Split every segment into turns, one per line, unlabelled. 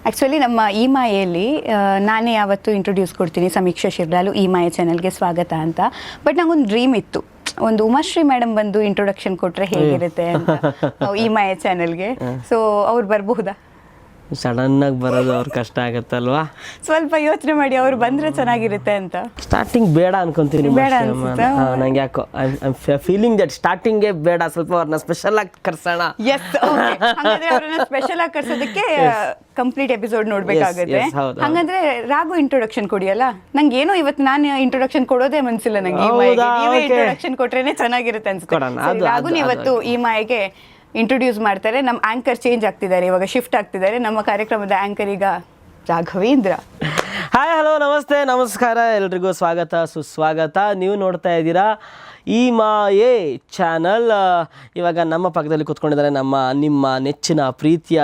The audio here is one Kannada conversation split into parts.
ಆ್ಯಕ್ಚುಲಿ ನಮ್ಮ ಈ ಮಾಯೆಯಲ್ಲಿ ನಾನೇ ಯಾವತ್ತು ಇಂಟ್ರೊಡ್ಯೂಸ್ ಕೊಡ್ತೀನಿ ಸಮೀಕ್ಷಾ ಶಿರ್ಲಾಲು ಈ ಮಾಯೆ ಚಾನಲ್ಗೆ ಸ್ವಾಗತ ಅಂತ. ಬಟ್ ನಂಗೊಂದು ಡ್ರೀಮ್ ಇತ್ತು, ಒಂದು ಉಮಾಶ್ರೀ ಮೇಡಮ್ ಬಂದು ಇಂಟ್ರೊಡಕ್ಷನ್ ಕೊಟ್ಟರೆ ಹೇಗಿರುತ್ತೆ ಅಂತ ಈ ಮಾಯೆ ಚಾನಲ್ಗೆ. ಸೊ ಅವ್ರು ಬರಬಹುದಾ?
ಸಡನ್ ಆಗಿ ಬರೋದು ಅವ್ರು ಕಷ್ಟ ಆಗತ್ತಲ್ವಾ,
ಸ್ವಲ್ಪ ಯೋಚನೆ ಮಾಡಿ ಅವ್ರು ಬಂದ್ರೆ ಚೆನ್ನಾಗಿರುತ್ತೆ ಅಂತ.
ಸ್ಟಾರ್ಟಿಂಗ್ ಬೇಡ ಅನ್ಕೊಂತೀನಿ,
ಬೇಡ ಅನ್ಸುತ್ತಾ?
ನಂಗೆ ಯಾಕೋ ಐ ಫೀಲಿಂಗ್ ದಟ್ ಸ್ಟಾರ್ಟಿಂಗೇ ಬೇಡ, ಸ್ವಲ್ಪ ಅವ್ರನ್ನ ಸ್ಪೆಷಲ್ ಆಗಿ ಕರ್ಸೋಣ.
ಎಸ್, ಹಾಗಾದ್ರೆ ಅವ್ರನ್ನ ಸ್ಪೆಷಲ್ ಆಗಿ ಕರ್ಸೋದಕ್ಕೆ ಕಂಪ್ಲೀಟ್ ಎಪಿಸೋಡ್ ನೋಡ್ಬೇಕಾಗುತ್ತೆ. ಹಂಗಂದ್ರೆ ರಾಘು ಇಂಟ್ರೊಡಕ್ಷನ್ ಕೊಡಿಯಲ್ಲ. ನಂಗೆ ಏನೋ ಇವತ್ತು ನಾನು ಇಂಟ್ರೊಡಕ್ಷನ್ ಕೊಡೋದೇ ಮನ್ಸಿಲ್ಲ ನಂಗೆ. ನೀವೇ ಇಂಟ್ರೊಡಕ್ಷನ್ ಕೊಟ್ರೇನೆ ಚೆನ್ನಾಗಿರುತ್ತೆ ಅನ್ಸುತ್ತೆ. ರಾಘುನ್ ಇವತ್ತು ಈ ಮಾಯೆಗೆ ಇಂಟ್ರೊಡ್ಯೂಸ್ ಮಾಡ್ತಾರೆ. ನಮ್ಮ ಆಂಕರ್ ಚೇಂಜ್ ಆಗ್ತಿದ್ದಾರೆ, ಇವಾಗ ಶಿಫ್ಟ್ ಆಗ್ತಿದ್ದಾರೆ. ನಮ್ಮ ಕಾರ್ಯಕ್ರಮದ ಆಂಕರ್ ಈಗ ರಾಘವೇಂದ್ರ.
ಹಾಯ್, ಹಲೋ, ನಮಸ್ತೆ, ನಮಸ್ಕಾರ, ಎಲ್ರಿಗೂ ಸ್ವಾಗತ ಸುಸ್ವಾಗತ. ನೀವು ನೋಡ್ತಾ ಇದ್ದೀರಾ ಈ ಮಾಯೆ ಚಾನಲ್. ಇವಾಗ ನಮ್ಮ ಪಕ್ಕದಲ್ಲಿ ಕೂತ್ಕೊಂಡಿದ್ದಾರೆ ನಿಮ್ಮ ನೆಚ್ಚಿನ ಪ್ರೀತಿಯ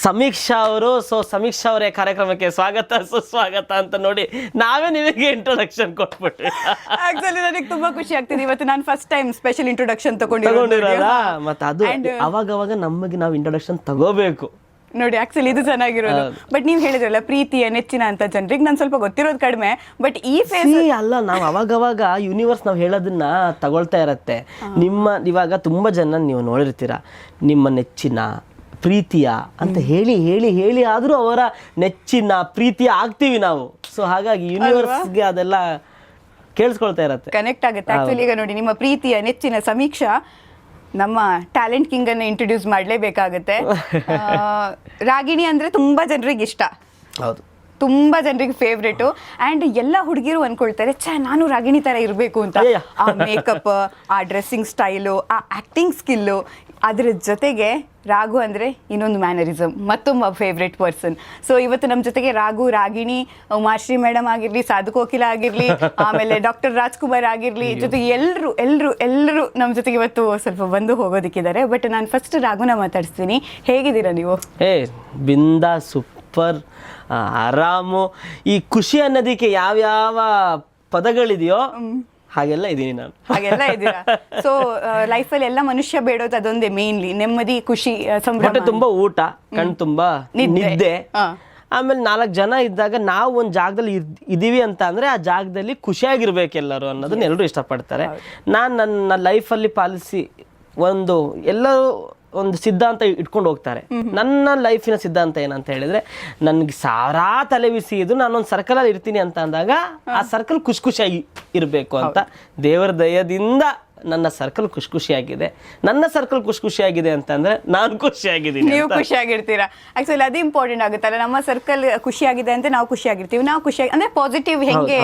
ಸಮೀಕ್ಷಾ ಅವರು. ಸೊ ಸಮೀಕ್ಷಾ ಅವರೇ ಕಾರ್ಯಕ್ರಮಕ್ಕೆ ಸ್ವಾಗತ ಸುಸ್ವಾಗತ ಅಂತ ನೋಡಿ ನಾವೇ ನಿಮಗೆ ಇಂಟ್ರೊಡಕ್ಷನ್ ಕೊಟ್ಬಿಟ್ವಿ.
ಆಕ್ಚುಲಿ ನನಗೆ ತುಂಬಾ ಖುಷಿ ಆಗ್ತಿದೆ. ಇವತ್ತು ನಾನು ಫಸ್ಟ್ ಟೈಮ್ ಸ್ಪೆಷಲ್ ಇಂಟ್ರೊಡಕ್ಷನ್
ತಗೊಂಡಿರೋಲ್ಲ. ಮತ್ತೆ ಅದು ಅವಾಗ ನಮಗೆ ನಾವು ಇಂಟ್ರೊಡಕ್ಷನ್ ತಗೋಬೇಕು
ನೋಡಿ. ಆಕ್ಚುಲಿ ಇದು ಚೆನ್ನಾಗಿರೋದು. ಬಟ್ ನೀವು ಹೇಳಿದ್ರಲ್ಲ ಪ್ರೀತಿಯ ನೆಚ್ಚಿನ ಅಂತ ಜನರಿಗೆ ನಾನು ಸ್ವಲ್ಪ ಗೊತ್ತಿರೋದು ಕಡಿಮೆ. ಬಟ್ ಈ ಫೇಸ್
ಅಲ್ಲ, ನಾವು ಅವಾಗವಾಗ ಯೂನಿವರ್ಸ್ ನಾವು ಹೇಳೋದನ್ನ ತಗೊಳ್ತಾ ಇರತ್ತೆ. ಇವಾಗ ತುಂಬಾ ಜನ ನೀವು ನೋಡಿರ್ತೀರ, ನಿಮ್ಮ ನೆಚ್ಚಿನ ಪ್ರೀತಿಯ ಅಂತ ಹೇಳಿ ಹೇಳಿ ಹೇಳಿ ಆದ್ರೂ ಅವರ ನೆಚ್ಚಿನ ಪ್ರೀತಿಯ ಆಗ್ತೀವಿ ನಾವು. ಸೊ ಹಾಗಾಗಿ ಯೂನಿವರ್ಸ್ಗೆ ಅದೆಲ್ಲ ಕೇಳಿಸ್ಕೊಳ್ತಾ ಇರತ್ತೆ,
ಕನೆಕ್ಟ್ ಆಗುತ್ತೆ. ಆಕ್ಚುಲಿ ಈಗ ನೋಡಿ, ನಿಮ್ಮ ಪ್ರೀತಿಯ ನೆಚ್ಚಿನ ಸಮೀಕ್ಷಾ ನಮ್ಮ ಟ್ಯಾಲೆಂಟ್ ಕಿಂಗ್ ಅನ್ನು ಇಂಟ್ರೊಡ್ಯೂಸ್ ಮಾಡಲೇಬೇಕಾಗುತ್ತೆ. ರಾಗಿಣಿ ಅಂದ್ರೆ ತುಂಬಾ ಜನರಿಗೆ ಇಷ್ಟ,
ಹೌದು,
ತುಂಬಾ ಜನರಿಗೆ ಫೇವ್ರೇಟು. ಆ್ಯಂಡ್ ಎಲ್ಲ ಹುಡುಗಿರು ಅನ್ಕೊಳ್ತಾರೆ, ನಾನು ರಾಗಿಣಿ ಥರ ಇರಬೇಕು ಅಂತ. ಆ ಮೇಕಪ್, ಆ ಡ್ರೆಸ್ಸಿಂಗ್ ಸ್ಟೈಲು, ಆ ಆ್ಯಕ್ಟಿಂಗ್ ಸ್ಕಿಲ್ಲು, ಅದ್ರ ಜೊತೆಗೆ ರಾಘು ಅಂದರೆ ಇನ್ನೊಂದು ಮ್ಯಾನರಿಸಮ್, ಮತ್ತೊಬ್ಬ ಫೇವ್ರೇಟ್ ಪರ್ಸನ್. ಸೊ ಇವತ್ತು ನಮ್ಮ ಜೊತೆಗೆ ರಾಘು, ರಾಗಿಣಿ, ಉಮಾಶ್ರೀ ಮೇಡಮ್ ಆಗಿರಲಿ, ಸಾಧು ಕೋಕಿಲ ಆಗಿರಲಿ, ಆಮೇಲೆ ಡಾಕ್ಟರ್ ರಾಜ್ಕುಮಾರ್ ಆಗಿರಲಿ, ಜೊತೆಗೆ ಎಲ್ಲರೂ ನಮ್ಮ ಜೊತೆಗೆ ಇವತ್ತು ಸ್ವಲ್ಪ ಬಂದು ಹೋಗೋದಕ್ಕಿದ್ದಾರೆ. ಬಟ್ ನಾನು ಫಸ್ಟ್ ರಾಘುನ ಮಾತಾಡಿಸ್ತೀನಿ. ಹೇಗಿದ್ದೀರಾ ನೀವು?
ಬಿಂದಾ, ಸೂಪರ್, ಆರಾಮು. ಈ ಖುಷಿ ಅನ್ನೋದಕ್ಕೆ ಯಾವ್ಯಾವ ಪದಗಳಿದೆಯೋ ಹಾಗೆಲ್ಲ ಇದ್ದೀನಿ ನಾನು.
ಹಾಗೆಲ್ಲ ಇದ್ದೀರಾ? ಸೊ ಲೈಫಲ್ಲಿ ಎಲ್ಲ ಮನುಷ್ಯ ಬೇಡೋದು ಅದೊಂದೇ, ಮೇನ್ಲಿ ನೆಮ್ಮದಿ, ಖುಷಿ, ಸಂಭ್ರಮ,
ತುಂಬಾ ಊಟ, ಕಣ್ ತುಂಬಾ ನಿದ್ದೆ. ಆಮೇಲೆ 4 ಜನ ಇದ್ದಾಗ ನಾವು ಒಂದು ಜಾಗದಲ್ಲಿ ಇದೀವಿ ಅಂತ ಅಂದ್ರೆ ಆ ಜಾಗದಲ್ಲಿ ಖುಷಿಯಾಗಿರ್ಬೇಕು ಎಲ್ಲರೂ ಅನ್ನೋದನ್ನ ಎಲ್ಲರೂ ಇಷ್ಟಪಡ್ತಾರೆ. ನಾನು ನನ್ನ ಲೈಫಲ್ಲಿ ಪಾಲಿಸಿ ಎಲ್ಲರೂ ಒಂದು ಸಿದ್ಧಾಂತ ಇಟ್ಕೊಂಡು ಹೋಗ್ತಾರೆ. ನನ್ನ ಲೈಫಿನ ಸಿದ್ಧಾಂತ ಏನಂತ ಹೇಳಿದ್ರೆ, ನನ್ಗೆ ಸಾವಿರಾ ತಲೆ ಬಿಸಿ ಇದ್ದು ನಾನೊಂದು ಸರ್ಕಲಲ್ಲಿ ಇರ್ತೀನಿ ಅಂತ ಅಂದಾಗ ಆ ಸರ್ಕಲ್ ಖುಷಿಯಾಗಿ ಇರಬೇಕು ಅಂತ. ದೇವರ ದಯದಿಂದ ನನ್ನ ಸರ್ಕಲ್ ಖುಷಿಯಾಗಿದೆ. ನನ್ನ ಸರ್ಕಲ್ ಖುಷಿಯಾಗಿದೆ ಅಂತಂದ್ರೆ ನಾನು ಖುಷಿಯಾಗಿದ್ದೀನಿ,
ನೀವು ಖುಷಿಯಾಗಿರ್ತೀರಾ. ಆಕ್ಚುಲಿ ಅದು ಇಂಪಾರ್ಟೆಂಟ್ ಆಗುತ್ತಲ್ಲ, ನಮ್ಮ ಸರ್ಕಲ್ ಖುಷಿಯಾಗಿದೆ ಅಂತ ನಾವು ಖುಷಿಯಾಗಿರ್ತೀವಿ. ನಾವು ಖುಷಿಯಾಗಿ ಅಂದ್ರೆ ಪಾಸಿಟಿವ್ ಹೆಂಗೆ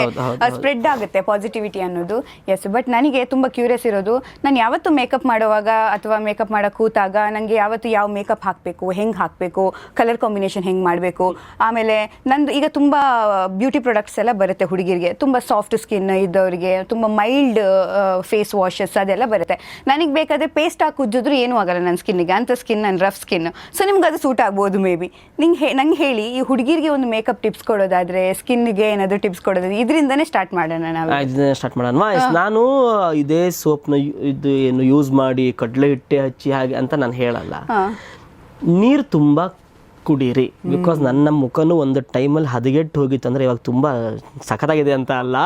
ಸ್ಪ್ರೆಡ್ ಆಗುತ್ತೆ ಪಾಸಿಟಿವಿಟಿ ಅನ್ನೋದು. ಎಸ್, ಬಟ್ ನನಗೆ ತುಂಬಾ ಕ್ಯೂರಿಯಸ್ ಇರೋದು, ನಾನು ಯಾವತ್ತು ಮೇಕಪ್ ಮಾಡುವಾಗ ಅಥವಾ ಮೇಕಪ್ ಮಾಡಕ್ಕೆ ಕೂತಾಗ ನನಗೆ ಯಾವತ್ತು ಯಾವ ಮೇಕಪ್ ಹಾಕಬೇಕು, ಹೆಂಗೆ ಹಾಕಬೇಕು, ಕಲರ್ ಕಾಂಬಿನೇಷನ್ ಹೆಂಗೆ ಮಾಡಬೇಕು. ಆಮೇಲೆ ನಂದು ಈಗ ತುಂಬ ಬ್ಯೂಟಿ ಪ್ರಾಡಕ್ಟ್ಸ್ ಎಲ್ಲ ಬರುತ್ತೆ ಹುಡುಗಿರಿಗೆ, ತುಂಬ ಸಾಫ್ಟ್ ಸ್ಕಿನ್ ಇದ್ದವರಿಗೆ, ತುಂಬ ಮೈಲ್ಡ್ ಫೇಸ್ ವಾಶಸ್ ಅದೆಲ್ಲ ಬರುತ್ತೆ. ನನಗೆ ಬೇಕಾದರೆ ಪೇಸ್ಟ್ ಹಾಕಿ ಉಜ್ಜಿದ್ರು ಏನೂ ಆಗಲ್ಲ ನನ್ನ ಸ್ಕಿನ್ನಿಗೆ, ಅಂತ ಸ್ಕಿನ್ ನನ್ನ ರಫ್ ಸ್ಕಿನ್. ಸೊ ನಿಮ್ಗೆ ಅದು ಸೂಟ್ ಆಗ್ಬೋದು ಮೇ ಬಿ. ನಂಗೆ ಹೇಳಿ, ಈ ಹುಡುಗಿರಿಗೆ ಒಂದು ಮೇಕಪ್ ಟಿಪ್ಸ್ ಕೊಡೋದಾದ್ರೆ, ಸ್ಕಿನ್ಗೆ ಏನಾದರೂ ಟಿಪ್ಸ್ ಕೊಡೋದಾದ್ರೆ ಇದರಿಂದನೇ ಸ್ಟಾರ್ಟ್ ಮಾಡೋಣ ನಾವು.
ನಾನು ಇದೇ ಸೋಪ್ನ ಇದು ಏನು ಯೂಸ್ ಮಾಡಿ ಕಡಲೆ ಹಿಟ್ಟೆ ಹಚ್ಚಿ ಹಾಗೆ ಅಂತ ನಾನು ಹೇಳಲ್ಲ. ನೀರು ತುಂಬ ಕುಡೀರಿ. ಬಿಕಾಸ್ ನನ್ನ ಮುಖನೂ ಒಂದು ಟೈಮಲ್ಲಿ ಹದಗೆಟ್ಟು ಹೋಗಿತ್ತು, ಅಂದರೆ ಇವಾಗ ತುಂಬ ಸಖತ್ತಾಗಿದೆ ಅಂತ ಅಲ್ಲ,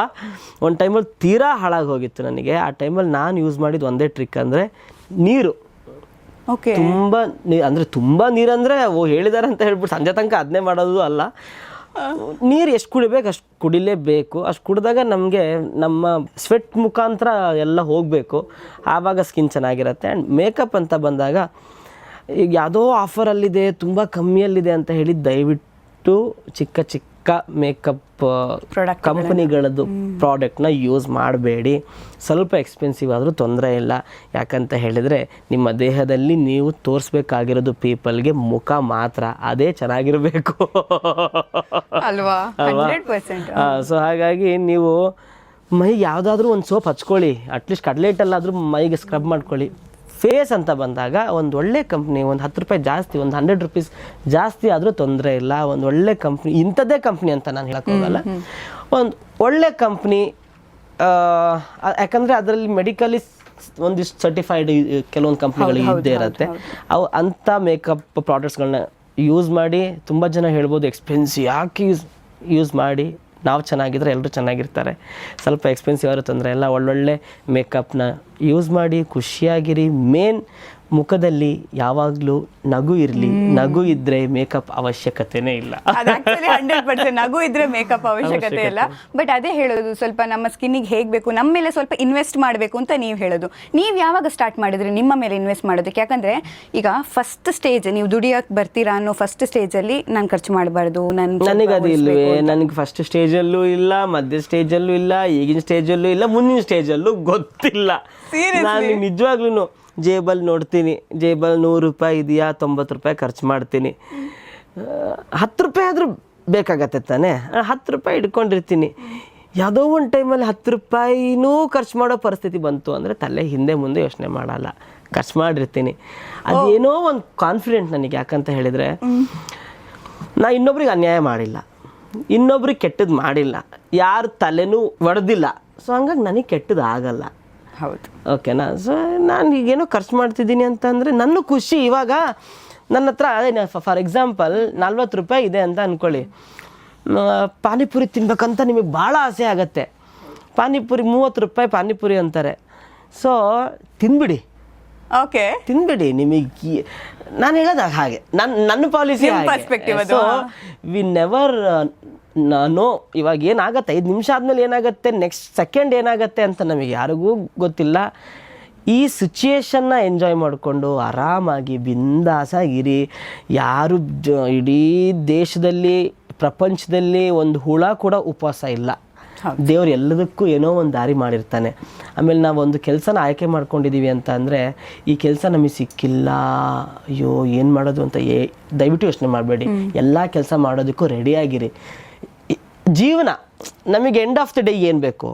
ಒಂದು ಟೈಮಲ್ಲಿ ತೀರಾ ಹಾಳಾಗಿ ಹೋಗಿತ್ತು ನನಗೆ. ಆ ಟೈಮಲ್ಲಿ ನಾನು ಯೂಸ್ ಮಾಡಿದ್ದು ಒಂದೇ ಟ್ರಿಕ್ ಅಂದರೆ ನೀರು. ತುಂಬ ಅಂದರೆ ತುಂಬ ನೀರಂದರೆ ಹೇಳಿದ್ದಾರೆ ಅಂತ ಹೇಳ್ಬಿಟ್ಟು ಸಂಜೆ ತನಕ ಅದನ್ನೇ ಮಾಡೋದು ಅಲ್ಲ. ನೀರು ಎಷ್ಟು ಕುಡಿಬೇಕು ಅಷ್ಟು ಕುಡಿಲೇಬೇಕು. ಅಷ್ಟು ಕುಡಿದಾಗ ನಮಗೆ ನಮ್ಮ ಸ್ವೆಟ್ ಮುಖಾಂತರ ಎಲ್ಲ ಹೋಗಬೇಕು, ಆವಾಗ ಸ್ಕಿನ್ ಚೆನ್ನಾಗಿರುತ್ತೆ. ಆ್ಯಂಡ್ ಮೇಕಪ್ ಅಂತ ಬಂದಾಗ ಈಗ ಯಾವುದೋ ಆಫರಲ್ಲಿದೆ, ತುಂಬ ಕಮ್ಮಿಯಲ್ಲಿದೆ ಅಂತ ಹೇಳಿ ದಯವಿಟ್ಟು ಚಿಕ್ಕ ಮೇಕಪ್ ಕಂಪನಿಗಳದ್ದು ಪ್ರಾಡಕ್ಟ್ನ ಯೂಸ್ ಮಾಡಬೇಡಿ. ಸ್ವಲ್ಪ ಎಕ್ಸ್ಪೆನ್ಸಿವ್ ಆದರೂ ತೊಂದರೆ ಇಲ್ಲ. ಯಾಕಂತ ಹೇಳಿದರೆ ನಿಮ್ಮ ದೇಹದಲ್ಲಿ ನೀವು ತೋರಿಸ್ಬೇಕಾಗಿರೋದು ಪೀಪಲ್ಗೆ ಮುಖ ಮಾತ್ರ, ಅದೇ ಚೆನ್ನಾಗಿರಬೇಕು
ಅಲ್ವಾ?
ಸೊ ಹಾಗಾಗಿ ನೀವು ಮೈಗೆ ಯಾವುದಾದ್ರೂ ಒಂದು ಸೋಪ್ ಹಚ್ಕೊಳ್ಳಿ, ಅಟ್ಲೀಸ್ಟ್ ಕಡಲೆ ಹಿಟ್ಟಲ್ಲಾದರೂ ಮೈಗೆ ಸ್ಕ್ರಬ್ ಮಾಡ್ಕೊಳ್ಳಿ. ಫೇಸ್ ಅಂತ ಬಂದಾಗ ಒಂದು ಒಳ್ಳೆ ಕಂಪ್ನಿ, ಒಂದು 10 ರೂಪಾಯಿ ಜಾಸ್ತಿ, ಒಂದು 100 ರೂಪೀಸ್ ಜಾಸ್ತಿ ಆದರೂ ತೊಂದರೆ ಇಲ್ಲ. ಒಂದು ಒಳ್ಳೆ ಕಂಪ್ನಿ, ಇಂಥದ್ದೇ ಕಂಪ್ನಿ ಅಂತ ನಾನು ಹೇಳೋಕ್ಕೋಗಲ್ಲ, ಒಂದು ಒಳ್ಳೆ ಕಂಪ್ನಿ. ಯಾಕಂದರೆ ಅದರಲ್ಲಿ ಮೆಡಿಕಲಿ ಒಂದಿಷ್ಟು ಸರ್ಟಿಫೈಡ್ ಕೆಲವೊಂದು ಕಂಪ್ನಿಗಳು ಇದ್ದೇ ಇರುತ್ತೆ. ಅವು ಅಂಥ ಮೇಕಪ್ ಪ್ರಾಡಕ್ಟ್ಸ್ಗಳನ್ನ ಯೂಸ್ ಮಾಡಿ. ತುಂಬ ಜನ ಹೇಳ್ಬೋದು ಎಕ್ಸ್ಪೆನ್ಸಿವ್ ಯಾಕೆ ಯೂಸ್ ಮಾಡಿ, ನಾವು ಚೆನ್ನಾಗಿದ್ರೆ ಎಲ್ಲರೂ ಚೆನ್ನಾಗಿರ್ತಾರೆ. ಸ್ವಲ್ಪ ಎಕ್ಸ್ಪೆನ್ಸಿವ್ ಆದರೂ ತೊಂದರೆ ಇಲ್ಲ. ಒಳ್ಳೊಳ್ಳೆ ಮೇಕಪ್ನ ಯೂಸ್ ಮಾಡಿ, ಖುಷಿಯಾಗಿರಿ. ಮೇನ್ ಮುಖದಲ್ಲಿ ಯಾವಾಗಲೂ ನಗು ಇರಲಿ. ನಗು ಇದ್ದರೆ ಮೇಕಪ್ ಅವಶ್ಯಕತೆನೇ ಇಲ್ಲ.
ಅದು ಆಕ್ಚುಲಿ 100% ನಗು ಇದ್ರೆ ಮೇಕಪ್ ಅವಶ್ಯಕತೆ ಇಲ್ಲ. ಬಟ್ ಅದೇ ಹೇಳೋದು, ಸ್ವಲ್ಪ ನಮ್ಮ ಸ್ಕಿನ್ನಿಗೆ ಹೇಗೆ ಬೇಕು, ನಮ್ಮ ಮೇಲೆ ಸ್ವಲ್ಪ ಇನ್ವೆಸ್ಟ್ ಮಾಡಬೇಕು ಅಂತ ನೀವು ಹೇಳೋದು. ನೀವು ಯಾವಾಗ ಸ್ಟಾರ್ಟ್ ಮಾಡಿದ್ರಿ ನಿಮ್ಮ ಮೇಲೆ ಇನ್ವೆಸ್ಟ್ ಮಾಡೋದಕ್ಕೆ? ಯಾಕಂದರೆ ಈಗ ಫಸ್ಟ್ ಸ್ಟೇಜ್ ನೀವು ದುಡಿಯೋಕೆ ಬರ್ತೀರಾ ಅನ್ನೋ ಫಸ್ಟ್ ಸ್ಟೇಜಲ್ಲಿ ನಾನು ಖರ್ಚು ಮಾಡಬಾರ್ದು,
ನನಗೆ ಅದು ಇಲ್ಲವೇ. ನನಗೆ ಫಸ್ಟ್ ಸ್ಟೇಜಲ್ಲೂ ಇಲ್ಲ, ಮಧ್ಯ ಸ್ಟೇಜಲ್ಲೂ ಇಲ್ಲ, ಈಗಿನ ಸ್ಟೇಜಲ್ಲೂ ಇಲ್ಲ, ಮುಂದಿನ ಸ್ಟೇಜಲ್ಲೂ ಗೊತ್ತಿಲ್ಲ. ನಾನು ನಿಜವಾಗ್ಲೂ ಜೇಬಲ್ಲಿ ನೋಡ್ತೀನಿ, ಜೇಬಲ್ಲಿ 100 ರೂಪಾಯಿ ಇದೆಯಾ, 90 ರೂಪಾಯಿ ಖರ್ಚು ಮಾಡ್ತೀನಿ. 10 ರೂಪಾಯಿ ಆದರೂ ಬೇಕಾಗತ್ತೆ ತಾನೇ, 10 ರೂಪಾಯಿ ಇಟ್ಕೊಂಡಿರ್ತೀನಿ. ಯಾವುದೋ ಒಂದು ಟೈಮಲ್ಲಿ 10 ರೂಪಾಯಿನೂ ಖರ್ಚು ಮಾಡೋ ಪರಿಸ್ಥಿತಿ ಬಂತು ಅಂದರೆ ತಲೆ ಹಿಂದೆ ಮುಂದೆ ಯೋಚನೆ ಮಾಡಲ್ಲ, ಖರ್ಚು ಮಾಡಿರ್ತೀನಿ. ಅದೇನೋ ಒಂದು ಕಾನ್ಫಿಡೆಂಟ್ ನನಗೆ. ಯಾಕಂತ ಹೇಳಿದರೆ ನಾ ಇನ್ನೊಬ್ರಿಗೆ ಅನ್ಯಾಯ ಮಾಡಿಲ್ಲ, ಇನ್ನೊಬ್ರಿಗೆ ಕೆಟ್ಟದ್ದು ಮಾಡಿಲ್ಲ, ಯಾರು ತಲೆನೂ ಒಡೆದಿಲ್ಲ. ಸೊ ಹಂಗಾಗಿ ನನಗೆ ಕೆಟ್ಟದ್ದು ಆಗಲ್ಲ.
ಹೌದು,
ಓಕೆನಾ? ಸೊ ನಾನು ಈಗೇನೋ ಖರ್ಚು ಮಾಡ್ತಿದ್ದೀನಿ ಅಂತಂದರೆ ನನ್ನ ಖುಷಿ. ಇವಾಗ ನನ್ನ ಹತ್ರ ಅದೇ ಫಾರ್ ಎಕ್ಸಾಂಪಲ್ 40 ರೂಪಾಯಿ ಇದೆ ಅಂತ ಅಂದ್ಕೊಳ್ಳಿ. ಪಾನಿಪುರಿ ತಿನ್ಬೇಕಂತ ನಿಮಗೆ ಭಾಳ ಆಸೆ ಆಗುತ್ತೆ. ಪಾನಿಪುರಿ 30 ರೂಪಾಯಿ ಪಾನಿಪುರಿ ಅಂತಾರೆ. ಸೊ ತಿನ್ಬಿಡಿ,
ಓಕೆ
ತಿನ್ಬಿಡಿ. ನಿಮಗೆ ನಾನು ಹೇಳೋದು ಹಾಗೆ, ನನ್ನ policy. So we never know ಇವಾಗ ಏನಾಗುತ್ತೆ, 5 ನಿಮಿಷ ಆದಮೇಲೆ ಏನಾಗುತ್ತೆ, ನೆಕ್ಸ್ಟ್ ಸೆಕೆಂಡ್ ಏನಾಗುತ್ತೆ ಅಂತ ನಮಗೆ ಯಾರಿಗೂ ಗೊತ್ತಿಲ್ಲ. ಈ ಸಿಚುಯೇಷನ್ನ ಎಂಜಾಯ್ ಮಾಡಿಕೊಂಡು ಆರಾಮಾಗಿ ಬಿಂದಾಸಾಗಿರಿ. ಯಾರು ಇಡೀ ದೇಶದಲ್ಲಿ ಪ್ರಪಂಚದಲ್ಲಿ ಒಂದು ಹುಳ ಕೂಡ ಉಪವಾಸ ಇಲ್ಲ. ದೇವ್ರು ಎಲ್ಲದಕ್ಕೂ ಏನೋ ಒಂದು ದಾರಿ ಮಾಡಿರ್ತಾನೆ. ಆಮೇಲೆ ನಾವು ಒಂದು ಕೆಲಸನ ಆಯ್ಕೆ ಮಾಡ್ಕೊಂಡಿದ್ದೀವಿ ಅಂತ ಅಂದರೆ ಈ ಕೆಲಸ ನಮಗೆ ಸಿಕ್ಕಿಲ್ಲ, ಅಯ್ಯೋ ಏನು ಮಾಡೋದು ಅಂತ ದಯವಿಟ್ಟು ಯೋಚನೆ ಮಾಡಬೇಡಿ. ಎಲ್ಲ ಕೆಲಸ ಮಾಡೋದಕ್ಕೂ ರೆಡಿಯಾಗಿರಿ. ಜೀವನ ನಮಗೆ ಎಂಡ್ ಆಫ್ ದ ಡೇ ಏನು ಬೇಕು?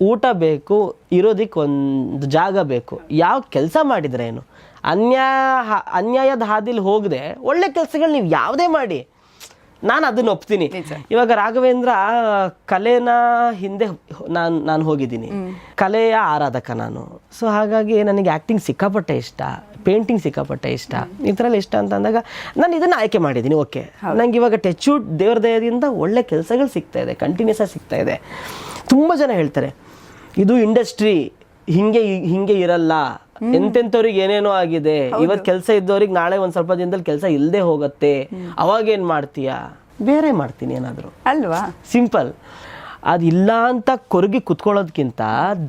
ಊಟ ಬೇಕು, ಇರೋದಕ್ಕೆ ಒಂದು ಜಾಗ ಬೇಕು. ಯಾವ ಕೆಲಸ ಮಾಡಿದ್ರೆ ಏನು? ಅನ್ಯಾಯದ ಹಾದಿಲಿ ಹೋಗದೆ ಒಳ್ಳೆ ಕೆಲಸಗಳು ನೀವು ಯಾವುದೇ ಮಾಡಿ, ನಾನು ಅದನ್ನು ಒಪ್ತೀನಿ. ಇವಾಗ ರಾಘವೇಂದ್ರ ಕಲೆನ ಹಿಂದೆ ನಾನು ಹೋಗಿದ್ದೀನಿ, ಕಲೆಯ ಆರಾಧಕ ನಾನು. ಸೊ ಹಾಗಾಗಿ ನನಗೆ ಆ್ಯಕ್ಟಿಂಗ್ ಸಿಕ್ಕಾಪಟ್ಟೆ ಇಷ್ಟ, ಪೇಂಟಿಂಗ್ ಸಿಕ್ಕಾಪಟ್ಟೆ ಇಷ್ಟ, ಈ ಥರ ಎಲ್ಲ ಇಷ್ಟ ಅಂತ ಅಂದಾಗ ನಾನು ಇದನ್ನು ಆಯ್ಕೆ ಮಾಡಿದ್ದೀನಿ. ಓಕೆ, ನಂಗೆ ಇವಾಗ ಟೆಚ್ವುಡ್ ದೇವ್ರ ದಯದಿಂದ ಒಳ್ಳೆ ಕೆಲಸಗಳು ಸಿಗ್ತಾ ಇದೆ, ಕಂಟಿನ್ಯೂಸ್ ಆಗಿ ಸಿಗ್ತಾ ಇದೆ. ತುಂಬ ಜನ ಹೇಳ್ತಾರೆ ಇದು ಇಂಡಸ್ಟ್ರಿ ಹಿಂಗೆ ಇರಲ್ಲ, ಎಂತೆಂಥವ್ರಿಗೆ ಏನೇನೋ ಆಗಿದೆ, ಇವತ್ತು ಕೆಲಸ ಇದ್ದವ್ರಿಗೆ ನಾಳೆ ಒಂದು ಸ್ವಲ್ಪ ದಿನದಲ್ಲಿ ಕೆಲಸ ಇಲ್ಲದೆ ಹೋಗುತ್ತೆ, ಅವಾಗೇನು ಮಾಡ್ತೀಯಾ? ಬೇರೆ ಮಾಡ್ತೀನಿ ಏನಾದರೂ
ಅಲ್ವಾ?
ಸಿಂಪಲ್. ಅದಿಲ್ಲ ಅಂತ ಕೊರಗಿ ಕುತ್ಕೊಳ್ಳೋದಕ್ಕಿಂತ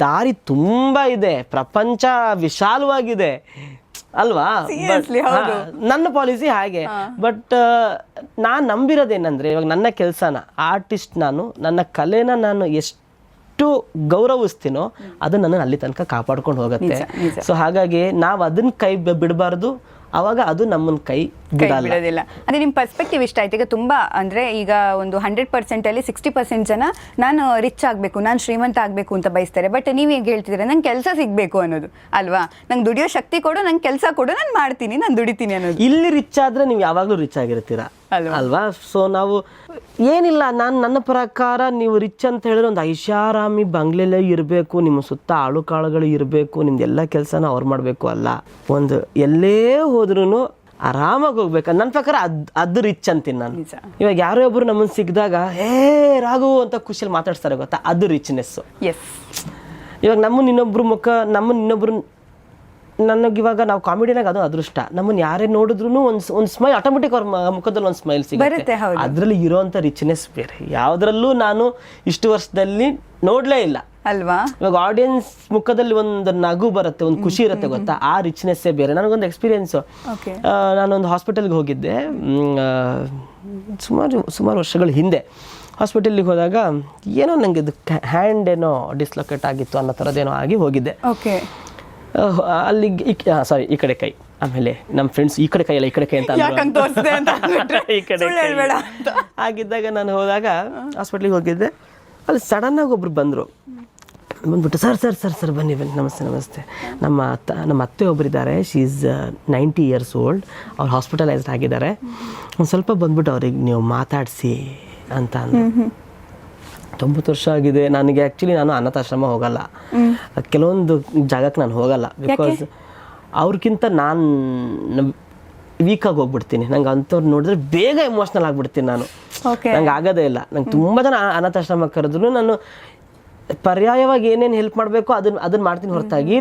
ದಾರಿ ತುಂಬ ಇದೆ, ಪ್ರಪಂಚ ವಿಶಾಲವಾಗಿದೆ ಅಲ್ವಾ? ನನ್ನ ಪಾಲಿಸಿ ಹಾಗೆ. ಬಟ್ ನಾನು ನಂಬಿರೋದೇನೆಂದರೆ ಇವಾಗ ನನ್ನ ಕೆಲಸನ, ಆರ್ಟಿಸ್ಟ್ ನಾನು, ನನ್ನ ಕಲೆನ ನಾನು ಎಷ್ಟು ಗೌರವಿಸ್ತೀನೋ ಅದು ನನ್ನ ಅಲ್ಲಿ ತನಕ ಕಾಪಾಡ್ಕೊಂಡು ಹೋಗುತ್ತೆ. ಸೊ ಹಾಗಾಗಿ ನಾವು ಅದನ್ನ ಕೈ ಬಿಡಬಾರ್ದು, ಅವಾಗ ಅದು ನಮ್ಮನ್ನ ಕೈ ಬಿಡೋದಿಲ್ಲ.
ಅದೇ ನಿಮ್ಮ ಪರ್ಸ್ಪೆಕ್ಟಿವ್ ಇಷ್ಟ ಆಯ್ತು. ಈಗ ತುಂಬ ಅಂದರೆ ಈಗ ಒಂದು 100%ಅಲ್ಲಿ 60% ಜನ ನಾನು ರಿಚ್ ಆಗಬೇಕು, ನಾನು ಶ್ರೀಮಂತ ಆಗಬೇಕು ಅಂತ ಬಯಸ್ತಾರೆ. ಬಟ್ ನೀವು ಹೇಗೆ ಹೇಳ್ತಿದ್ರೆ ನಂಗೆ ಕೆಲಸ ಸಿಗಬೇಕು ಅನ್ನೋದು ಅಲ್ವಾ? ನಂಗೆ ದುಡಿಯೋ ಶಕ್ತಿ ಕೊಡು, ನಂಗೆ ಕೆಲಸ ಕೊಡು, ನಾನು ಮಾಡ್ತೀನಿ, ನಾನು ದುಡಿತೀನಿ ಅನ್ನೋದು.
ಇಲ್ಲಿ ರಿಚ್ ಆದರೆ ನೀವು ಯಾವಾಗಲೂ ರಿಚ್ ಆಗಿರ್ತೀರಾ ಅಲ್ವಾ? ಸೊ ನಾವು ಏನಿಲ್ಲ, ನನ್ನ ಪ್ರಕಾರ ನೀವು ರಿಚ್ ಅಂತ ಹೇಳಿದ್ರೆ ಒಂದು ಐಷಾರಾಮಿ ಬಂಗ್ಲೆಲ್ಲೇ ಇರಬೇಕು, ನಿಮ್ಮ ಸುತ್ತ ಆಳು ಕಾಳುಗಳು ಇರಬೇಕು, ನಿಮ್ದೆಲ್ಲ ಕೆಲಸನ ಅವ್ರು ಮಾಡಬೇಕು ಅಲ್ಲ. ಒಂದು ಎಲ್ಲೇ ಹೋದ್ರೂ ಆರಾಮಾಗಿ ಹೋಗ್ಬೇಕು. ನನ್ನ ಪ್ರಕಾರ ಅದು ರಿಚ್ ಅಂತೀನಿ ನಾನು. ಇವಾಗ ಯಾರೋ ಒಬ್ರು ನಮ್ಮನ್ನು ಸಿಕ್ಕಿದಾಗ ರಾಘು ಅಂತ ಖುಷಿಯಲ್ಲಿ ಮಾತಾಡ್ತಾರೆ ಗೊತ್ತಾ, ಅದು ರಿಚ್ನೆಸ್ಸು. ಇವಾಗ ಇನ್ನೊಬ್ರು ನನಗಿವಾಗ ನಾವು ಕಾಮಿಡಿನಾಗ ಅದು ಅದೃಷ್ಟ. ನಮ್ಮನ್ನು ಯಾರೇ ನೋಡಿದ್ರು ಒಂದು ಸ್ಮೈಲ್ ಆಟೋಮೆಟಿಕ್ ಅವ್ರ ಮುಖದಲ್ಲಿ ಒಂದು ಸ್ಮೈಲ್ ಸಿಗುತ್ತೆ. ಅದರಲ್ಲಿ ಇರೋವಂಥ ರಿಚ್ನೆಸ್ ಬೇರೆ ಯಾವುದರಲ್ಲೂ ನಾನು ಇಷ್ಟು ವರ್ಷದಲ್ಲಿ ನೋಡಲೇ ಇಲ್ಲ
ಅಲ್ವಾ? ಇವಾಗ
ಆಡಿಯನ್ಸ್ ಮುಖದಲ್ಲಿ ಒಂದು ನಗು ಬರುತ್ತೆ, ಒಂದು ಖುಷಿ ಇರುತ್ತೆ ಗೊತ್ತಾ, ಆ ರಿಚ್ನೆಸ್ಸೇ ಬೇರೆ. ನನಗೊಂದು ಎಕ್ಸ್ಪೀರಿಯೆನ್ಸು, ನಾನೊಂದು ಹಾಸ್ಪಿಟಲ್ಗೆ ಹೋಗಿದ್ದೆ ಸುಮಾರು ವರ್ಷಗಳ ಹಿಂದೆ. ಹಾಸ್ಪಿಟಲ್ಗೆ ಹೋದಾಗ ಏನೋ ನನಗೆ ಇದು ಹ್ಯಾಂಡ್ ಏನೋ ಡಿಸ್ಲೊಕೇಟ್ ಆಗಿತ್ತು ಅನ್ನೋ ಥರದ್ದೇನೋ ಆಗಿ ಹೋಗಿದ್ದೆ. ಅಲ್ಲಿಗೆ ಈ ಕಡೆ ಕೈ, ಆಮೇಲೆ ನಮ್ಮ ಫ್ರೆಂಡ್ಸ್ ಈ ಕಡೆ ಕೈ ಅಲ್ಲ ಈ ಕಡೆ ಕೈ ಅಂತ ಈ ಕಡೆ ಆಗಿದ್ದಾಗ ನಾನು ಹೋದಾಗ ಹಾಸ್ಪಿಟ್ಲಿಗೆ ಹೋಗಿದ್ದೆ. ಅಲ್ಲಿ ಸಡನ್ನಾಗಿ ಒಬ್ರು ಬಂದ್ಬಿಟ್ಟು ಸರ್ ಬನ್ನಿ ನಮಸ್ತೆ. ನಮ್ಮ ಅತ್ತೆ ಒಬ್ಬರಿದ್ದಾರೆ, ಶಿ ಈಸ್ 90 years old, ಅವ್ರು ಹಾಸ್ಪಿಟಲೈಸ್ಡ್ ಆಗಿದ್ದಾರೆ. ಒಂದು ಸ್ವಲ್ಪ ಬಂದ್ಬಿಟ್ಟು ಅವ್ರಿಗೆ ನೀವು ಮಾತಾಡಿಸಿ ಅಂತ ಅಂದರು. 90 ವರ್ಷ ಆಗಿದೆ. ನನಗೆ ಆ್ಯಕ್ಚುಲಿ ನಾನು ಅನಾಥಾಶ್ರಮ ಹೋಗಲ್ಲ, ಕೆಲವೊಂದು ಜಾಗಕ್ಕೆ ನಾನು ಹೋಗಲ್ಲ. ಬಿಕಾಸ್ ಅವ್ರಿಗಿಂತ ನಾನು ವೀಕಾಗಿ ಹೋಗ್ಬಿಡ್ತೀನಿ. ನಂಗೆ ಅಂಥವ್ರು ನೋಡಿದ್ರೆ ಬೇಗ ಎಮೋಷ್ನಲ್ ಆಗ್ಬಿಡ್ತೀನಿ ನಾನು.
ಓಕೆ.
ನಂಗೆ ಆಗೋದೇ ಇಲ್ಲ. ನಂಗೆ ತುಂಬ ಜನ ಅನಾಥಾಶ್ರಮಕ್ಕೆ ಕರೆದ್ರು ನಾನು ಪರ್ಯಾಯವಾಗಿ ಏನೇನು ಹೆಲ್ಪ್ ಮಾಡಬೇಕು ಅದನ್ನ ಮಾಡ್ತೀನಿ, ಹೊರತಾಗಿ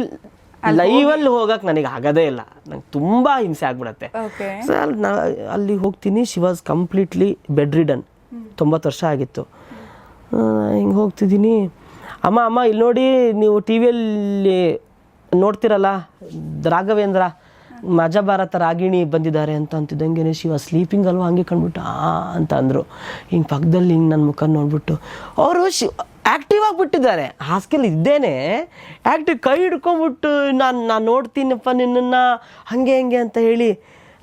ಲೈವಲ್ಲಿ ಹೋಗಕ್ಕೆ ನನಗೆ ಆಗೋದೇ ಇಲ್ಲ. ನಂಗೆ ತುಂಬ ಹಿಂಸೆ ಆಗ್ಬಿಡತ್ತೆ. ಸೊ ಅಲ್ಲಿ ಹೋಗ್ತೀನಿ. She was completely bed ridden, 90 ವರ್ಷ ಆಗಿತ್ತು. ಹಿಂಗೆ ಹೋಗ್ತಿದ್ದೀನಿ, ಅಮ್ಮ ಇಲ್ಲಿ ನೋಡಿ, ನೀವು ಟಿ ವಿಯಲ್ಲಿ ನೋಡ್ತಿರಲ್ಲ ರಾಘವೇಂದ್ರ ಮಜಾ ಭಾರತ ರಾಗಿಣಿ ಬಂದಿದ್ದಾರೆ ಅಂತ ಅಂತಿದ್ದಂಗೆ ಶಿವ ಸ್ಲೀಪಿಂಗ್ ಅಲ್ವಾ, ಹಂಗೆ ಕಂಡ್ಬಿಟ್ಟು ಅಂತ ಅಂದರು. ಹಿಂಗೆ ಪಕ್ಕದಲ್ಲಿ ಹಿಂಗೆ ನನ್ನ ಮುಖ ನೋಡ್ಬಿಟ್ಟು ಅವರು ಆ್ಯಕ್ಟಿವ್ ಆಗಿಬಿಟ್ಟಿದ್ದಾರೆ. ಹಾಸ್ಟೆಲ್ ಇದ್ದೇನೆ ಆ್ಯಕ್ಟಿವ್, ಕೈ ಹಿಡ್ಕೊಂಬಿಟ್ಟು ನಾನು ನೋಡ್ತೀನಪ್ಪ ನಿನ್ನನ್ನು ಹಂಗೆ ಅಂತ ಹೇಳಿ.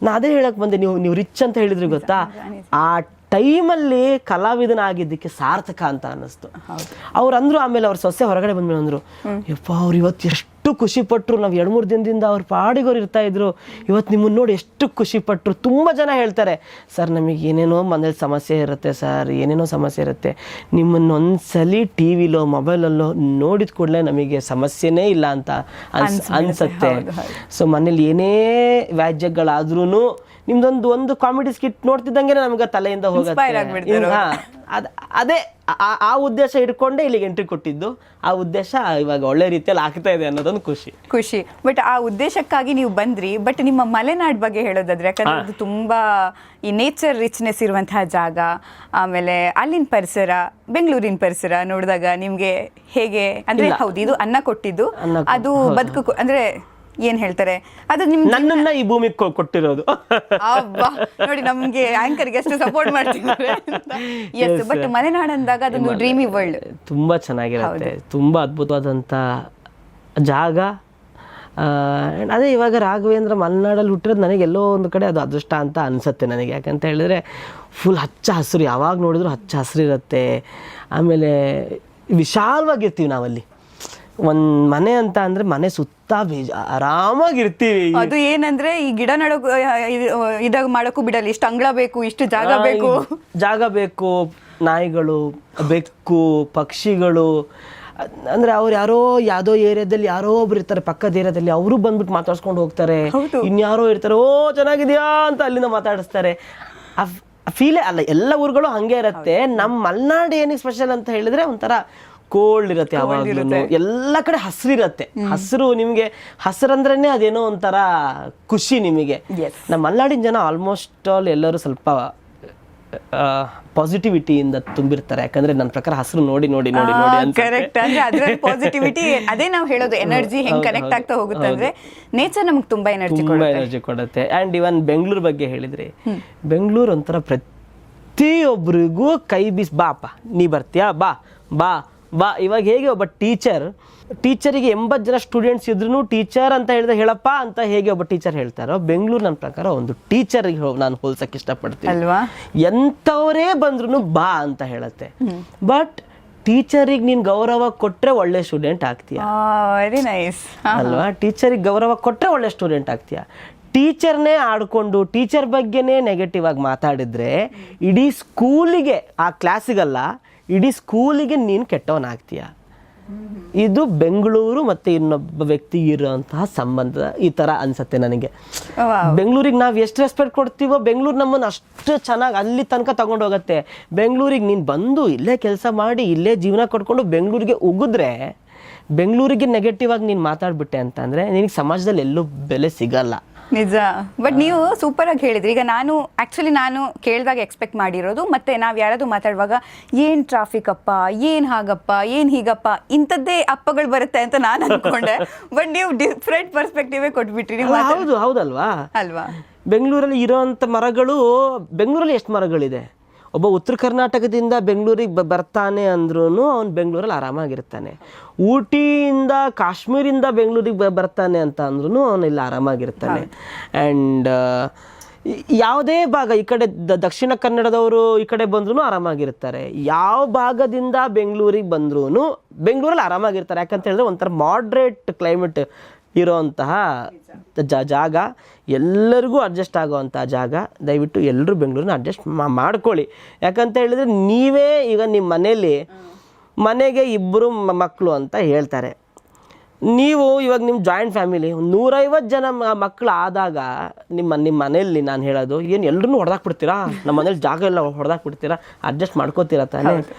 ನಾ ಅದೇ ಹೇಳಕ್ಕೆ ಬಂದೆ, ನೀವು ರಿಚ್ ಅಂತ ಹೇಳಿದ್ರಿ ಗೊತ್ತಾ, ಆ ಟೈಮಲ್ಲಿ ಕಲಾವಿದನಾಗಿದ್ದಕ್ಕೆ ಸಾರ್ಥಕ ಅಂತ ಅನ್ನಿಸ್ತು. ಅವ್ರು ಅಂದರು. ಆಮೇಲೆ ಅವ್ರ ಸೊಸೆ ಹೊರಗಡೆ ಬಂದ್ಮೇಲೆ ಅಂದರು, ಯಪ್ಪ ಅವ್ರು ಇವತ್ತು ಎಷ್ಟು ಖುಷಿ ಪಟ್ಟರು, ನಾವು 2-3 ದಿನದಿಂದ ಅವ್ರ ಪಾಡಿಗೋರು ಇರ್ತಾ ಇದ್ರು, ಇವತ್ತು ನಿಮ್ಮನ್ನು ನೋಡಿ ಎಷ್ಟು ಖುಷಿ ಪಟ್ಟರು. ತುಂಬ ಜನ ಹೇಳ್ತಾರೆ, ಸರ್ ನಮಗೆ ಏನೇನೋ ಮನೇಲಿ ಸಮಸ್ಯೆ ಇರುತ್ತೆ ಸರ್, ಏನೇನೋ ಸಮಸ್ಯೆ ಇರುತ್ತೆ, ನಿಮ್ಮನ್ನು ಒಂದ್ಸಲಿ ಟಿ ವಿಲೋ ಮೊಬೈಲಲ್ಲೋ ನೋಡಿದ ಕೂಡಲೇ ನಮಗೆ ಸಮಸ್ಯೆನೇ ಇಲ್ಲ ಅಂತ ಅನ್ಸುತ್ತೆ. ಸೊ ಮನೇಲಿ ಏನೇ ವ್ಯಾಜ್ಯಗಳಾದ್ರೂ ನಿಮ್ದೊಂದು ಕಾಮಿಡಿ ಸ್ಕಿಟ್ ನೋಡ್ತಿದ್ದಂಗೆ ನಮ್ಗೆ ತಲೆಯಿಂದ ಹೋಗುತ್ತೆ. ಅದೇ ಆ ಉದ್ದೇಶ ಇಟ್ಕೊಂಡೆ ಇಲ್ಲಿಗೆ ಎಂಟ್ರಿ ಕೊಟ್ಟಿದ್ದು. ಆ ಉದ್ದೇಶ ಇವಾಗ ಒಳ್ಳೆ ರೀತಿಯಲ್ಲಿ ಆಗ್ತಾ ಇದೆ ಅನ್ನೋದೊಂದು ಖುಷಿ.
ಬಟ್ ಆ ಉದ್ದೇಶಕ್ಕಾಗಿ ನೀವು ಬಂದ್ರಿ. ಬಟ್ ನಿಮ್ಮ ಮಲೆನಾಡ್ ಬಗ್ಗೆ ಹೇಳೋದಾದ್ರೆ, ಯಾಕಂದ್ರೆ ಅದು ತುಂಬಾ ಈ ನೇಚರ್ ರಿಚ್ನೆಸ್ ಇರುವಂತಹ ಜಾಗ, ಆಮೇಲೆ ಅಲ್ಲಿನ ಪರಿಸರ, ಬೆಂಗಳೂರಿನ ಪರಿಸರ ನೋಡಿದಾಗ ನಿಮ್ಗೆ ಹೇಗೆ ಅಂದ್ರೆ, ಹೌದು ಇದು ಅನ್ನ ಕೊಟ್ಟಿದ್ದು, ಅದು ಬದುಕು ಅಂದ್ರೆ ಏನ್ ಹೇಳ್ತಾರೆ, ಅದು
ನನ್ನನ್ನ ಈ ಭೂಮಿಗೆ ಕೊಟ್ಟಿರೋದು.
ನೋಡಿ ನಮ್ಗೆ ಆಂಕರ್ಗೆ ಎಷ್ಟು ಸಪೋರ್ಟ್ ಮಾಡ್ತಿದ್ದಾರೆ. ಎಸ್, ಬಟ್ ಮಲೆನಾಡು ಅಂದಾಗ ಅದೊಂದು ಡ್ರೀಮಿ ವರ್ಲ್ಡ್,
ತುಂಬಾ ಚೆನ್ನಾಗಿರುತ್ತೆ, ತುಂಬಾ ಅದ್ಭುತವಾದಂತ ಜಾಗ. ಅದೇ ಇವಾಗ ರಾಘವೇಂದ್ರ ಮಲೆನಾಡಲ್ಲಿ ಹುಟ್ಟಿರೋದು ನನಗೆ ಎಲ್ಲೋ ಒಂದು ಕಡೆ ಅದು ಅದೃಷ್ಟ ಅಂತ ಅನಿಸುತ್ತೆ ನನಗೆ. ಯಾಕಂತ ಹೇಳಿದ್ರೆ ಫುಲ್ ಹಚ್ಚ ಹಸಿರು, ಯಾವಾಗ ನೋಡಿದ್ರು ಹಚ್ಚ ಹಸಿರು ಇರುತ್ತೆ. ಆಮೇಲೆ ವಿಶಾಲವಾಗಿರ್ತೀವಿ ನಾವಲ್ಲಿ. ಒಂದು ಮನೆ ಅಂತ ಅಂದರೆ ಮನೆ ಸುತ್ತ ಆರಾಮಾಗಿರ್ತೀವಿ.
ಅದು ಏನಂದ್ರೆ ಈ ಗಿಡ ನಡೋಕು ಇದಾಗ ಮಾಡೋಕ್ಕೂ ಬಿಡಲ್ಲ, ಇಷ್ಟು ಅಂಗಳ ಬೇಕು, ಇಷ್ಟು ಜಾಗ ಬೇಕು. ನಾಯಿಗಳು, ಬೆಕ್ಕು, ಪಕ್ಷಿಗಳು, ಅಂದರೆ ಅವ್ರು ಯಾವುದೋ ಏರಿಯಾದಲ್ಲಿ ಯಾರೋ ಒಬ್ರು ಇರ್ತಾರೆ, ಪಕ್ಕದ ಏರಿಯಾದಲ್ಲಿ ಅವರು ಬಂದ್ಬಿಟ್ಟು ಮಾತಾಡ್ಸ್ಕೊಂಡು ಹೋಗ್ತಾರೆ. ಇನ್ಯಾರೋ ಇರ್ತಾರೆ, ಓ ಚೆನ್ನಾಗಿದ್ಯಾ ಅಂತ ಅಲ್ಲಿಂದ ಮಾತಾಡಿಸ್ತಾರೆ. ಫೀಲೇ ಅಲ್ಲ, ಎಲ್ಲ ಊರುಗಳು ಹಂಗೆ ಇರುತ್ತೆ. ನಮ್ಮ ಮಲೆನಾಡು ಏನಿಗೆ ಸ್ಪೆಷಲ್ ಅಂತ ಹೇಳಿದ್ರೆ ಒಂಥರ ಕೋಲ್ಡ್ ಇರುತ್ತೆ, ಯಾವಾಗಲೂ ಎಲ್ಲ ಕಡೆ ಹಸಿರಿರುತ್ತೆ. ಹಸಿರು, ನಿಮಗೆ ಹಸಿರಂದ್ರೇ ಅದೇನೋ ಒಂಥರ ಖುಷಿ ನಿಮಗೆ. ನಮ್ಮ ಮಲೆನಾಡಿನ ಜನ ಆಲ್ಮೋಸ್ಟ್ ಆಲ್ ಎಲ್ಲರೂ ಸ್ವಲ್ಪ ಪಾಸಿಟಿವಿಟಿಯಿಂದ ತುಂಬಿರ್ತಾರೆ. ಯಾಕಂದ್ರೆ ನನ್ನ ಪ್ರಕಾರ ಹಸಿರು ನೋಡಿ ಕರೆಕ್ಟ್. ಅಂದ್ರೆ ಅದ್ರ ಪಾಸಿಟಿವಿಟಿ, ಅದೇ ನಾವು ಹೇಳೋದು, ಎನರ್ಜಿ ಹೆಂಗ್ ಕನೆಕ್ಟ್ ಆಗ್ತಾ ಹೋಗುತ್ತೆ ಅಂದ್ರೆ ನೇಚರ್ ನಮ್ಗೆ ತುಂಬಾ ಎನರ್ಜಿ
ಕೊಡುತ್ತೆ. ಅಂಡ್ ಇವನ್ ಬೆಂಗಳೂರು ಬಗ್ಗೆ ಹೇಳಿದ್ರಿ, ಬೆಂಗಳೂರು ಒಂಥರ ಪ್ರತಿಯೊಬ್ಬರಿಗೂ ಕೈ ಬೀಸ್, ಬಾಪ ನೀ ಬರ್ತೀಯಾ, ಬಾ. ಇವಾಗ ಹೇಗೆ ಒಬ್ಬ ಟೀಚರಿಗೆ 80 ಜನ ಸ್ಟೂಡೆಂಟ್ಸ್ ಇದ್ರೂ ಟೀಚರ್ ಅಂತ ಹೇಳಿದ್ರೆ ಹೇಳಪ್ಪ ಅಂತ ಹೇಗೆ ಒಬ್ಬ ಟೀಚರ್ ಹೇಳ್ತಾರೋ, ಬೆಂಗಳೂರು ನನ್ನ ಪ್ರಕಾರ ಒಂದು ಟೀಚರ್ಗೆ ನಾನು ಹೋಲ್ಸಕ್ಕೆ ಇಷ್ಟಪಡ್ತೀನಿ ಅಲ್ವಾ. ಎಂಥವರೇ ಬಂದ್ರು ಬಾ ಅಂತ ಹೇಳತ್ತೆ. ಬಟ್ ಟೀಚರಿಗೆ ನೀನು ಗೌರವ ಕೊಟ್ಟರೆ ಒಳ್ಳೆ ಸ್ಟೂಡೆಂಟ್ ಆಗ್ತೀಯ.
ವೆರಿ ನೈಸ್
ಅಲ್ವಾ. ಟೀಚರಿಗೆ ಗೌರವ ಕೊಟ್ಟರೆ ಒಳ್ಳೆ ಸ್ಟೂಡೆಂಟ್ ಆಗ್ತೀಯ. ಟೀಚರ್ನೇ ಆಡ್ಕೊಂಡು ಟೀಚರ್ ಬಗ್ಗೆನೇ ನೆಗೆಟಿವ್ ಆಗಿ ಮಾತಾಡಿದ್ರೆ ಇಡೀ ಸ್ಕೂಲಿಗೆ, ಆ ಕ್ಲಾಸಿಗಲ್ಲ, ಇಡೀ ಸ್ಕೂಲಿಗೆ ನೀನು ಕೆಟ್ಟವನಾಗ್ತೀಯ. ಇದು ಬೆಂಗಳೂರು ಮತ್ತು ಇನ್ನೊಬ್ಬ ವ್ಯಕ್ತಿ ಇರೋಂತಹ ಸಂಬಂಧ ಈ ಥರ ಅನ್ಸುತ್ತೆ ನನಗೆ. ಬೆಂಗಳೂರಿಗೆ ನಾವು ಎಷ್ಟು ರೆಸ್ಪೆಕ್ಟ್ ಕೊಡ್ತೀವೋ, ಬೆಂಗಳೂರು ನಮ್ಮನ್ನು ಅಷ್ಟು ಚೆನ್ನಾಗಿ ಅಲ್ಲಿ ತನಕ ತಗೊಂಡು ಹೋಗುತ್ತೆ. ಬೆಂಗಳೂರಿಗೆ ನೀನು ಬಂದು ಇಲ್ಲೇ ಕೆಲಸ ಮಾಡಿ ಇಲ್ಲೇ ಜೀವನ ಕೊಟ್ಕೊಂಡು ಬೆಂಗಳೂರಿಗೆ ಉಗಿದ್ರೆ, ಬೆಂಗಳೂರಿಗೆ ನೆಗೆಟಿವ್ ಆಗಿ ನೀನು ಮಾತಾಡ್ಬಿಟ್ಟೆ ಅಂತಂದರೆ ನಿನಗೆ ಸಮಾಜದಲ್ಲಿ ಎಲ್ಲೂ ಬೆಲೆ ಸಿಗಲ್ಲ.
ನಿಜ. ಬಟ್ ನೀವು ಸೂಪರ್ ಆಗಿ ಹೇಳಿದ್ರಿ. ಈಗ ನಾನು ಕೇಳಿದಾಗ ಎಕ್ಸ್ಪೆಕ್ಟ್ ಮಾಡಿರೋದು, ಮತ್ತೆ ನಾವು ಯಾರಾದ್ರೂ ಮಾತಾಡುವಾಗ ಏನ್ ಟ್ರಾಫಿಕ್ ಅಪ್ಪ, ಏನ್ ಹಾಗಪ್ಪ, ಏನ್ ಹೀಗಪ್ಪ, ಇಂಥದ್ದೇ ಅಪ್ಪಗಳು ಬರುತ್ತೆ ಅಂತ ನಾನು ಅನ್ಕೊಂಡೆ. ಬಟ್ ನೀವು ಡಿಫ್ರೆಂಟ್ ಪರ್ಸ್ಪೆಕ್ಟಿವ್ ಕೊಟ್ಬಿಟ್ರಿ.
ಹೌದಲ್ವಾ
ಅಲ್ವಾ.
ಬೆಂಗಳೂರಲ್ಲಿ ಇರೋಂಥ ಮರಗಳು, ಬೆಂಗಳೂರಲ್ಲಿ ಎಷ್ಟು ಮರಗಳಿದೆ. ಒಬ್ಬ ಉತ್ತರ ಕರ್ನಾಟಕದಿಂದ ಬೆಂಗಳೂರಿಗೆ ಬರ್ತಾನೆ ಅಂದ್ರೂ ಅವ್ನು ಬೆಂಗಳೂರಲ್ಲಿ ಆರಾಮಾಗಿರ್ತಾನೆ. ಊಟಿಯಿಂದ ಕಾಶ್ಮೀರಿಂದ ಬೆಂಗಳೂರಿಗೆ ಬರ್ತಾನೆ ಅಂತ ಅಂದ್ರೂ ಅವನು ಇಲ್ಲಿ ಆರಾಮಾಗಿರ್ತಾನೆ. ಆ್ಯಂಡ್ ಯಾವುದೇ ಭಾಗ, ಈ ಕಡೆ ದಕ್ಷಿಣ ಕನ್ನಡದವರು ಈ ಕಡೆ ಬಂದ್ರೂ ಆರಾಮಾಗಿರ್ತಾರೆ. ಯಾವ ಭಾಗದಿಂದ ಬೆಂಗಳೂರಿಗೆ ಬಂದ್ರೂ ಬೆಂಗಳೂರಲ್ಲಿ ಆರಾಮಾಗಿರ್ತಾರೆ. ಯಾಕಂತ ಹೇಳಿದ್ರೆ ಒಂಥರ ಮಾಡ್ರೇಟ್ ಕ್ಲೈಮೇಟ್ ಇರೋಂತಹ ಜಾಗ, ಎಲ್ಲರಿಗೂ ಅಡ್ಜಸ್ಟ್ ಆಗೋವಂಥ ಜಾಗ. ದಯವಿಟ್ಟು ಎಲ್ಲರೂ ಬೆಂಗಳೂರನ್ನ ಅಡ್ಜಸ್ಟ್ ಮಾಡ್ಕೊಳ್ಳಿ. ಯಾಕಂತ ಹೇಳಿದರೆ ನೀವೇ ಈಗ ನಿಮ್ಮ ಮನೇಲಿ ಮನೆಗೆ 2 ಮಕ್ಕಳು ಅಂತ ಹೇಳ್ತಾರೆ. ನೀವು ಇವಾಗ ನಿಮ್ಮ ಜಾಯಿಂಟ್ ಫ್ಯಾಮಿಲಿ 150 ಜನ ಮಕ್ಕಳು ಆದಾಗ ನಿಮ್ಮ ಮನೆಯಲ್ಲಿ ನಾನು ಹೇಳೋದು ಏನು ಎಲ್ಲರೂ ಹೊಡೆದಾಕ್ಬಿಡ್ತೀರಾ, ನಮ್ಮ ಮನೇಲಿ ಜಾಗ ಎಲ್ಲ ಹೊಡೆದಾಕ್ಬಿಡ್ತೀರಾ, ಅಡ್ಜಸ್ಟ್ ಮಾಡ್ಕೋತೀರಾ ತಾನೇ.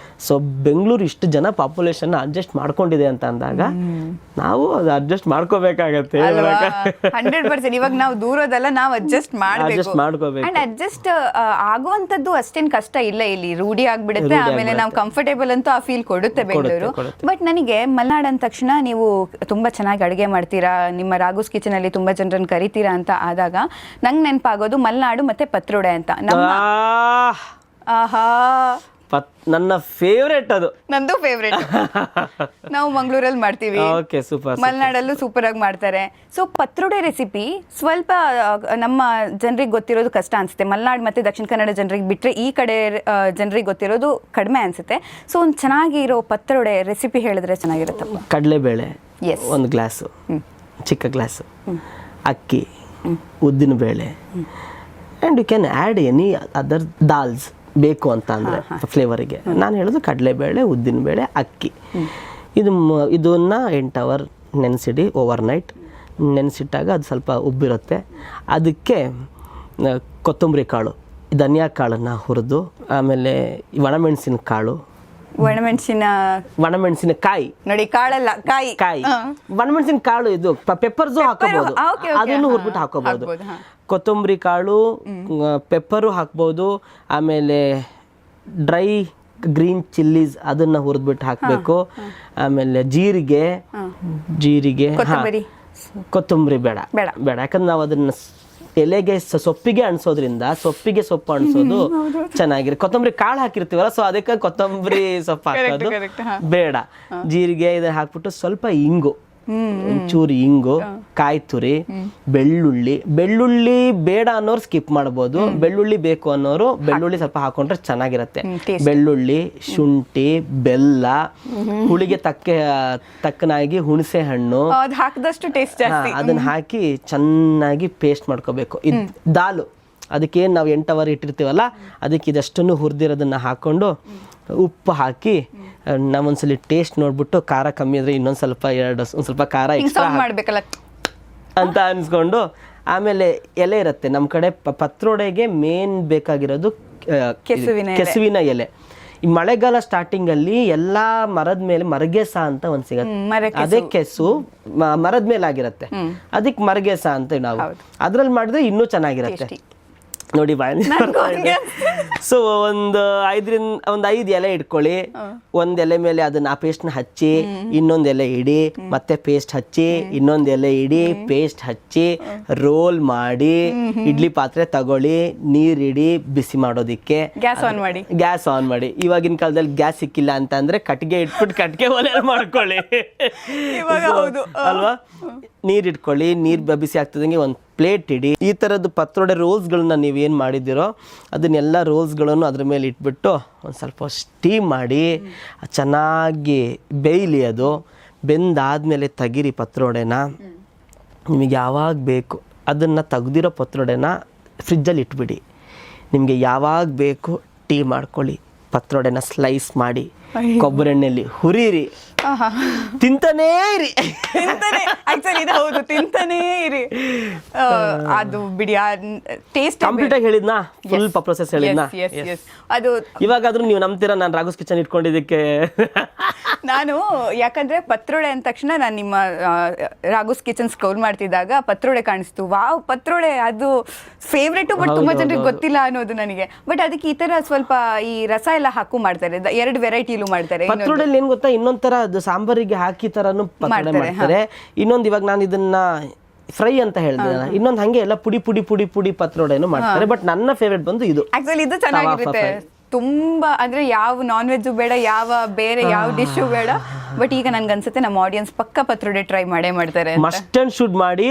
ಸೊ ಬೆಂಗಳೂರು ಇಷ್ಟು ಜನ ಪಾಪ್ಯುಲೇಷನ್ ಅಡ್ಜಸ್ಟ್ ಮಾಡ್ಕೊಂಡಿದೆ ಅಂತ ಅಂದಾಗ ನಾವು ಅದು ಅಡ್ಜಸ್ಟ್ ಮಾಡ್ಕೋಬೇಕಾಗತ್ತೆ.
100%. ಇವಾಗ ನಾವು ದೂರದಲ್ಲ, ನಾವು ಅಡ್ಜಸ್ಟ್
ಮಾಡ್ಕೋಬೇಕು.
ಅಂಡ್ ಅಡ್ಜಸ್ಟ್ ಆಗುವಂತದ್ದು ಅಷ್ಟೇನ್ ಕಷ್ಟ ಇಲ್ಲ, ಇಲ್ಲಿ ರೂಢಿ ಆಗ್ಬಿಡುತ್ತೆ. ಆಮೇಲೆ ನಾವು ಕಂಫರ್ಟೇಬಲ್ ಅಂತೂ ಆ ಫೀಲ್ ಕೊಡುತ್ತೆ ಬೆಂಗಳೂರು. ಬಟ್ ನನಗೆ ಮಲ್ನಾಡ್ ಅಂದ ತಕ್ಷಣ ನೀವು ತುಂಬಾ ಚೆನ್ನಾಗಿ ಅಡುಗೆ ಮಾಡ್ತೀರಾ, ನಿಮ್ಮ ರಾಘುಸ್ ಕಿಚನ್ ಅಲ್ಲಿ ತುಂಬಾ ಜನರನ್ನ ಕರಿತೀರಾ ಅಂತ ಆದಾಗ ನಂಗೆ ನೆನಪಾಗೋದು ಮಲ್ನಾಡು ಮತ್ತೆ ಪತ್ರೊಡೆ ಅಂತ. ಆಹಾ,
ನನ್ನ ಫೇವ್ರೇಟ್, ಅದು
ನಂದು ಫೇವ್ರೇಟ್. ನಾವು ಮಂಗಳೂರಲ್ಲಿ ಮಾಡ್ತೀವಿ, ಮಲೆನಾಡಲ್ಲೂ ಸೂಪರ್ ಆಗಿ ಮಾಡ್ತಾರೆ. ಸೊ ಪತ್ರೊಡೆ ರೆಸಿಪಿ ಸ್ವಲ್ಪ ನಮ್ಮ ಜನರಿಗೆ ಗೊತ್ತಿರೋದು ಕಷ್ಟ ಅನ್ಸುತ್ತೆ. ಮಲೆನಾಡು ಮತ್ತೆ ದಕ್ಷಿಣ ಕನ್ನಡ ಜನರಿಗೆ ಬಿಟ್ರೆ ಈ ಕಡೆ ಜನರಿಗೆ ಗೊತ್ತಿರೋದು ಕಡಿಮೆ ಅನ್ಸುತ್ತೆ. ಸೊ ಒಂದು ಚೆನ್ನಾಗಿರೋ ಪತ್ರೊಡೆ ರೆಸಿಪಿ ಹೇಳಿದ್ರೆ ಚೆನ್ನಾಗಿರುತ್ತಪ್ಪ.
ಕಡಲೆಬೇಳೆ ಒಂದು ಗ್ಲಾಸು, ಚಿಕ್ಕ ಗ್ಲಾಸು, ಅಕ್ಕಿ, ಉದ್ದಿನ ಬೇಳೆ, and you can add any other dals ಬೇಕು ಅಂತ ಅಂದರೆ ಫ್ಲೇವರಿಗೆ. ನಾನು ಹೇಳೋದು ಕಡಲೆಬೇಳೆ, ಉದ್ದಿನಬೇಳೆ, ಅಕ್ಕಿ, ಇದನ್ನು 8 hour ನೆನೆಸಿಡಿ, ಓವರ್ನೈಟ್ ನೆನೆಸಿಟ್ಟಾಗ ಅದು ಸ್ವಲ್ಪ ಉಬ್ಬಿರುತ್ತೆ. ಅದಕ್ಕೆ ಕೊತ್ತಂಬರಿ ಕಾಳು, ಧನಿಯಾ ಕಾಳನ್ನು ಹುರಿದು, ಆಮೇಲೆ ಒಣಮೆಣಸಿನಕಾಳು, ಒಣಮೆಣಸಿನಕಾಯಿ
ನೋಡಿ, ಕಾಳಲ್ಲ ಕಾಯಿ,
ಒಣಮೆಣಸಿನ ಕಾಳು, ಇದು ಪೆಪ್ಪರ್ಸು ಹಾಕೋಬಹುದು, ಅದನ್ನು ಹುರ್ಬಿಟ್ಟು ಹಾಕೋಬಹುದು. ಕೊತ್ತಂಬರಿ ಕಾಳು, ಪೆಪ್ಪರು ಹಾಕ್ಬೋದು, ಆಮೇಲೆ ಡ್ರೈ ಗ್ರೀನ್ ಚಿಲ್ಲೀಸ್ ಅದನ್ನ ಹುರಿದ್ಬಿಟ್ಟು ಹಾಕಬೇಕು. ಆಮೇಲೆ ಜೀರಿಗೆ, ಕೊತ್ತಂಬರಿ ಬೇಡ, ಯಾಕಂದ್ರೆ ನಾವು ಅದನ್ನ ಎಲೆಗೆ ಸೊಪ್ಪಿಗೆ ಅಣಿಸೋದ್ರಿಂದ ಸೊಪ್ಪಿಗೆ ಸೊಪ್ಪು ಅಣಿಸೋದು ಚೆನ್ನಾಗಿರಿ. ಕೊತ್ತಂಬರಿ ಕಾಳು ಹಾಕಿರ್ತೀವಲ್ಲ, ಸೊ ಅದಕ್ಕೆ ಕೊತ್ತಂಬರಿ ಸೊಪ್ಪು ಹಾಕೋದು ಬೇಡ. ಜೀರಿಗೆ ಇದನ್ನ ಹಾಕ್ಬಿಟ್ಟು ಸ್ವಲ್ಪ ಇಂಗು, ಒಂಚೂರು ಇಂಗು, ಕಾಯಿ ತುರಿ, ಬೆಳ್ಳುಳ್ಳಿ ಬೇಡ ಅನ್ನೋರು ಸ್ಕಿಪ್ ಮಾಡ್ಬೋದು, ಬೆಳ್ಳುಳ್ಳಿ ಬೇಕು ಅನ್ನೋರು ಬೆಳ್ಳುಳ್ಳಿ ಸ್ವಲ್ಪ ಹಾಕೊಂಡ್ರೆ ಚೆನ್ನಾಗಿರತ್ತೆ. ಬೆಳ್ಳುಳ್ಳಿ, ಶುಂಠಿ, ಬೆಲ್ಲ, ಹುಳಿಗೆ ತಕ್ಕನಾಗಿ ಹುಣಸೆ ಹಣ್ಣು
ಹಾಕಿದಷ್ಟು ಟೇಸ್ಟ್,
ಅದನ್ನ ಹಾಕಿ ಚೆನ್ನಾಗಿ ಪೇಸ್ಟ್ ಮಾಡ್ಕೋಬೇಕು. ದಾಲು ಅದಕ್ಕೇನು ನಾವು 8 hour ಇಟ್ಟಿರ್ತೀವಲ್ಲ, ಅದಕ್ಕೆ ಇದಷ್ಟನ್ನು ಹುರಿದಿರೋದನ್ನ ಹಾಕೊಂಡು ಉಪ್ಪು ಹಾಕಿ ನಾವೊಂದ್ಸಲಿ ಟೇಸ್ಟ್ ನೋಡ್ಬಿಟ್ಟು ಖಾರ ಕಮ್ಮಿ ಇದ್ರೆ ಇನ್ನೊಂದು ಸ್ವಲ್ಪ ಖಾರ ಎಕ್ಸ್ಟ್ರಾ
ಮಾಡ್ಬೇಕಲ್ಲ
ಅಂತ ಅನ್ಸ್ಕೊಂಡು, ಆಮೇಲೆ ಎಲೆ ಇರುತ್ತೆ ನಮ್ಮ ಕಡೆ. ಪತ್ರೊಡೆಗೆ ಮೇನ್ ಬೇಕಾಗಿರೋದು ಕೆಸುವಿನ ಎಲೆ. ಈ ಮಳೆಗಾಲ ಸ್ಟಾರ್ಟಿಂಗ್ ಅಲ್ಲಿ ಎಲ್ಲಾ ಮರದ ಮೇಲೆ ಮರಗೆಸ ಅಂತ ಒಂದ್ ಸಿಗತ್ತೆ, ಅದೇ ಕೆಸು ಮರದ ಮೇಲೆ ಆಗಿರತ್ತೆ, ಅದಕ್ಕೆ ಮರಗೆಸ ಅಂತ ನಾವು ಅದ್ರಲ್ಲಿ ಮಾಡಿದ್ರೆ ಇನ್ನೂ ಚೆನ್ನಾಗಿರತ್ತೆ ನೋಡಿ. ಸೊ ಒಂದು 5 ಎಲೆ ಇಟ್ಕೊಳ್ಳಿ, ಒಂದ್ ಎಲೆ ಮೇಲೆ ಅದನ್ನ ಆ ಪೇಸ್ಟ್ನ ಹಚ್ಚಿ, ಇನ್ನೊಂದ್ ಎಲೆ ಇಡಿ, ಮತ್ತೆ ಪೇಸ್ಟ್ ಹಚ್ಚಿ, ಇನ್ನೊಂದ್ ಎಲೆ ಇಡಿ, ಪೇಸ್ಟ್ ಹಚ್ಚಿ, ರೋಲ್ ಮಾಡಿ, ಇಡ್ಲಿ ಪಾತ್ರೆ ತಗೊಳ್ಳಿ, ನೀರಿಡಿ, ಬಿಸಿ ಮಾಡೋದಿಕ್ಕೆ ಗ್ಯಾಸ್ ಆನ್ ಮಾಡಿ. ಇವಾಗಿನ ಕಾಲದಲ್ಲಿ ಗ್ಯಾಸ್ ಸಿಕ್ಕಿಲ್ಲ ಅಂತ ಅಂದ್ರೆ ಕಟ್ಟಿಗೆ ಇಟ್ಬಿಟ್ಟು ಕಟ್ಟಿಗೆ ಒಲೆ ಮಾಡ್ಕೊಳ್ಳಿ ಅಲ್ವಾ. ನೀರ್ ಇಟ್ಕೊಳ್ಳಿ, ನೀರ್ ಬಿಸಿ ಆಗ್ತದಂಗೆ ಒಂದ್ ಪ್ಲೇಟ್ ಇಡಿ. ಈ ಥರದ್ದು ಪತ್ರೊಡೆ ರೋಲ್ಸ್ಗಳನ್ನ ನೀವೇನು ಮಾಡಿದ್ದೀರೋ ಅದನ್ನೆಲ್ಲ ರೋಲ್ಸ್ಗಳನ್ನು ಅದ್ರ ಮೇಲೆ ಇಟ್ಬಿಟ್ಟು ಒಂದು ಸ್ವಲ್ಪ ಸ್ಟೀಮ್ ಮಾಡಿ ಚೆನ್ನಾಗಿ ಬೇಯಲಿ. ಅದು ಬೆಂದಾದ್ಮೇಲೆ ತೆಗೀರಿ ಪತ್ರೊಡೆನ. ನಿಮಗೆ ಯಾವಾಗ ಬೇಕು ಅದನ್ನು ತೆಗ್ದಿರೋ ಪತ್ರೊಡೆನ ಫ್ರಿಜ್ಜಲ್ಲಿ ಇಟ್ಬಿಡಿ. ನಿಮಗೆ ಯಾವಾಗ ಬೇಕು ಟೀ ಮಾಡ್ಕೊಳ್ಳಿ, ಪತ್ರೊಡೆನ ಸ್ಲೈಸ್ ಮಾಡಿ ಕೊಬ್ಬರಿ ಎಣ್ಣೆಯಲ್ಲಿ ಹುರಿರಿ, ತಿಂತಾನೇ ಇರಿ.
ಹೌದು, ತಿಂತಾನೇ ಇರಿ. ಅದು ಬಿಡಿ, ಟೇಸ್ಟ್
ಕಂಪ್ಲೀಟ್ ಆಗಿ ಹೇಳಿದ್ನಾ, ಫುಲ್ ಪ್ರೊಸೆಸ್ ಹೇಳಿದ್ನಾ.
ಅದು
ಇವಾಗಾದ್ರೂ ನೀವು ನಂಬ್ತೀರಾ ನಾನು ರಾಘುಸ್ ಕಿಚನ್ ಇಟ್ಕೊಂಡಿದ್ದಕ್ಕೆ?
ನಾನು ಯಾಕಂದ್ರೆ ಪತ್ರೊಡೆ ಅಂದ ತಕ್ಷಣ ನಾನು ನಿಮ್ಮ ರಾಘುಸ್ ಕಿಚನ್ ಸ್ಕ್ರೋಲ್ ಮಾಡ್ತಿದ್ದಾಗ ಪತ್ರೊಡೆ ಕಾಣಿಸ್ತು. ವಾವ್, ಪತ್ರೊಡೆ ಅದು ಫೇವ್ರೇಟು, ಬಟ್ ತುಂಬಾ ಜನರಿಗೆ ಗೊತ್ತಿಲ್ಲ ಅನ್ನೋದು ನನಗೆ. ಬಟ್ ಅದಕ್ಕೆ ಈ ತರ ಸ್ವಲ್ಪ ಈ ರಸ ಎಲ್ಲ ಹಾಕು ಮಾಡ್ತಾರೆ, 2 ವೆರೈಟಿಲೂ ಮಾಡ್ತಾರೆ.
ಪತ್ರೊಡೆಯಲ್ಲಿ ಏನ್ ಗೊತ್ತಾ, ಇನ್ನೊಂದ್ ತರ ಸಾಂಬಾರಿಗೆ ಹಾಕಿ ತರನು ಪತ್ರೊಡೆ ಮಾಡ್ತಾರೆ. ಇನ್ನೊಂದು ಇವಾಗ ನಾನು ಇದನ್ನ ಫ್ರೈ ಅಂತ ಹೇಳಿದೆ, ಇನ್ನೊಂದು ಹಂಗೆ ಎಲ್ಲ ಪುಡಿ ಪತ್ರೊಡೆನು ಮಾಡ್ತಾರೆ. ಬಟ್ ನನ್ನ ಫೇವ್ರೇಟ್ ಬಂದು ಇದು.
ಆಕ್ಚುಲಿ ಇದು ಚೆನ್ನಾಗಿರುತ್ತೆ ತುಂಬಾ. ಅಂದ್ರೆ ಯಾವ ನಾನ್ ವೆಜ್ ಬೇಡ, ಬೇರೆ ಯಾವ ಡಿಶ್ ಬೇಡ. ಬಟ್ ಈಗ ನನ್ಗೆ ಅನ್ಸುತ್ತೆ ನಮ್ಮ ಆಡಿಯನ್ಸ್ ಪಕ್ಕ ಪತ್ರೊಡೆ ಟ್ರೈ ಮಾಡ್ತಾರೆ.
ಮಸ್ಟ್ ಅಂಡ್ ಶುಡ್ ಮಾಡಿ,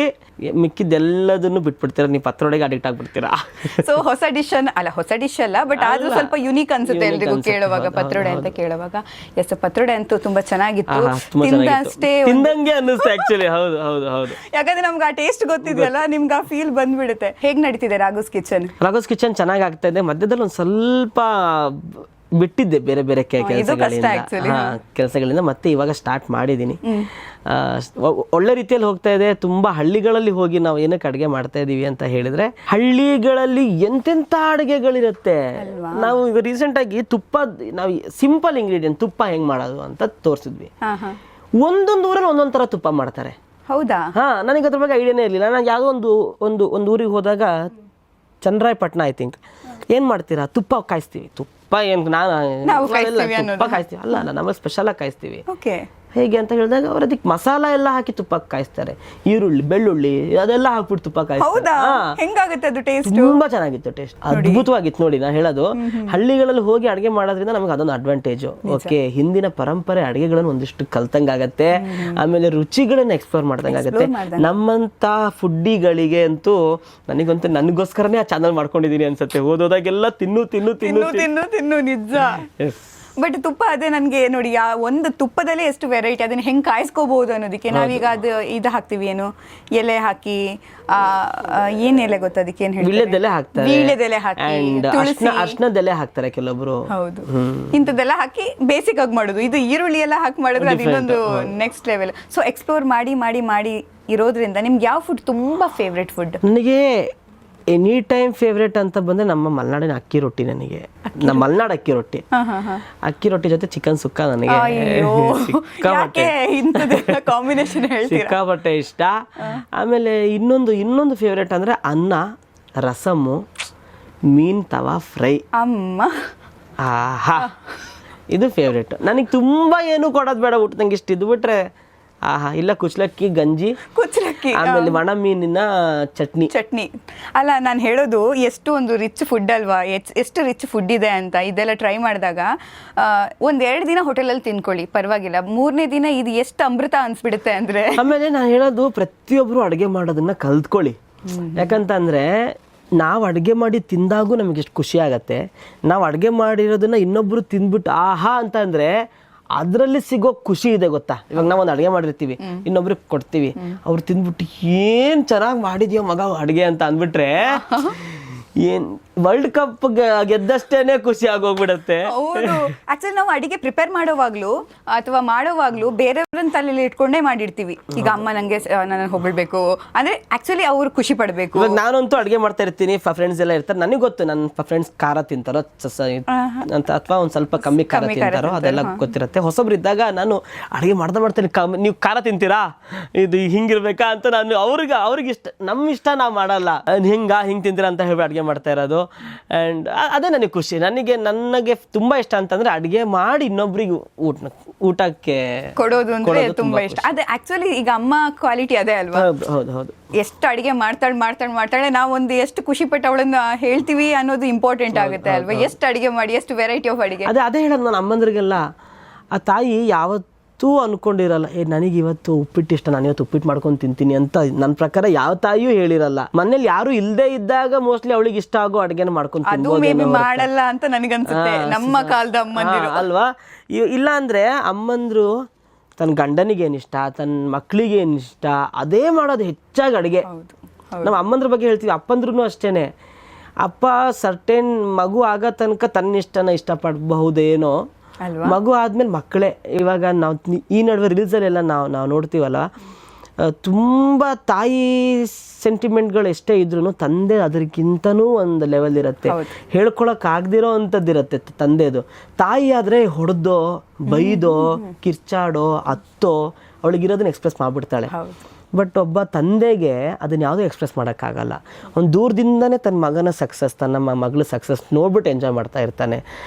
ಮಿಕ್ಕಿದ್ದೆಲ್ಲದನ್ನು ಬಿಟ್ಬಿಡ್ತೀರಾ, ನೀವು ಪತ್ರೊಡೆಗೆ ಅಡಿಕ್ಟ್ ಆಗ್ಬಿಡ್ತೀರಾ.
ಸೊ ಹೊಸ ಡಿಶ್ ಅಲ್ಲ, ಬಟ್ ಆದ್ರೂ ಸ್ವಲ್ಪ ಯುನೀಕ್ ಅನ್ಸುತ್ತೆ ಎಲ್ರಿಗೂ ಕೇಳುವಾಗ, ಪತ್ರೊಡೆ ಅಂತ ಕೇಳುವಾಗ. ಎಸ್, ಪತ್ರೊಡೆ ಅಂತೂ ತುಂಬಾ ಚೆನ್ನಾಗಿತ್ತು,
ತಿಂದಂಗೆ ಅನ್ನಿಸ್ತು ಆಕ್ಚುಲಿ. ಹೌದು,
ಯಾಕಂದ್ರೆ ನಮ್ಗೆ ಆ ಟೇಸ್ಟ್ ಗೊತ್ತಿದೆಯಲ್ಲ, ನಿಮ್ಗೆ ಆ ಫೀಲ್ ಬಂದ್ಬಿಡುತ್ತೆ. ಹೇಗ್ ನಡೀತಿದೆ ರಾಘುಸ್ ಕಿಚನ್?
ರಾಘುಸ್ ಕಿಚನ್ ಚೆನ್ನಾಗಿ ಆಗ್ತಾ ಇದೆ. ಮಧ್ಯದಲ್ಲಿ ಒಂದ್ ಸ್ವಲ್ಪ ಬಿಟ್ಟಿದ್ದೆ ಬೇರೆ ಬೇರೆ
actually.
ಕೆಲಸಗಳಿಂದ ಮತ್ತೆ ಇವಾಗ ಸ್ಟಾರ್ಟ್ ಮಾಡಿದ್ದೀನಿ. ಒಳ್ಳೆ ರೀತಿಯಲ್ಲಿ ಹೋಗ್ತಾ ಇದೆ. ತುಂಬಾ ಹಳ್ಳಿಗಳಲ್ಲಿ ಹೋಗಿ ನಾವು ಏನಕ್ಕೆ ಅಡುಗೆ ಮಾಡ್ತಾ ಇದೀವಿ ಅಂತ ಹೇಳಿದ್ರೆ, ಹಳ್ಳಿಗಳಲ್ಲಿ ಎಂತೆಂಥ ಅಡುಗೆಗಳಿರುತ್ತೆ. ನಾವು ಈಗ ರೀಸೆಂಟ್ ಆಗಿ ತುಪ್ಪ, ನಾವು ಸಿಂಪಲ್ ಇಂಗ್ರೀಡಿಯೆಂಟ್ ತುಪ್ಪ ಹೆಂಗ್ ಮಾಡೋದು ಅಂತ ತೋರಿಸಿದ್ವಿ. ಒಂದೊಂದು ಊರಲ್ಲಿ ಒಂದೊಂದ್ ತರ ತುಪ್ಪ ಮಾಡ್ತಾರೆ.
ಹೌದಾ?
ನನಗೆ ಅದ್ರ ಬಗ್ಗೆ ಐಡಿಯಾನೇ ಇರಲಿಲ್ಲ. ನಾನು ಯಾವುದೋ ಒಂದು ಊರಿಗೆ ಹೋದಾಗ, ಚನ್ನರಾಯಪಟ್ಟಣ ಐ ಥಿಂಕ್, ಏನು ಮಾಡ್ತೀರಾ, ತುಪ್ಪ ಕಾಯಿಸ್ತೀವಿ. ತುಪ್ಪ ಏನು ತುಪ್ಪ ಕಾಯಿಸ್ತೀವಿ ಅಲ್ಲ, ನಮಗೆ ಸ್ಪೆಷಲ್ ಆಗಿ ಕಾಯಿಸ್ತೀವಿ. ಹೇಗೆ ಅಂತ ಹೇಳಿದಾಗ ಅವ್ರು ಅದಕ್ಕೆ ಮಸಾಲ ಎಲ್ಲ ಹಾಕಿ ತುಪ್ಪ ಕಾಯಿಸ್ತಾರೆ. ಈರುಳ್ಳಿ, ಬೆಳ್ಳುಳ್ಳಿ ಅದೆಲ್ಲ ಹಾಕ್ಬಿಟ್ಟು ತುಪ್ಪ ಕಾಯಿಸ್ತಾರೆ. ತುಂಬಾ ಚೆನ್ನಾಗಿತ್ತು ಟೇಸ್ಟ್, ಅದ್ಭುತವಾಗಿತ್ತು. ನೋಡಿ ನಾ ಹೇಳೋದು, ಹಳ್ಳಿಗಳಲ್ಲಿ ಹೋಗಿ ಅಡುಗೆ ಮಾಡೋದ್ರಿಂದ ನಮಗೆ ಅದೊಂದು ಅಡ್ವಾಂಟೇಜು. ಓಕೆ, ಹಿಂದಿನ ಪರಂಪರೆ ಅಡುಗೆಗಳನ್ನು ಒಂದಿಷ್ಟು ಕಲ್ತಂಗಾಗತ್ತೆ, ಆಮೇಲೆ ರುಚಿಗಳನ್ನ ಎಕ್ಸ್ಪ್ಲೋರ್ ಮಾಡ್ದಂಗಾಗತ್ತೆ. ನಮ್ಮಂತ ಫುಡ್ಡಿಗಳಿಗೆ ಅಂತೂ ನನಗಂತೂ ನನಗೋಸ್ಕರನೇ ಆ ಚಾನಲ್ ಮಾಡ್ಕೊಂಡಿದೀನಿ ಅನ್ಸುತ್ತೆ. ಓದೋದಾಗೆಲ್ಲ ತಿನ್ನು ತಿನ್ನು ತಿನ್ನು ತಿನ್ನು ತಿನ್ನು ನಿಜ.
ಬಟ್ ತುಪ್ಪ ಅದೇ ನನಗೆ ನೋಡಿ, ಒಂದು ತುಪ್ಪದಲ್ಲೇ ಎಷ್ಟು ವೆರೈಟಿ, ಅದನ್ನ ಹೆಂಗೆ ಕಾಯಿಸ್ಕೋಬಹುದು ಅನ್ನೋದಕ್ಕೆ. ನಾವೀಗ ಅದು ಇದು ಹಾಕ್ತಿವಿ, ಏನು ಎಲೆ ಹಾಕಿ, ಏನ್ ಎಲೆ ಗೊತ್ತ ಅದಕ್ಕೆ ಏನ್ ಹೇಳ್ತಾರೆ, ವೀಳ್ಯದೆಲೆ ಹಾಕಿ,
ಅರ್ಶನದೆಲೆ ಹಾಕ್ತಾರೆ ಕೆಲವೊಬ್ರು.
ಹೌದು, ಇಂಥದ್ದೆಲ್ಲ ಹಾಕಿ ಬೇಸಿಕ್ ಆಗಿ ಮಾಡೋದು. ಇದು ಈರುಳ್ಳಿ ಎಲ್ಲ ಹಾಕಿ ಮಾಡಿದ್ರೆ ಅದು ಇನ್ನೊಂದು ನೆಕ್ಸ್ಟ್ ಲೆವೆಲ್. ಸೊ ಎಕ್ಸ್ಪ್ಲೋರ್ ಮಾಡಿ ಮಾಡಿ ಮಾಡಿ ಇರೋದ್ರಿಂದ ನಿಮ್ಗೆ ಯಾವ ಫುಡ್ ತುಂಬಾ ಫೇವ್ರೆಟ್ ಫುಡ್?
ನನಗೆ ಎನಿ ಟೈಮ್ ಫೇವ್ರೇಟ್ ಅಂತ ಬಂದ್ರೆ ನಮ್ಮ ಮಲೆನಾಡಿನ ಅಕ್ಕಿ ರೊಟ್ಟಿ. ನನಗೆ ನಮ್ಮ ಮಲೆನಾಡು ಅಕ್ಕಿ ರೊಟ್ಟಿ ಜೊತೆ ಚಿಕನ್ ಸುಕ್ಕ ನನಗೆ ಸಿಕ್ಕಾಪಟ್ಟೆ ಇಷ್ಟ. ಆಮೇಲೆ ಇನ್ನೊಂದು ಫೇವ್ರೇಟ್ ಅಂದ್ರೆ ಅನ್ನ, ರಸಮ್ಮು, ಮೀನ್ ತವಾ ಫ್ರೈ. ಇದು ಫೇವ್ರೇಟ್. ನನಗೆ ತುಂಬಾ ಏನು ಕೊಡೋದು ಬೇಡ, ಊಟ ನಂಗೆ ಇಷ್ಟ. ಇದು ಬಿಟ್ರೆ ಇಲ್ಲ, ಕುಚ್ಚಲಕ್ಕಿ, ಗಂಜಿ, ಆಮೇಲೆ ಒಣ ಮೀನಿನ ಚಟ್ನಿ.
ಅಲ್ಲ, ನಾನು ಹೇಳೋದು ಎಷ್ಟು ಒಂದು ರಿಚ್ ಫುಡ್ ಅಲ್ವಾ, ಎಷ್ಟು ರಿಚ್ ಫುಡ್ ಇದೆ ಅಂತ. ಇದೆಲ್ಲ ಟ್ರೈ ಮಾಡಿದಾಗ 1-2 ದಿನ ಹೋಟೆಲಲ್ಲಿ ತಿನ್ಕೊಳ್ಳಿ, ಪರವಾಗಿಲ್ಲ. 3ನೇ ದಿನ ಇದು ಎಷ್ಟು ಅಮೃತ ಅನ್ಸ್ಬಿಡುತ್ತೆ ಅಂದ್ರೆ.
ಆಮೇಲೆ ನಾನು ಹೇಳೋದು, ಪ್ರತಿಯೊಬ್ರು ಅಡುಗೆ ಮಾಡೋದನ್ನ ಕಲ್ತ್ಕೊಳ್ಳಿ. ಯಾಕಂತಂದ್ರೆ ನಾವು ಅಡುಗೆ ಮಾಡಿ ತಿಂದಾಗೂ ನಮಗೆ ಎಷ್ಟು ಖುಷಿ ಆಗತ್ತೆ. ನಾವು ಅಡುಗೆ ಮಾಡಿರೋದನ್ನ ಇನ್ನೊಬ್ರು ತಿಂದ್ಬಿಟ್ಟು ಆಹಾ ಅಂತ ಅಂದ್ರೆ ಅದರಲ್ಲಿ ಸಿಗೋ ಖುಷಿ ಇದೆ ಗೊತ್ತಾ. ಇವಾಗ ನಾವು ಒಂದು ಅಡುಗೆ ಮಾಡಿರ್ತೀವಿ, ಇನ್ನೊಬ್ರಿಗೆ ಕೊಡ್ತೀವಿ, ಅವ್ರು ತಿಂದ್ಬಿಟ್ಟು ಏನ್ ಚೆನ್ನಾಗಿ ಮಾಡಿದ್ಯೋ ಮಗ ಅಡುಗೆ ಅಂತ ಅಂದ್ಬಿಟ್ರೆ, ಏನ್ ವರ್ಲ್ಡ್ ಕಪ್ ಗೆದ್ದಷ್ಟೇನೆ ಖುಷಿ ಆಗೋಗ್ಬಿಡತ್ತೆ.
ಹೌದು, ಆಕ್ಚುಲಿ ನಾವು ಅಡಿಗೆ ಪ್ರಿಪೇರ್ ಮಾಡೋವಾಗ್ಲೂ ಅಥವಾ ಮಾಡೋವಾಗ್ಲೂ ಬೇರೆಯವ್ರನ್ನ ತಲೆಯಲ್ಲಿ ಇಟ್ಕೊಂಡೇ ಮಾಡಿರ್ತೀವಿ. ಈಗ ಅಮ್ಮ ನಂಗೆ ನನ್ನ ಹೊಗಳ್ಬೇಕು ಅಂದ್ರೆ ಆಕ್ಚುಲಿ ಅವ್ರು ಖುಷಿ ಪಡ್ಬೇಕು.
ಇವಾಗ ನಾನಂತೂ ಅಡುಗೆ ಮಾಡ್ತಾ ಇರ್ತೀನಿ, ಫ್ರೆಂಡ್ಸ್ ಎಲ್ಲ ಇರ್ತಾರೆ, ನನಗೆ ಗೊತ್ತು ನನ್ನ ಫ್ರೆಂಡ್ಸ್ ಖಾರ ತಿಂತಾರೋ ಅಂತ, ಅಥವಾ ಒಂದ್ ಸ್ವಲ್ಪ ಕಮ್ಮಿ ಖಾರ ತಿಂತಾರೋ ಅದೆಲ್ಲ ಗೊತ್ತಿರುತ್ತೆ. ಹೊಸಬ್ರು ಇದ್ದಾಗ ನಾನು ಅಡುಗೆ ಮಾಡ್ತೇನೆ, ನೀವು ಖಾರ ತಿಂತೀರಾ, ಇದು ಹಿಂಗಿರ್ಬೇಕಾ ಅಂತ ನಾನು ಅವ್ರಿಗೆ ಇಷ್ಟ, ನಮ್ಮ ಇಷ್ಟ ನಾವು ಮಾಡಲ್ಲ, ಹಿಂಗ್ ತಿಂತೀರಾ ಅಂತ ಹೇಳಿ ಅಡುಗೆ ಮಾಡ್ತಾ ಇರೋದು. ಆ್ಯಂಡ್ ಅದೇ ನನಗೆ ಖುಷಿ. ನನಗೆ ತುಂಬ ಇಷ್ಟ ಅಂತಂದರೆ ಅಡುಗೆ ಮಾಡಿ ಇನ್ನೊಬ್ರಿಗೆ ಊಟಕ್ಕೆ
ಕೊಡೋದು ಅಂದರೆ ತುಂಬ ಇಷ್ಟ. ಅದೇ ಆ್ಯಕ್ಚುಲಿ ಈಗ ಅಮ್ಮ ಕ್ವಾಲಿಟಿ ಅದೇ ಅಲ್ವಾ.
ಹೌದು.
ಎಷ್ಟು ಅಡುಗೆ ಮಾಡ್ತಾಳೆ, ನಾವು ಒಂದು ಎಷ್ಟು ಖುಷಿ ಪಟ್ಟು ಅವಳನ್ನ ಹೇಳ್ತೀವಿ ಅನ್ನೋದು ಇಂಪಾರ್ಟೆಂಟ್ ಆಗುತ್ತೆ ಅಲ್ವಾ. ಎಷ್ಟು ಅಡುಗೆ ಮಾಡಿ, ಎಷ್ಟು ವೆರೈಟಿ ಆಫ್ ಅಡುಗೆ.
ಅದೇ ಹೇಳೋದು ನಾನು ಅಮ್ಮಂದ್ರಿಗೆಲ್ಲ. ಆ ತಾಯಿ ಯಾವತ್ತೂ ಅನ್ಕೊಂಡಿರಲ್ಲ, ನನಗೆ ಇವತ್ತು ಉಪ್ಪಿಟ್ಟು ಇಷ್ಟ, ನಾನು ಇವತ್ತು ಉಪ್ಪಿಟ್ಟು ಮಾಡ್ಕೊಂಡು ತಿಂತೀನಿ ಅಂತ. ನನ್ನ ಪ್ರಕಾರ ಯಾವ ತಾಯಿಯೂ ಹೇಳಿರಲ್ಲ. ಮನೇಲಿ ಯಾರು ಇಲ್ಲದೆ ಇದ್ದಾಗ ಮೋಸ್ಟ್ಲಿ ಅವಳಿಗೆ ಇಷ್ಟ ಆಗೋ ಅಡುಗೆನ ಮಾಡ್ಕೊಂಡು
ಮಾಡಲ್ಲ ಅಂತ ನನಗನ್ಸುತ್ತೆ ನಮ್ಮ ಕಾಲದ ಅಮ್ಮಂದಿರು
ಅಲ್ವಾ. ಇಲ್ಲ ಅಂದ್ರೆ ಅಮ್ಮಂದ್ರು ತನ್ನ ಗಂಡನಿಗೆ ಏನಿಷ್ಟ, ತನ್ನ ಮಕ್ಕಳಿಗೆ ಏನಿಷ್ಟ ಅದೇ ಮಾಡೋದು ಹೆಚ್ಚಾಗಿ ಅಡುಗೆ. ನಾವು ಅಮ್ಮಂದ್ರ ಬಗ್ಗೆ ಹೇಳ್ತೀವಿ, ಅಪ್ಪಂದ್ರೂ ಅಷ್ಟೇನೆ. ಅಪ್ಪ ಸರ್ಟೇನ್ ಮಗು ಆಗೋ ತನಕ ತನ್ನ ಇಷ್ಟನ ಇಷ್ಟಪಡಬಹುದೇನೋ, ಮಗು ಆದ್ಮೇಲೆ ಮಕ್ಕಳೇ. ಇವಾಗ ನಾವು ಈ ನಡುವೆ ರೀಲ್ಸಲ್ಲೆಲ್ಲ ನಾವು ನೋಡ್ತೀವಲ್ಲ, ತುಂಬ ತಾಯಿ ಸೆಂಟಿಮೆಂಟ್ಗಳು ಎಷ್ಟೇ ಇದ್ರೂ ತಂದೆ ಅದಕ್ಕಿಂತನೂ ಒಂದು ಲೆವೆಲ್ ಇರುತ್ತೆ, ಹೇಳ್ಕೊಳಕ್ ಆಗದಿರೋ ಅಂಥದ್ದಿರುತ್ತೆ ತಂದೆದು. ತಾಯಿ ಆದರೆ ಹೊಡೆದೋ ಬೈದೋ ಕಿರ್ಚಾಡೋ ಅತ್ತೋ ಅವಳಿಗಿರೋದನ್ನ ಎಕ್ಸ್ಪ್ರೆಸ್ ಮಾಡಿಬಿಡ್ತಾಳೆ. ಬಟ್ ಒಬ್ಬ ತಂದೆಗೆ ಅದನ್ನ ಯಾವುದೂ ಎಕ್ಸ್ಪ್ರೆಸ್ ಮಾಡೋಕ್ಕಾಗಲ್ಲ. ಒಂದು ದೂರದಿಂದನೇ ತನ್ನ ಮಗನ ಸಕ್ಸಸ್, ತನ್ನ ಮಗಳ ಸಕ್ಸಸ್ ನೋಡ್ಬಿಟ್ಟು ಎಂಜಾಯ್ ಮಾಡ್ತಾ ಇರ್ತಾನೆ.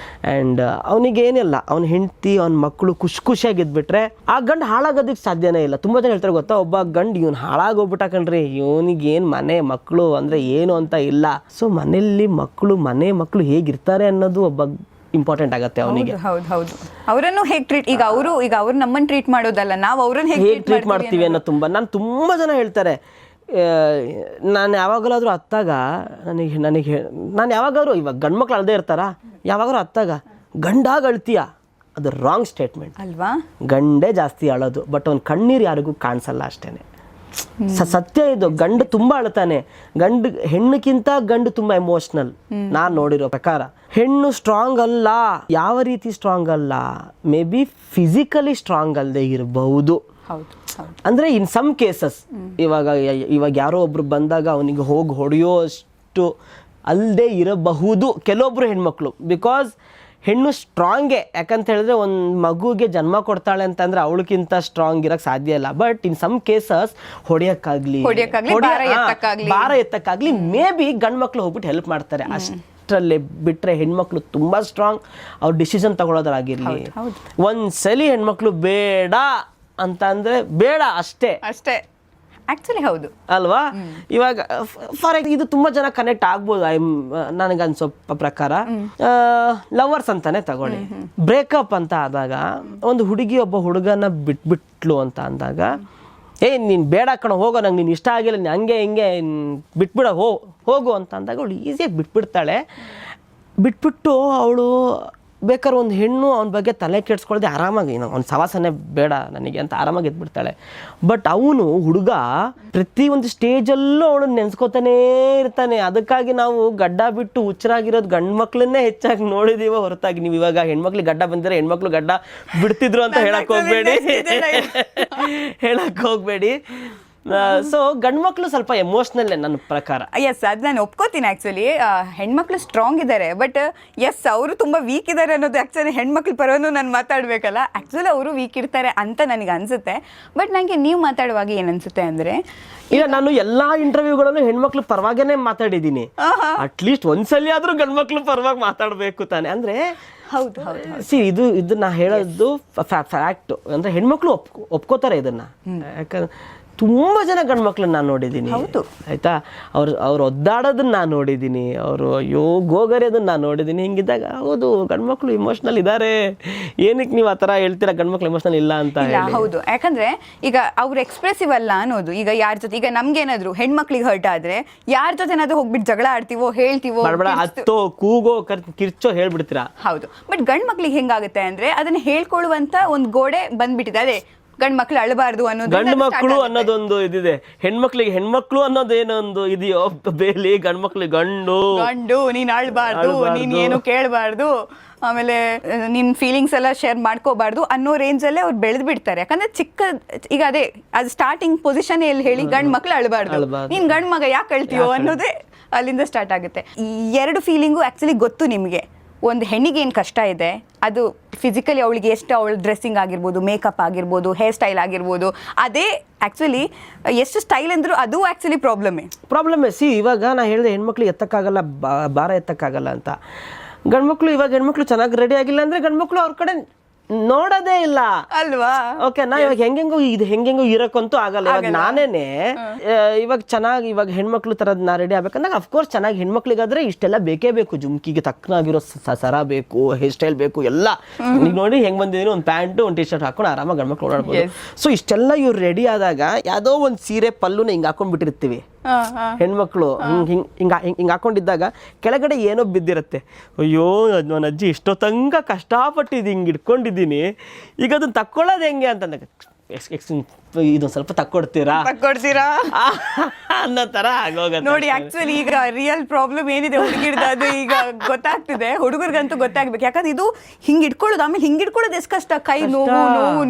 ಆ್ಯಂಡ್ ಅವನಿಗೇನಿಲ್ಲ, ಅವ್ನ ಹೆಂಡತಿ ಅವ್ನ ಮಕ್ಕಳು ಖುಷಿಯಾಗಿದ್ಬಿಟ್ರೆ ಆ ಗಂಡು ಹಾಳಾಗೋದಕ್ಕೆ ಸಾಧ್ಯನೇ ಇಲ್ಲ. ತುಂಬ ಜನ ಹೇಳ್ತಾರೆ ಗೊತ್ತಾ, ಒಬ್ಬ ಗಂಡು ಇವ್ನು ಹಾಳಾಗೋಗ್ಬಿಟ್ಟ ಕಣ್ರಿ, ಇವನಿಗೇನು ಮನೆ ಮಕ್ಕಳು ಅಂದರೆ ಏನು ಅಂತ ಇಲ್ಲ. ಸೊ ಮನೆಯಲ್ಲಿ ಮಕ್ಕಳು ಹೇಗಿರ್ತಾರೆ ಅನ್ನೋದು ಒಬ್ಬ ಇಂಪಾರ್ಟೆಂಟ್ ಆಗುತ್ತೆ ಅವನಿಗೆ.
ಹೌದು, ಅವರನ್ನು ಹೇಗೆ ಟ್ರೀಟ್, ಈಗ ಅವ್ರು ನಮ್ಮನ್ನು ಟ್ರೀಟ್ ಮಾಡೋದಲ್ಲ, ನಾವು ಅವ್ರನ್ನ ಹೇಗೆ
ಟ್ರೀಟ್ ಮಾಡ್ತೀವಿ ಅನ್ನೋ ನಾನು ತುಂಬ ಜನ ಹೇಳ್ತಾರೆ. ನಾನು ಯಾವಾಗಲಾದರೂ ಅತ್ತಾಗ ನಾನು ಯಾವಾಗಾದ್ರೂ, ಇವಾಗ ಗಂಡು ಮಕ್ಳು ಅಳದೇ ಇರ್ತಾರ, ಯಾವಾಗಾದ್ರೂ ಅತ್ತಾಗ ಗಂಡಾಗ ಅಳ್ತೀಯ, ಅದು ರಾಂಗ್ ಸ್ಟೇಟ್ಮೆಂಟ್
ಅಲ್ವಾ.
ಗಂಡೇ ಜಾಸ್ತಿ ಅಳೋದು, ಬಟ್ ಅವ್ನ ಕಣ್ಣೀರು ಯಾರಿಗೂ ಕಾಣಿಸಲ್ಲ ಅಷ್ಟೇನೆ. ಸತ್ಯ ಇದು. ಗಂಡು ತುಂಬಾ ಅಳ್ತಾನೆ, ಹೆಣ್ಣಕ್ಕಿಂತ ಗಂಡು ತುಂಬಾ ಎಮೋಷನಲ್. ನಾನ್ ನೋಡಿರೋ ಪ್ರಕಾರ ಹೆಣ್ಣು ಸ್ಟ್ರಾಂಗ್ ಅಲ್ಲ. ಯಾವ ರೀತಿ ಸ್ಟ್ರಾಂಗ್ ಅಲ್ಲ? ಮೇ ಬಿ ಫಿಸಿಕಲಿ ಸ್ಟ್ರಾಂಗ್ ಅಲ್ಲದೆ ಇರಬಹುದು. ಅಂದರೆ ಇನ್ ಸಮ್ ಕೇಸಸ್ ಇವಾಗ ಯಾರೋ ಒಬ್ರು ಬಂದಾಗ ಅವನಿಗೆ ಹೋಗಿ ಹೊಡೆಯೋಷ್ಟು ಅಲ್ಲದೆ ಇರಬಹುದು ಕೆಲವೊಬ್ರು ಹೆಣ್ಮಕ್ಳು. ಬಿಕಾಸ್ ಹೆಣ್ಣು ಸ್ಟ್ರಾಂಗೇ, ಯಾಕಂತ ಹೇಳಿದ್ರೆ ಒಂದು ಮಗುಗೆ ಜನ್ಮ ಕೊಡ್ತಾಳೆ ಅಂತಂದ್ರೆ ಅವಳಕ್ಕಿಂತ ಸ್ಟ್ರಾಂಗ್ ಇರಕ್ಕೆ ಸಾಧ್ಯ ಇಲ್ಲ. ಬಟ್ ಇನ್ ಸಮ್ ಕೇಸಸ್ ಹೊಡೆಯೋಕ್ಕಾಗ್ಲಿ ಭಾರ ಎತ್ತಕ್ಕಾಗ್ಲಿ ಮೇ ಬಿ ಗಂಡು ಮಕ್ಳು ಹೋಗ್ಬಿಟ್ಟು ಹೆಲ್ಪ್ ಮಾಡ್ತಾರೆ ಅಷ್ಟರಲ್ಲೇ. ಬಿಟ್ಟರೆ ಹೆಣ್ಮಕ್ಳು ತುಂಬ ಸ್ಟ್ರಾಂಗ್. ಅವ್ರ ಡಿಸಿಷನ್ ತಗೊಳ್ಳೋದ್ರಾಗಿರ್ಲಿ, ಒಂದ್ಸಲಿ ಹೆಣ್ಮಕ್ಳು ಬೇಡ ಅಂತ ಅಂದರೆ ಬೇಡ ಅಷ್ಟೇ.
ಆಕ್ಚುಲಿ ಹೌದು
ಅಲ್ವಾ? ಇವಾಗ ಫಾರ್ ಇದು ತುಂಬಾ ಜನ ಕನೆಕ್ಟ್ ಆಗ್ಬೋದು. ನನಗನ್ಸೋ ಪ್ರಕಾರ ಲವರ್ಸ್ ಅಂತಾನೆ ತಗೊಳ್ಳಿ. ಬ್ರೇಕಪ್ ಅಂತ ಆದಾಗ ಒಂದು ಹುಡುಗಿ ಒಬ್ಬ ಹುಡುಗನ ಬಿಟ್ಬಿಟ್ಲು ಅಂತ ಅಂದಾಗ, ನೀನು ಬೇಡ ಕಣ ಹೋಗೋ, ನಂಗೆ ನೀನು ಇಷ್ಟ ಆಗಿಲ್ಲ, ಹಂಗೆ ಹಿಂಗೆ ಬಿಟ್ಬಿಡ ಹೋಗು ಅಂತ ಅಂದಾಗ ಅವಳು ಈಸಿಯಾಗಿ ಬಿಟ್ಬಿಡ್ತಾಳೆ. ಬಿಟ್ಬಿಟ್ಟು ಅವಳು ಬೇಕಾದ್ರೆ ಒಂದು ಹೆಣ್ಣು ಅವನ ಬಗ್ಗೆ ತಲೆ ಕೆಡ್ಸ್ಕೊಳ್ದೆ ಆರಾಮಾಗಿ ಅವ್ನ ಸವಾಸನೆ ಬೇಡ ನನಗೆ ಅಂತ ಆರಾಮಾಗಿ ಎದ್ಬಿಡ್ತಾಳೆ. ಬಟ್ ಅವನು ಹುಡುಗ ಪ್ರತಿಯೊಂದು ಸ್ಟೇಜಲ್ಲೂ ಅವಳು ನೆನ್ಸ್ಕೊತಾನೇ ಇರ್ತಾನೆ. ಅದಕ್ಕಾಗಿ ನಾವು ಗಡ್ಡ ಬಿಟ್ಟು ಹುಚ್ಚರಾಗಿರೋದು ಗಂಡು ಮಕ್ಳನ್ನೇ ಹೆಚ್ಚಾಗಿ ನೋಡಿದೀವ ಹೊರತಾಗಿ ನೀವು ಇವಾಗ ಹೆಣ್ಮಕ್ಳಿಗೆ ಗಡ್ಡ ಬಂದಿದ್ರೆ ಹೆಣ್ಮಕ್ಳು ಗಡ್ಡ ಬಿಡ್ತಿದ್ರು ಅಂತ ಹೇಳಕ್ ಹೋಗ್ಬೇಡಿ. ಸೊ ಗಂಡು ಮಕ್ಕಳು ಸ್ವಲ್ಪ ಎಮೋಷ್ನಲ್ ನನ್ನ ಪ್ರಕಾರ.
ಎಸ್, ಅದು ನಾನು ಒಪ್ಕೋತೀನಿ. ಆ್ಯಕ್ಚುಲಿ ಹೆಣ್ಮಕ್ಳು ಸ್ಟ್ರಾಂಗ್ ಇದ್ದಾರೆ, ಬಟ್ ಎಸ್ ಅವರು ತುಂಬ ವೀಕ್ ಇದ್ದಾರೆ ಅನ್ನೋದು ಆ್ಯಕ್ಚುಲಿ ಹೆಣ್ಮಕ್ಳ ಪರವೂ ನಾನು ಮಾತಾಡಬೇಕಲ್ಲ. ಆ್ಯಕ್ಚುಲಿ ಅವರು ವೀಕ್ ಇರ್ತಾರೆ ಅಂತ ನನಗೆ ಅನಿಸುತ್ತೆ. ಬಟ್ ನನಗೆ ನೀವು ಮಾತಾಡುವಾಗ ಏನು ಅನಿಸುತ್ತೆ ಅಂದರೆ,
ಈಗ ನಾನು ಎಲ್ಲಾ ಇಂಟರ್ವ್ಯೂಗಳಲ್ಲೂ ಹೆಣ್ಮಕ್ಳು ಪರವಾಗೇನೆ ಮಾತಾಡಿದ್ದೀನಿ. ಅಟ್ಲೀಸ್ಟ್ ಒಂದ್ಸಲಿ ಆದ್ರೂ ಗಂಡು ಮಕ್ಳು ಪರವಾಗಿ ಮಾತಾಡಬೇಕು ತಾನೆ. ಅಂದ್ರೆ
ಹೌದು
ಇದು ನಾ ಹೇಳೋದು ಫ್ಯಾಕ್ಟ್. ಅಂದ್ರೆ ಹೆಣ್ಮಕ್ಳು ಒಪ್ಕೋತಾರೆ ಇದನ್ನ. ಯಾಕಂದ್ರೆ ತುಂಬ ಜನ ಗಂಡು ಮಕ್ಳನ್ನ ನಾನು ನೋಡಿದ್ದೀನಿ, ಆಯ್ತಾ? ಅವ್ರು ಒದ್ದಾಡೋದನ್ನ ನಾನು ನೋಡಿದ್ದೀನಿ, ಅವರು ಗೋಗರಿಯೋದನ್ನ ನಾನು ನೋಡಿದ್ದೀನಿ. ಹಿಂಗಿದ್ದಾಗ ಹೌದು ಗಂಡು ಮಕ್ಳು ಇಮೋಷ್ನಲ್ ಇದ್ದಾರೆ. ಏನಕ್ಕೆ ನೀವು ಆ ಥರ ಹೇಳ್ತೀರಾ ಗಂಡು ಮಕ್ಳು ಇಮೋಷ್ನಲ್ ಇಲ್ಲ ಅಂತ?
ಹೌದು, ಯಾಕಂದ್ರೆ ಈಗ ಅವ್ರು ಎಕ್ಸ್ಪ್ರೆಸಿವ್ ಅಲ್ಲ ಅನ್ನೋದು. ಈಗ ಯಾರ ಜೊತೆ, ಈಗ ನಮ್ಗೇನಾದ್ರು ಹೆಣ್ಮಕ್ಳಿಗೆ ಹರ್ಟ್ ಆದ್ರೆ ಯಾರ ಜೊತೆ ಏನಾದ್ರು ಹೋಗ್ಬಿಟ್ಟು ಜಗಳ ಆಡ್ತೀವೋ, ಹೇಳ್ತೀವೋ,
ಹತ್ತೋ ಕೂಗೋ ಕಿರ್ಚೋ ಹೇಳ್ಬಿಡ್ತೀರಾ.
ಹೌದು. ಬಟ್ ಗಂಡು ಮಕ್ಳಿಗೆ ಹೆಂಗಾಗುತ್ತೆ ಅಂದ್ರೆ ಅದನ್ನ ಹೇಳ್ಕೊಳ್ಳುವಂತ ಒಂದು ಗೋಡೆ ಬಂದ್ಬಿಟ್ಟಿದೆ. ಅದೇ ಗಂಡು ಮಕ್ಳು ಅಳಬಾರ್ದು ಅನ್ನೋದು.
ಗಂಡು ಮಕ್ಕಳು ಅನ್ನೋದೊಂದು ಇದಿದೆ, ಹೆಣ್ಮಕ್ಳಿಗೆ ಹೆಣ್ಮಕ್ಳು ಅನ್ನೋದೇನೊಂದು ಇದೆಯೋ ಬೇಲಿ. ಗಂಡು ಮಕ್ಳಿಗೆ ಗಂಡು ನೀನ್ ಅಳಬಾರ್ದು, ನೀನ್ ಏನು ಕೇಳಬಾರ್ದು, ಆಮೇಲೆ ನಿನ್ ಫೀಲಿಂಗ್ಸ್ ಎಲ್ಲ ಶೇರ್ ಮಾಡ್ಕೋಬಾರ್ದು ಅನ್ನೋ ರೇಂಜಲ್ಲೇ ಅವ್ರು ಬೆಳೆದು ಬಿಡ್ತಾರೆ. ಯಾಕಂದ್ರೆ ಈಗ ಅದೇ ಅದು ಸ್ಟಾರ್ಟಿಂಗ್ ಪೊಸಿಷನ್ ಎಲ್ಲಿ ಹೇಳಿ, ಗಂಡು ಮಕ್ಳು ಅಳಬಾರ್ದು, ನೀನ್ ಗಂಡು ಮಗ ಯಾಕೆ ಅಳ್ತೀಯೋ ಅನ್ನೋದೇ ಅಲ್ಲಿಂದ ಸ್ಟಾರ್ಟ್ ಆಗುತ್ತೆ. ಈ ಎರಡು ಫೀಲಿಂಗು ಆ್ಯಕ್ಚುಲಿ ಗೊತ್ತು ನಿಮಗೆ. ಒಂದು ಹೆಣ್ಣಿಗೆ ಏನು ಕಷ್ಟ ಇದೆ, ಅದು ಫಿಸಿಕಲಿ ಅವಳಿಗೆ ಎಷ್ಟು ಅವಳ ಡ್ರೆಸ್ಸಿಂಗ್ ಆಗಿರ್ಬೋದು, ಮೇಕಪ್ ಆಗಿರ್ಬೋದು, ಹೇರ್ ಸ್ಟೈಲ್ ಆಗಿರ್ಬೋದು, ಅದೇ ಆ್ಯಕ್ಚುಲಿ ಎಷ್ಟು ಸ್ಟೈಲ್ ಅಂದರೂ ಅದು ಆ್ಯಕ್ಚುಲಿ ಪ್ರಾಬ್ಲಮ್ಮೇ. ಇವಾಗ ನಾ ಹೇಳಿದೆ ಹೆಣ್ಮಕ್ಳು ಎತ್ತಕ್ಕಾಗಲ್ಲ, ಭಾರ ಎತ್ತಕ್ಕಾಗಲ್ಲ ಅಂತ. ಗಂಡ್ಮಕ್ಳು ಇವಾಗ ಹೆಣ್ಮಕ್ಳು ಚೆನ್ನಾಗಿ ರೆಡಿ ಆಗಿಲ್ಲ ಅಂದರೆ ಗಂಡ್ಮಕ್ಳು ಅವ್ರ ಕಡೆ ನೋಡೋದೇ ಇಲ್ಲ
ಅಲ್ವಾ?
ಓಕೆ, ನಾ ಇವಾಗ ಹೆಂಗೆಂಗೋ ಇರೋಕ್ಕಂತೂ ಆಗಲ್ಲ. ಇವಾಗ ನಾನೇನೆ ಇವಾಗ ಚೆನ್ನಾಗಿ ಇವಾಗ ಹೆಣ್ಮಕ್ಳು ಥರದ್ದು ನಾ ರೆಡಿ ಆಗ್ಬೇಕಂದಾಗ ಅಫ್ಕೋರ್ಸ್ ಚೆನ್ನಾಗಿ ಹೆಣ್ಮಕ್ಳಿಗಾದ್ರೆ ಇಷ್ಟೆಲ್ಲ ಬೇಕೇ ಬೇಕು. ಜುಮ್ಕಿಗೆ ತಕ್ಕನಾಗಿರೋ ಸರ ಬೇಕು, ಹೇರ್ ಸ್ಟೈಲ್ ಬೇಕು, ಎಲ್ಲ. ಈಗ ನೋಡಿ ಹೆಂಗೆ ಬಂದಿದ್ದೀನಿ, ಒಂದು ಪ್ಯಾಂಟು ಒಂದು ಟಿ ಶರ್ಟ್ ಹಾಕೊಂಡು ಆರಾಮಾಗಿ ಗಂಡ್ಮಕ್ಳು ಓಡಾಡ್ಬೋದು. ಸೊ ಇಷ್ಟೆಲ್ಲ ಇವ್ರು ರೆಡಿ ಆದಾಗ ಯಾವುದೋ ಒಂದು ಸೀರೆ ಪಲ್ಲುನ ಹಿಂಗೆ ಹಾಕೊಂಡ್ಬಿಟ್ಟಿರ್ತೀವಿ ಹೆಣ್ಮಕ್ಳು. ಹಿಂಗೆ ಹಾಕೊಂಡಿದ್ದಾಗ ಕೆಳಗಡೆ ಏನೋ ಬಿದ್ದಿರುತ್ತೆ. ಅಯ್ಯೋ ನನ್ನ ಅಜ್ಜಿ ಇಷ್ಟೋ ತನಕ ಕಷ್ಟಪಟ್ಟು ಹಿಂಗೆ ಇಟ್ಕೊಂಡಿದ್ದೀನಿ, ಈಗ ಅದನ್ನ ತಕ್ಕೊಳ್ಳೋದು ಹೆಂಗೆ ಅಂತಂದಾಗ ಇದೊಂದು ಸ್ವಲ್ಪ ತಕ್ಕೊಡ್ತೀರಾ ಅನ್ನೋ ಥರ ಆಗೋಗುತ್ತೆ
ನೋಡಿ. ಆಕ್ಚುಲಿ ಈಗ ರಿಯಲ್ ಪ್ರಾಬ್ಲಮ್ ಏನಿದೆ ಹುಡುಗಿರ್ದು ಅದು ಈಗ ಗೊತ್ತಾಗ್ತಿದೆ. ಹುಡುಗರಿಗಂತೂ ಗೊತ್ತಾಗ್ಬೇಕು. ಯಾಕಂದ್ರೆ ಇದು ಹಿಂಗೆ ಇಟ್ಕೊಳ್ಳೋದು, ಆಮೇಲೆ ಹಿಂಗೆ ಇಟ್ಕೊಳ್ಳೋದು ಎಷ್ಟು ಕಷ್ಟ. ಕೈ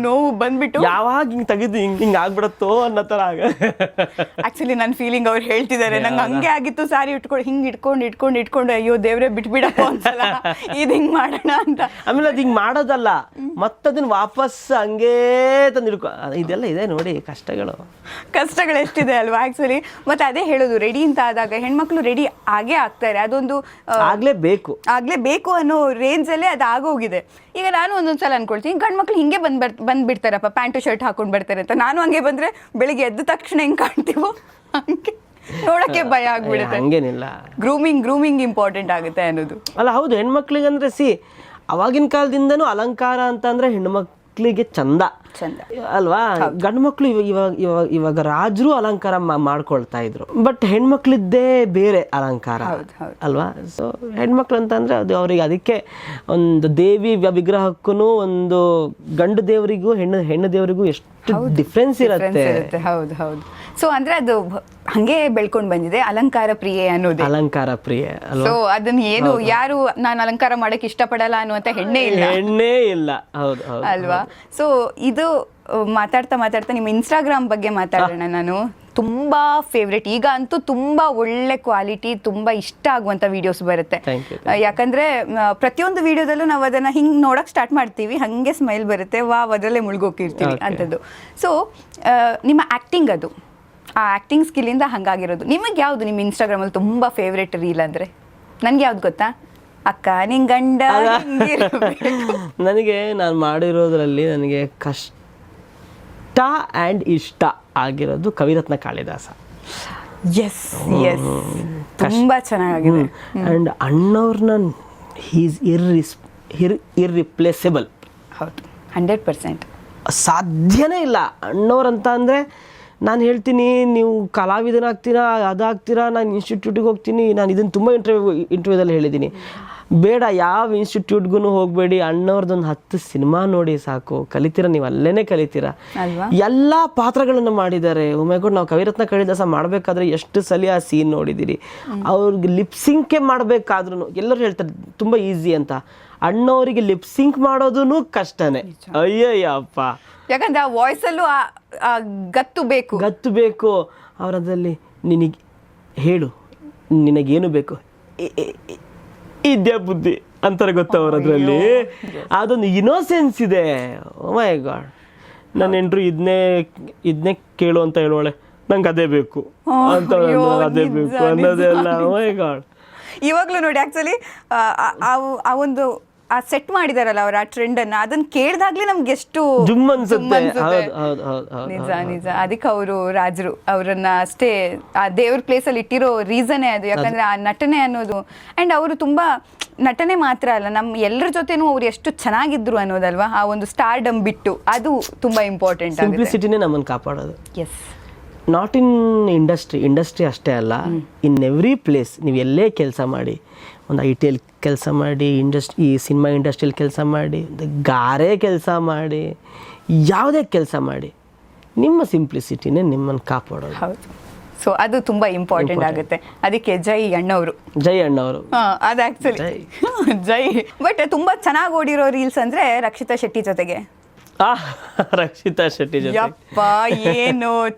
ನೋವು ಬಂದ್ಬಿಟ್ಟು
ಯಾವಾಗ ಹಿಂಗೆ ತೆಗೆದು ಹಿಂಗೆ ಆಗ್ಬಿಡತ್ತೋ ಅನ್ನೋ ಥರ
ಆಕ್ಚುಲಿ ನನ್ನ ಫೀಲಿಂಗ್ ಅವ್ರು ಹೇಳ್ತಿದ್ದಾರೆ. ನಂಗೆ ಹಂಗೆ ಆಗಿತ್ತು, ಸಾರಿ ಹಿಂಗೆ ಇಟ್ಕೊಂಡು ಅಯ್ಯೋ ದೇವ್ರೆ ಬಿಟ್ಬಿಡಪ್ಪ ಒಂದ್ಸಲ ಇದು ಹಿಂಗೆ ಮಾಡೋಣ ಅಂತ.
ಆಮೇಲೆ ಅದು ಹಿಂಗೆ ಮಾಡೋದಲ್ಲ, ಮತ್ತದನ್ನ ವಾಪಸ್ ಹಂಗೇ ತಂದು ಇದೆಲ್ಲ ಇದೆ ನೋಡಿ. ಕಷ್ಟಗಳು
ಎಷ್ಟಿದೆ ಅಲ್ವಾ ಆಕ್ಚುಲಿ. ಮತ್ತೆ ಅದೇ ಹೇಳೋದು, ರೆಡಿ ಅಂತ ಆದಾಗ ಹೆಣ್ಮಕ್ಳು ರೆಡಿ ಆಗೇ ಆಗ್ತಾರೆ. ಅದೊಂದು ಆಗ್ಲೇಬೇಕು ಅನ್ನೋ ರೇಂಜಲ್ಲೇ ಅದು ಆಗೋಗಿದೆ. ಈಗ ನಾನು ಒಂದೊಂದ್ಸಲ ಅನ್ಕೊಳ್ತೀನಿ, ಗಂಡು ಮಕ್ಳು ಹಿಂಗೆ ಬಂದ್ಬಿಡ್ತಾರಪ್ಪ, ಪ್ಯಾಂಟು ಶರ್ಟ್ ಹಾಕೊಂಡು ಬರ್ತಾರೆ ಅಂತ. ನಾನು ಹಂಗೆ ಬಂದ್ರೆ ಬೆಳಿಗ್ಗೆ ಎದ್ದ ತಕ್ಷಣ ಹೆಂಗೆ ಕಾಣ್ತೀವೋ ಹಂಗೆ ನೋಡಕ್ಕೆ ಭಯ ಆಗ್ಬಿಡುತ್ತೆ.
ಹಂಗೇನಿಲ್ಲ,
ಗ್ರೂಮಿಂಗ್ ಇಂಪಾರ್ಟೆಂಟ್ ಆಗುತ್ತೆ ಅನ್ನೋದು
ಅಲ್ಲ. ಹೌದು, ಹೆಣ್ಮಕ್ಳಿಗೆ ಅಂದ್ರೆ ಅವಾಗಿನ ಕಾಲದಿಂದನೂ ಅಲಂಕಾರ ಅಂತ ಅಂದ್ರೆ ಹೆಣ್ಮಕ್ಳಿಗೆ ಚಂದ.
ಚಂದ
ಅಲ್ವಾ? ಗಂಡು ಮಕ್ಳು ಇವಾಗ ರಾಜರು ಅಲಂಕಾರ ಮಾಡ್ಕೊಳ್ತಾ ಇದ್ರು, ಬಟ್ ಹೆಣ್ಮಕ್ಳಿದ್ದೇ ಬೇರೆ ಅಲಂಕಾರ ಅಲ್ವಾ? ಸೊ ಹೆಣ್ಮಕ್ಳು ಅಂತಂದ್ರೆ ಅದು ಅವ್ರಿಗೆ ಅದಕ್ಕೆ ಒಂದು ದೇವಿ ವಿಗ್ರಹಕ್ಕೂ ಒಂದು ಗಂಡು ದೇವರಿಗೂ ಹೆಣ್ಣು ದೇವರಿಗೂ ಎಷ್ಟು ಡಿಫ್ರೆನ್ಸ್ ಇರುತ್ತೆ.
ಹೌದು ಹೌದು. ಸೊ ಅಂದ್ರೆ ಅದು ಹಂಗೆ ಬೆಳ್ಕೊಂಡ್ ಬಂದಿದೆ ಅಲಂಕಾರ ಪ್ರಿಯೆ ಅನ್ನೋದು.
ಅಲಂಕಾರ ಪ್ರಿಯೆ ಅಲ್ವಾ?
ಸೊ ಅದನ್ನ ಏನು ಯಾರು ನಾನು ಅಲಂಕಾರ ಮಾಡಕ್ ಇಷ್ಟಪಡಲ್ಲ ಅನ್ನುವಂತ ಹೆಣ್ಣೇ ಇಲ್ಲ.
ಹೌದು
ಅಲ್ವಾ? ಸೊ ಇದು ಮಾತಾಡ್ತಾ ನಿಮ್ಮ ಇನ್ಸ್ಟಾಗ್ರಾಮ್ ಬಗ್ಗೆ ಮಾತಾಡೋಣ. ನಾನು ತುಂಬಾ ಫೇವ್ರೆಟ್, ಈಗ ಅಂತೂ ತುಂಬಾ ಒಳ್ಳೆ ಕ್ವಾಲಿಟಿ, ತುಂಬಾ ಇಷ್ಟ ಆಗುವಂತ ವಿಡಿಯೋಸ್ ಬರುತ್ತೆ. ಯಾಕಂದ್ರೆ ಪ್ರತಿಯೊಂದು ವಿಡಿಯೋದಲ್ಲೂ ನಾವು ಅದನ್ನ ಹಿಂಗ್ ನೋಡಕ್ ಸ್ಟಾರ್ಟ್ ಮಾಡ್ತೀವಿ, ಹಂಗೆ ಸ್ಮೈಲ್ ಬರುತ್ತೆ, ಅದರಲ್ಲೇ ಮುಳುಗೋಗಿರ್ತೀವಿ ಅಂತದ್ದು. ಸೊ ನಿಮ್ಮ ಆಕ್ಟಿಂಗ್, ಅದು ಆ ಆಕ್ಟಿಂಗ್ ಸ್ಕಿಲ್ಲಿಂದ ಹಂಗಾಗಿರೋದು. ನಿಮಗೆ ಯಾವುದು ನಿಮ್ಮ ಇನ್ಸ್ಟಾಗ್ರಾಮಲ್ಲಿ ತುಂಬಾ ಫೇವ್ರೆಟ್ ರೀಲ್ ಅಂದ್ರೆ? ನನ್ಗೆ ಯಾವ್ದು ಗೊತ್ತಾ? ಅಕ್ಕ ನಿನ್ ಗಂಡ.
ನನಗೆ ನಾನು ಮಾಡಿರೋದ್ರಲ್ಲಿ ನನಗೆ ಕಷ್ಟ ಆ್ಯಂಡ್ ಇಷ್ಟ ಆಗಿರೋದು ಕವಿರತ್ನ ಕಾಳಿದಾಸ.
ಎಸ್ ಎಸ್, ತುಂಬಾ ಚೆನ್ನಾಗಿದೆ.
ಆ್ಯಂಡ್ ಅಣ್ಣವ್ರನ್ನ ಹೀಸ್ ಇರ್ರಿಪ್ಲೇಸಬಲ್.
ಹೌದು, 100%.
ಸಾಧ್ಯನೇ ಇಲ್ಲ ಅಣ್ಣವ್ರಂತ ಅಂದರೆ. ನಾನು ಹೇಳ್ತೀನಿ, ನೀವು ಕಲಾವಿದನಾಗ್ತೀರಾ, ಅದಾಗ್ತೀರಾ, ನಾನು ಇನ್ಸ್ಟಿಟ್ಯೂಟಿಗೆ ಹೋಗ್ತೀನಿ. ನಾನು ಇದನ್ನು ತುಂಬ ಇಂಟರ್ವ್ಯೂದಲ್ಲಿ ಹೇಳಿದ್ದೀನಿ, ಬೇಡ ಯಾವ ಇನ್ಸ್ಟಿಟ್ಯೂಟ್ಗೂ ಹೋಗಬೇಡಿ, ಅಣ್ಣವ್ರದ್ದೊಂದು 10 ಸಿನಿಮಾ ನೋಡಿ ಸಾಕು, ಕಲಿತೀರ, ನೀವು ಅಲ್ಲೇ ಕಲಿತೀರ. ಎಲ್ಲ ಪಾತ್ರಗಳನ್ನು ಮಾಡಿದ್ದಾರೆ. ಒಮ್ಮೆಗೂ ನಾವು ಕವಿರತ್ನ ಕಾಳಿದಾಸ ಮಾಡಬೇಕಾದ್ರೆ ಎಷ್ಟು ಸಲ ಆ ಸೀನ್ ನೋಡಿದ್ದೀರಿ. ಅವ್ರಿಗೆ ಲಿಪ್ಸಿಂಕೆ ಮಾಡಬೇಕಾದ್ರೂ ಎಲ್ಲರೂ ಹೇಳ್ತಾರೆ ತುಂಬ ಈಸಿ ಅಂತ, ಅಣ್ಣವರಿಗೆ ಲಿಪ್ಸಿಂಕ್ ಮಾಡೋದೂ ಕಷ್ಟನೇ. ಅಯ್ಯಯ್ಯಪ್ಪ,
ಯಾಕಂದ್ರೆ ಆ ವಾಯ್ಸಲ್ಲೂ ಗತ್ತು ಬೇಕು.
ಅವರದಲ್ಲಿ ನಿನಗೆ ಹೇಳು, ನಿನಗೇನು ಬೇಕು, ಇದ್ಯಾ ಬುದ್ಧಿ ಅಂತಾರೆ ಗೊತ್ತ ಅವರದ್ರಲ್ಲಿ. ಅದೊಂದು ಇನೋಸೆನ್ಸ್ ಇದೆ. ಮೈ ಗಾಡ್, ನನ್ನ ಹೆಂಡ್ರು ಇದನ್ನೇ ಕೇಳು ಅಂತ ಹೇಳೋಳೆ, ನಂಗೆ ಅದೇ ಬೇಕು ಅಂತ, ಅದೇ ಬೇಕು ಅನ್ನೋದೆಲ್ಲ. ಮೈ ಗಾಡ್,
ಇವಾಗ್ಲೂ ನೋಡಿ ಆಕ್ಚುಲಿ ಆ ಒಂದು ಆ ಸೆಟ್ ಮಾಡಿದಾರಲ್ಲ ಅವ್ರ ಆ ಟ್ರೆಂಡ್ ಅನ್ನ, ಅದನ್ನ ಕೇಳಿದಾಗ್ಲೇ ನಮ್ಗೆ ಎಷ್ಟು
ಜುಮ್ ಅನ್ಸುತ್ತೆ.
ನಿಜ. ಅದಕ್ಕೆ ಅವರು ರಾಜರು, ಅವರನ್ನ ಅಷ್ಟೇ ಆ ದೇವ್ರ ಪ್ಲೇಸ್ ಅಲ್ಲಿ ಇಟ್ಟಿರೋ ರೀಸನೇ ಅದು. ಯಾಕಂದ್ರೆ ಆ ನಟನೆ ಅನ್ನೋದು, ಅಂಡ್ ಅವರು ತುಂಬಾ ನಟನೆ ಮಾತ್ರ ಅಲ್ಲ, ನಮ್ಮ ಎಲ್ಲರ ಜೊತೆನೂ ಅವ್ರು ಎಷ್ಟು ಚೆನ್ನಾಗಿದ್ರು ಅನ್ನೋದಲ್ವಾ, ಆ ಒಂದು ಸ್ಟಾರ್ಡಮ್ ಬಿಟ್ಟು, ಅದು ತುಂಬಾ ಇಂಪಾರ್ಟೆಂಟ್.
ಸಿಂಪ್ಲಿಸಿಟಿನೇ ನಮ್ಮನ್ನು ಕಾಪಾಡೋದು.
ಎಸ್,
ನಾಟ್ ಇನ್ ಇಂಡಸ್ಟ್ರಿ ಅಷ್ಟೇ ಅಲ್ಲ, ಇನ್ ಎವ್ರಿ ಪ್ಲೇಸ್. ನೀವು ಎಲ್ಲೇ ಕೆಲಸ ಮಾಡಿ, ಒಂದು IT ಕೆಲಸ ಮಾಡಿ, ಈ ಸಿನಿಮಾ ಇಂಡಸ್ಟ್ರಿಯಲ್ಲಿ ಕೆಲಸ ಮಾಡಿ, ಗಾರೆ ಕೆಲಸ ಮಾಡಿ, ಯಾವುದೇ ಕೆಲಸ ಮಾಡಿ, ನಿಮ್ಮ ಸಿಂಪ್ಲಿಸಿಟಿನೇ ನಿಮ್ಮನ್ನು ಕಾಪಾಡೋದು.
ಹೌದು. ಸೊ ಅದು ತುಂಬಾ ಇಂಪಾರ್ಟೆಂಟ್ ಆಗುತ್ತೆ. ಅದಕ್ಕೆ ಜೈ ಅಣ್ಣವರು. ಅದು ಆಕ್ಚುಲಿ ಜೈ. ಬಟ್ ತುಂಬಾ ಚೆನ್ನಾಗಿ ಓಡಿರೋ ರೀಲ್ಸ್ ಅಂದ್ರೆ ರಕ್ಷಿತಾ ಶೆಟ್ಟಿ ಜೊತೆಗೆ.
ರಕ್ಷಿತಾ ಶೆಟ್ಟಿ
ಯಪ್ಪ, ಏನು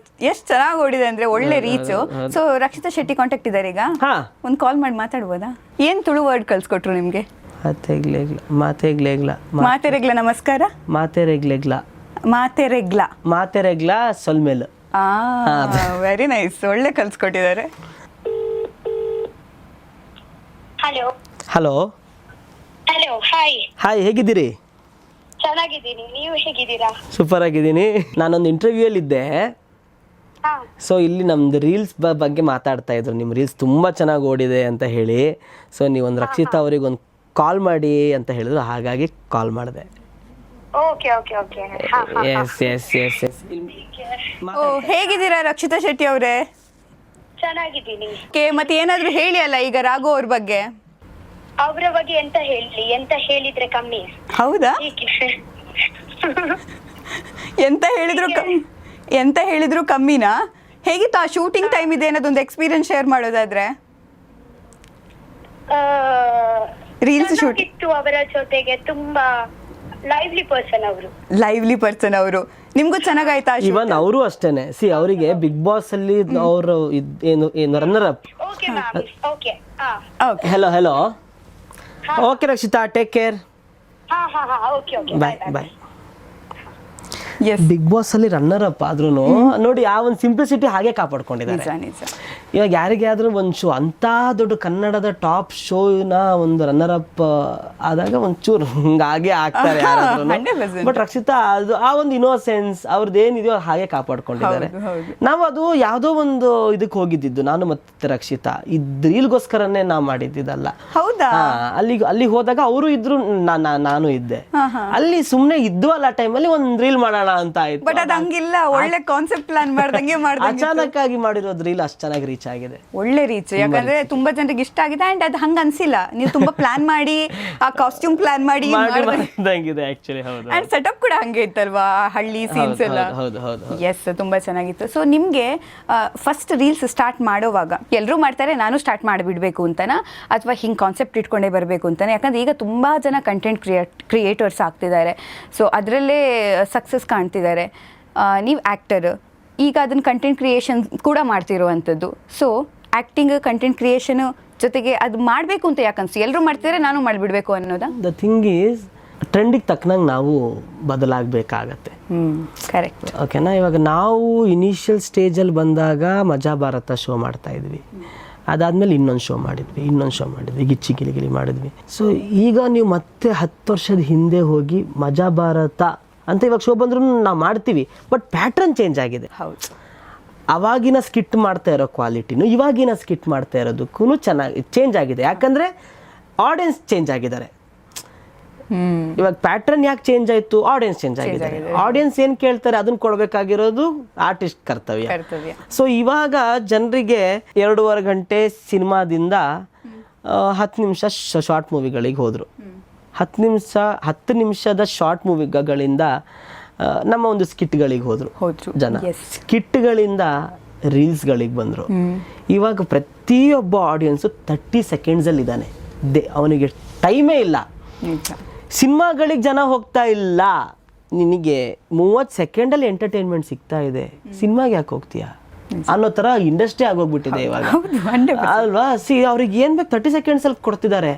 ಎಷ್ಟು ಚೆನ್ನಾಗಿ ಓಡಿದೆ ಅಂದ್ರೆ, ಒಳ್ಳೆ reach. So Rakshita Shetty contact ಇದಾರೆ ಈಗ, ಒಂದು ಕಾಲ್ ಮಾಡಿ ಮಾತಾಡ್ಬೋದಾ? ಏನ್ ತುಳು ವರ್ಡ್ ಕಳ್ಸ್ಕೊಟ್ರು ನಿಮ್ಗೆ? ಮಾತೆರೆಗ್ಲ ನಮಸ್ಕಾರ, ಮಾತೆರೆಗ್ಲ ಸೊಲ್ಮೇಲು. ವೆರಿ ನೈಸ್, ಒಳ್ಳೆ ಕಲ್ಸ್ಕೊಟ್ಟಿದ್ದಾರೆ.
ಹಲೋ, ಹಾಯ್, ಹೇಗಿದ್ದೀರಿ?
ಚೆನ್ನಾಗಿದ್ದೀನಿ, ನೀವು ಹೇಗಿದ್ದೀರಾ?
ಸೂಪರ್ ಆಗಿದ್ದೀನಿ. ನಾನೊಂದು ಇಂಟರ್ವ್ಯೂಯಲ್ಲಿ ಇದ್ದೆ. ಸೊ ಇಲ್ಲಿ ನಮ್ದು ರೀಲ್ಸ್ ಬಗ್ಗೆ ಮಾತಾಡ್ತಾ ಇದ್ರು. ನಿಮ್ಮ ರೀಲ್ಸ್ ತುಂಬ ಚೆನ್ನಾಗಿ ಓಡಿದೆ ಅಂತ ಹೇಳಿ. ಸೊ ನೀವೊಂದು ರಕ್ಷಿತಾ ಅವ್ರಿಗೆ ಒಂದು ಕಾಲ್ ಮಾಡಿ ಅಂತ ಹೇಳಿದ್ರು, ಹಾಗಾಗಿ ಕಾಲ್ ಮಾಡಿದೆ.
ಹೇಗಿದ್ದೀರಾ ರಕ್ಷಿತಾ ಶೆಟ್ಟಿ ಅವರೇ?
ಚೆನ್ನಾಗಿದ್ದೀನಿ.
ಮತ್ತೆ ಏನಾದ್ರು ಹೇಳಿ ಅಲ್ಲ ಈಗ ರಾಘು ಅವ್ರ ಬಗ್ಗೆ.
ಅವರ ಬಗ್ಗೆ ಎಂತ ಹೇಳಿದ್ರೆ ಕಮ್ಮಿ.
ಹೌದಾ? ಎಂತ ಹೇಳಿದ್ರು ಕಮ್ಮಿನಾ? ಹೇಗಿತ್ತು ಆ ಶೂಟಿಂಗ್ ಟೈಮ್ ಇದೆ ಅನ್ನೋದೊಂದು ಎಕ್ಸ್ಪೀರಿಯನ್ಸ್ ಶೇರ್ ಮಾಡೋದಾದ್ರೆ? ರೀಲ್ಸ್ ಶೂಟ್
ಇತ್ತು, ಅವರ ಜೊತೆಗೆ ತುಂಬಾ
ಲೈವ್ಲಿ ಪರ್ಸನ್ ಅವರು. ನಿಮ್ಗೂ ಚೆನ್ನಾಗಾಯ್ತಾ?
ಇವನ್ ಅವರು ಅಷ್ಟೇನೆ. ಅವರಿಗೆ ಬಿಗ್ ಬಾಸ್ ಅಲ್ಲಿ ಅವರು ಏನು runner up. Hello. Okay Rakshita, take care, bye. Big boss ಅಲ್ಲಿ ರನ್ನರ್ ಅಪ್ ಆದ್ರೂ ನೋಡಿ, ಆ ಒಂದು ಸಿಂಪ್ಲಿಸಿಟಿ ಹಾಗೆ ಕಾಪಾಡ್ಕೊಂಡಿದ್ದಾರೆ. ಇವಾಗ ಯಾರಿಗಾದ್ರೂ ಒಂದು ಶೋ ಅಂಥ ದೊಡ್ಡ ಕನ್ನಡದ ಟಾಪ್ ಶೋನ ಒಂದು ರನ್ನರ್ ಅಪ್ ಆದಾಗ ಒಂಚೂರು ಹಾಗೆ ಆಗ್ತಾರೆ ಬಟ್ ರಕ್ಷಿತಾ ಅದು ಆ ಒಂದು ಇನ್ನೋಸೆನ್ಸ್ ಅವ್ರದ್ದು ಏನಿದೆಯೋ ಹಾಗೆ ಕಾಪಾಡ್ಕೊಂಡಿದ್ದಾರೆ. ನಾವು ಅದು ಯಾವುದೋ ಒಂದು ಇದಕ್ಕೆ ಹೋಗಿದ್ದಿದ್ದು ನಾನು ಮತ್ತೆ ರಕ್ಷಿತಾ ಇದ್ ರೀಲ್ಗೋಸ್ಕರನೇ ನಾವು ಮಾಡಿದ್ದಿದ್ದಲ್ಲ.
ಹೌದಾ?
ಅಲ್ಲಿ ಹೋದಾಗ ಅವರು ಇದ್ರು, ನಾನು ಇದ್ದೆ ಅಲ್ಲಿ, ಸುಮ್ನೆ ಇದ್ದು ಅಲ್ಲ ಟೈಮಲ್ಲಿ ಒಂದ್ ರೀಲ್ ಮಾಡೋಣ ಅಂತ ಆಯ್ತು.
ಬಟ್ ಅದು ಹಂಗಿಲ್ಲ, ಒಳ್ಳೆ ಕಾನ್ಸೆಪ್ಟ್ ಪ್ಲಾನ್ ಮಾಡ್ದಂಗೆ
ಅಚಾನಕ್ ಆಗಿ ಮಾಡಿರೋದು ರೀಲ್ ಅಷ್ಟು ಚೆನ್ನಾಗಿ ರೀಚ್ ಆಗಿದೆ.
ಒಳ್ಳೆ ರೀಚ್, ಯಾಕಂದ್ರೆ ತುಂಬಾ ಜನರಿಗೆ ಇಷ್ಟ ಆಗಿದೆ. ಅಂಡ್ ಅದು ಹಂಗ ಅನ್ಸಿಲ್ಲ, ನೀವು ತುಂಬಾ ಪ್ಲಾನ್ ಮಾಡಿ ಆ ಕಾಸ್ಟ್ಯೂಮ್ ಪ್ಲಾನ್ ಮಾಡಿ
ಆಕ್ಚುಲಿ. ಹೌದು.
ಅಂಡ್ ಸೆಟಪ್ ಕೂಡ ಹಂಗೆ ಇತ್ತಲ್ವಾ, ಹಳ್ಳಿ ಸೀನ್ಸ್ ಎಲ್ಲ. ಎಸ್, ತುಂಬಾ ಚೆನ್ನಾಗಿತ್ತು. ಸೊ ನಿಮ್ಗೆ ಫಸ್ಟ್ ರೀಲ್ಸ್ ಸ್ಟಾರ್ಟ್ ಮಾಡೋವಾಗ ಎಲ್ಲರೂ ಮಾಡ್ತಾರೆ, ನಾನು ಸ್ಟಾರ್ಟ್ ಮಾಡಿಬಿಡ್ಬೇಕು ಅಂತನಾ ಅಥವಾ ಹಿಂಗೆ ಕಾನ್ಸೆಪ್ಟ್ ಇಟ್ಕೊಂಡೇ ಬರಬೇಕು ಅಂತಾನೆ? ಯಾಕಂದ್ರೆ ಈಗ ತುಂಬಾ ಜನ ಕಂಟೆಂಟ್ ಕ್ರಿಯೇಟರ್ಸ್ ಆಗ್ತಿದ್ದಾರೆ, ಸೊ ಅದರಲ್ಲೇ ಸಕ್ಸಸ್ ಕಾಣ್ತಿದ್ದಾರೆ. ನೀವು ಆ್ಯಕ್ಟರ್, ಈಗ ಅದನ್ನ ಕಂಟೆಂಟ್ ಕ್ರಿಯೇಷನ್ ಕೂಡ ಮಾಡ್ತಿರುವಂಥದ್ದು. ಸೊ ಆ್ಯಕ್ಟಿಂಗ್, ಕಂಟೆಂಟ್ ಕ್ರಿಯೇಷನ್ ಜೊತೆಗೆ ಅದು ಮಾಡಬೇಕು ಅಂತ ಯಾಕನ್ಸಿ? ಎಲ್ಲರೂ ಮಾಡ್ತಿದ್ದಾರೆ, ನಾನು ಮಾಡಿಬಿಡ್ಬೇಕು ಅನ್ನೋದಾ?
ದ ಥಿಂಗ್ ಈಸ್, ಟ್ರೆಂಡಿಗೆ ತಕ್ಕನಂಗೆ ನಾವು ಬದಲಾಗಬೇಕಾಗತ್ತೆ.
ಕರೆಕ್ಟ್.
ಓಕೆನಾ? ಇವಾಗ ನಾವು ಇನಿಷಿಯಲ್ ಸ್ಟೇಜಲ್ಲಿ ಬಂದಾಗ ಮಜಾ ಭಾರತ ಶೋ ಮಾಡ್ತಾ ಇದ್ವಿ, ಅದಾದಮೇಲೆ ಇನ್ನೊಂದು ಶೋ ಮಾಡಿದ್ವಿ, ಗಿಚ್ಚಿ ಗಿಲಿಗಿಲಿ ಮಾಡಿದ್ವಿ. ಸೊ ಈಗ ನೀವು ಮತ್ತೆ 10 ವರ್ಷದ ಹಿಂದೆ ಹೋಗಿ ಮಜಾ ಭಾರತ ಅಂತ ಇವಾಗ ಶೋ ಬಂದ್ರೂ ನಾವು ಮಾಡ್ತೀವಿ, ಬಟ್ ಪ್ಯಾಟ್ರನ್ ಚೇಂಜ್ ಆಗಿದೆ.
ಹೌದು.
ಅವಾಗಿನ ಸ್ಕಿಟ್ ಮಾಡ್ತಾ ಇರೋ ಕ್ವಾಲಿಟಿನೂ ಇವಾಗಿನ ಸ್ಕಿಟ್ ಮಾಡ್ತಾ ಇರೋದಕ್ಕೂ ಚೆನ್ನಾಗಿ ಚೇಂಜ್ ಆಗಿದೆ. ಯಾಕಂದರೆ ಆಡಿಯನ್ಸ್ ಚೇಂಜ್ ಆಗಿದ್ದಾರೆ. ಇವಾಗ ಪ್ಯಾಟ್ರನ್ ಯಾಕೆ ಚೇಂಜ್ ಆಯಿತು? ಆಡಿಯನ್ಸ್ ಚೇಂಜ್ ಆಗಿದ್ದಾರೆ. ಆಡಿಯನ್ಸ್ ಏನು ಕೇಳ್ತಾರೆ ಅದನ್ನ ಕೊಡಬೇಕಾಗಿರೋದು ಆರ್ಟಿಸ್ಟ್ ಕರ್ತವ್ಯ. ಸೊ ಇವಾಗ ಜನರಿಗೆ 2.5 ಗಂಟೆ ಸಿನಿಮಾದಿಂದ 10 ನಿಮಿಷ ಶಾರ್ಟ್ ಮೂವಿಗಳಿಗೆ ಹೋದರು. 10 ನಿಮಿಷದ ಶಾರ್ಟ್ ಮೂವಿಗಳಿಂದ ನಮ್ಮ ಒಂದು ಸ್ಕಿಟ್ಗಳಿಗೆ ಹೋದರು ಜನ. ಸ್ಕಿಟ್ಗಳಿಂದ ರೀಲ್ಸ್ಗಳಿಗೆ ಬಂದರು. ಇವಾಗ ಪ್ರತಿಯೊಬ್ಬ ಆಡಿಯನ್ಸು 30 ಸೆಕೆಂಡ್ಸಲ್ಲಿ ಇದ್ದಾನೆ. ಅವನಿಗೆ ಟೈಮೇ ಇಲ್ಲ. ಸಿನಿಮಾಗಳಿಗೆ ಜನ ಹೋಗ್ತಾ ಇಲ್ಲ. ನಿನಗೆ 30 ಸೆಕೆಂಡಲ್ಲಿ ಎಂಟರ್ಟೈನ್ಮೆಂಟ್ ಸಿಗ್ತಾ ಇದೆ, ಸಿನಿಮಾಗೆ ಯಾಕೆ ಹೋಗ್ತೀಯಾ ಅನ್ನೋ ಥರ ಇಂಡಸ್ಟ್ರಿ ಆಗೋಗ್ಬಿಟ್ಟಿದೆ ಇವಾಗ, ಅಲ್ವಾ? ಅವ್ರಿಗೆ ಏನು ಬೇಕು 30 ಸೆಕೆಂಡ್ಸಲ್ಲಿ ಕೊಡ್ತಿದ್ದಾರೆ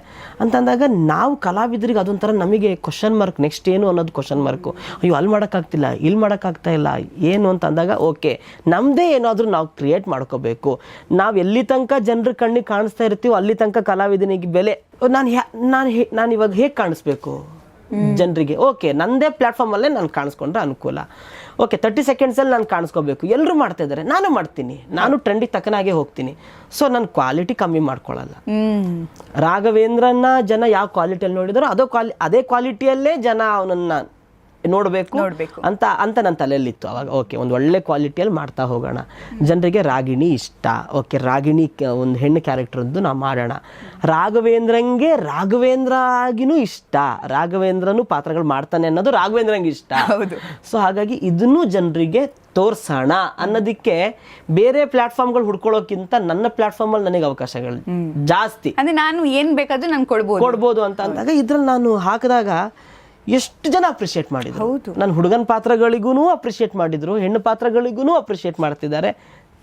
ಅಂತಂದಾಗ ನಾವು ಕಲಾವಿದರಿಗೆ ಅದೊಂಥರ ನಮಗೆ ಕ್ವಶನ್ ಮಾರ್ಕ್. ನೆಕ್ಸ್ಟ್ ಏನು ಅನ್ನೋದು ಕ್ವಶನ್ ಮಾರ್ಕು. ಅಯ್ಯೋ, ಅಲ್ಲಿ ಮಾಡೋಕ್ಕಾಗ್ತಿಲ್ಲ, ಇಲ್ಲಿ ಮಾಡೋಕ್ಕಾಗ್ತಾ ಇಲ್ಲ, ಏನು ಅಂತ ಅಂದಾಗ ಓಕೆ, ನಮ್ಮದೇ ಏನಾದರೂ ನಾವು ಕ್ರಿಯೇಟ್ ಮಾಡ್ಕೋಬೇಕು. ನಾವು ಎಲ್ಲಿ ತನಕ ಜನರ ಕಣ್ಣಿಗೆ ಕಾಣಿಸ್ತಾ ಇರ್ತೀವೋ ಅಲ್ಲಿ ತನಕ ಕಲಾವಿದನಿಗೆ ಬೆಲೆ. ನಾನು ಇವಾಗ ಹೇಗೆ ಕಾಣಿಸ್ಬೇಕು ಜನರಿಗೆ? ಓಕೆ, ನನ್ನದೇ ಪ್ಲ್ಯಾಟ್ಫಾರ್ಮಲ್ಲೇ ನಾನು ಕಾಣಿಸ್ಕೊಂಡ್ರೆ ಅನುಕೂಲ. ಓಕೆ, 30 ಸೆಕೆಂಡ್ಸಲ್ಲಿ ನಾನು ಕಾಣಿಸ್ಕೋಬೇಕು. ಎಲ್ಲರೂ ಮಾಡ್ತಾ ಇದ್ದಾರೆ, ನಾನು ಮಾಡ್ತೀನಿ, ನಾನು ಟ್ರೆಂಡಿಗೆ ತಕ್ಕನಾಗೆ ಹೋಗ್ತೀನಿ. ಸೊ ನನ್ನ ಕ್ವಾಲಿಟಿ ಕಮ್ಮಿ ಮಾಡ್ಕೊಳ್ಳಲ್ಲ. ರಾಘವೇಂದ್ರನ ಜನ ಯಾವ ಕ್ವಾಲಿಟಿಯಲ್ಲಿ ನೋಡಿದಾರೋ ಅದೇ ಕ್ವಾಲಿಟಿಯಲ್ಲೇ ಜನ ಅವನನ್ನು ನೋಡಬೇಕು ಅಂತ ನನ್ನ ತಲೆಯಲ್ಲಿತ್ತು ಅವಾಗ. ಓಕೆ, ಒಂದು ಒಳ್ಳೆ ಕ್ವಾಲಿಟಿಯಲ್ಲಿ ಮಾಡ್ತಾ ಹೋಗೋಣ. ಜನರಿಗೆ ರಾಗಿಣಿ ಇಷ್ಟ, ಓಕೆ, ರಾಗಿಣಿ ಒಂದು ಹೆಣ್ಣು ಕ್ಯಾರೆಕ್ಟರ್ದು ನಾವು ಮಾಡೋಣ. ರಾಘವೇಂದ್ರಂಗೆ ರಾಘವೇಂದ್ರ ಆಗಿನೂ ಇಷ್ಟ, ರಾಘವೇಂದ್ರನು ಪಾತ್ರಗಳು ಮಾಡ್ತಾನೆ ಅನ್ನೋದು ರಾಘವೇಂದ್ರಂಗೆ ಇಷ್ಟ. ಸೊ ಹಾಗಾಗಿ ಇದನ್ನು ಜನರಿಗೆ ತೋರ್ಸೋಣ ಅನ್ನೋದಕ್ಕೆ ಬೇರೆ ಪ್ಲಾಟ್ಫಾರ್ಮ್ಗಳು ಹುಡ್ಕೊಳ್ಳೋಕ್ಕಿಂತ ನನ್ನ ಪ್ಲಾಟ್ಫಾರ್ಮಲ್ಲಿ ನನಗೆ ಅವಕಾಶಗಳು ಜಾಸ್ತಿ.
ಅಂದರೆ ನಾನು ಏನು ಬೇಕಾದ್ರೂ ನಾನು ಕೊಡ್ಬೋದು
ಅಂತ ಅಂದಾಗ ಇದ್ರಲ್ಲಿ ನಾನು ಹಾಕಿದಾಗ ಎಷ್ಟು ಜನ ಅಪ್ರಿಷಿಯೇಟ್ ಮಾಡಿದ್ರು. ನನ್ನ ಹುಡುಗನ ಪಾತ್ರಗಳಿಗೂ ಅಪ್ರಿಷಿಯೇಟ್ ಮಾಡಿದ್ರು, ಹೆಣ್ಣು ಪಾತ್ರಗಳಿಗೂ ಅಪ್ರಿಷಿಯೇಟ್ ಮಾಡ್ತಿದ್ದಾರೆ.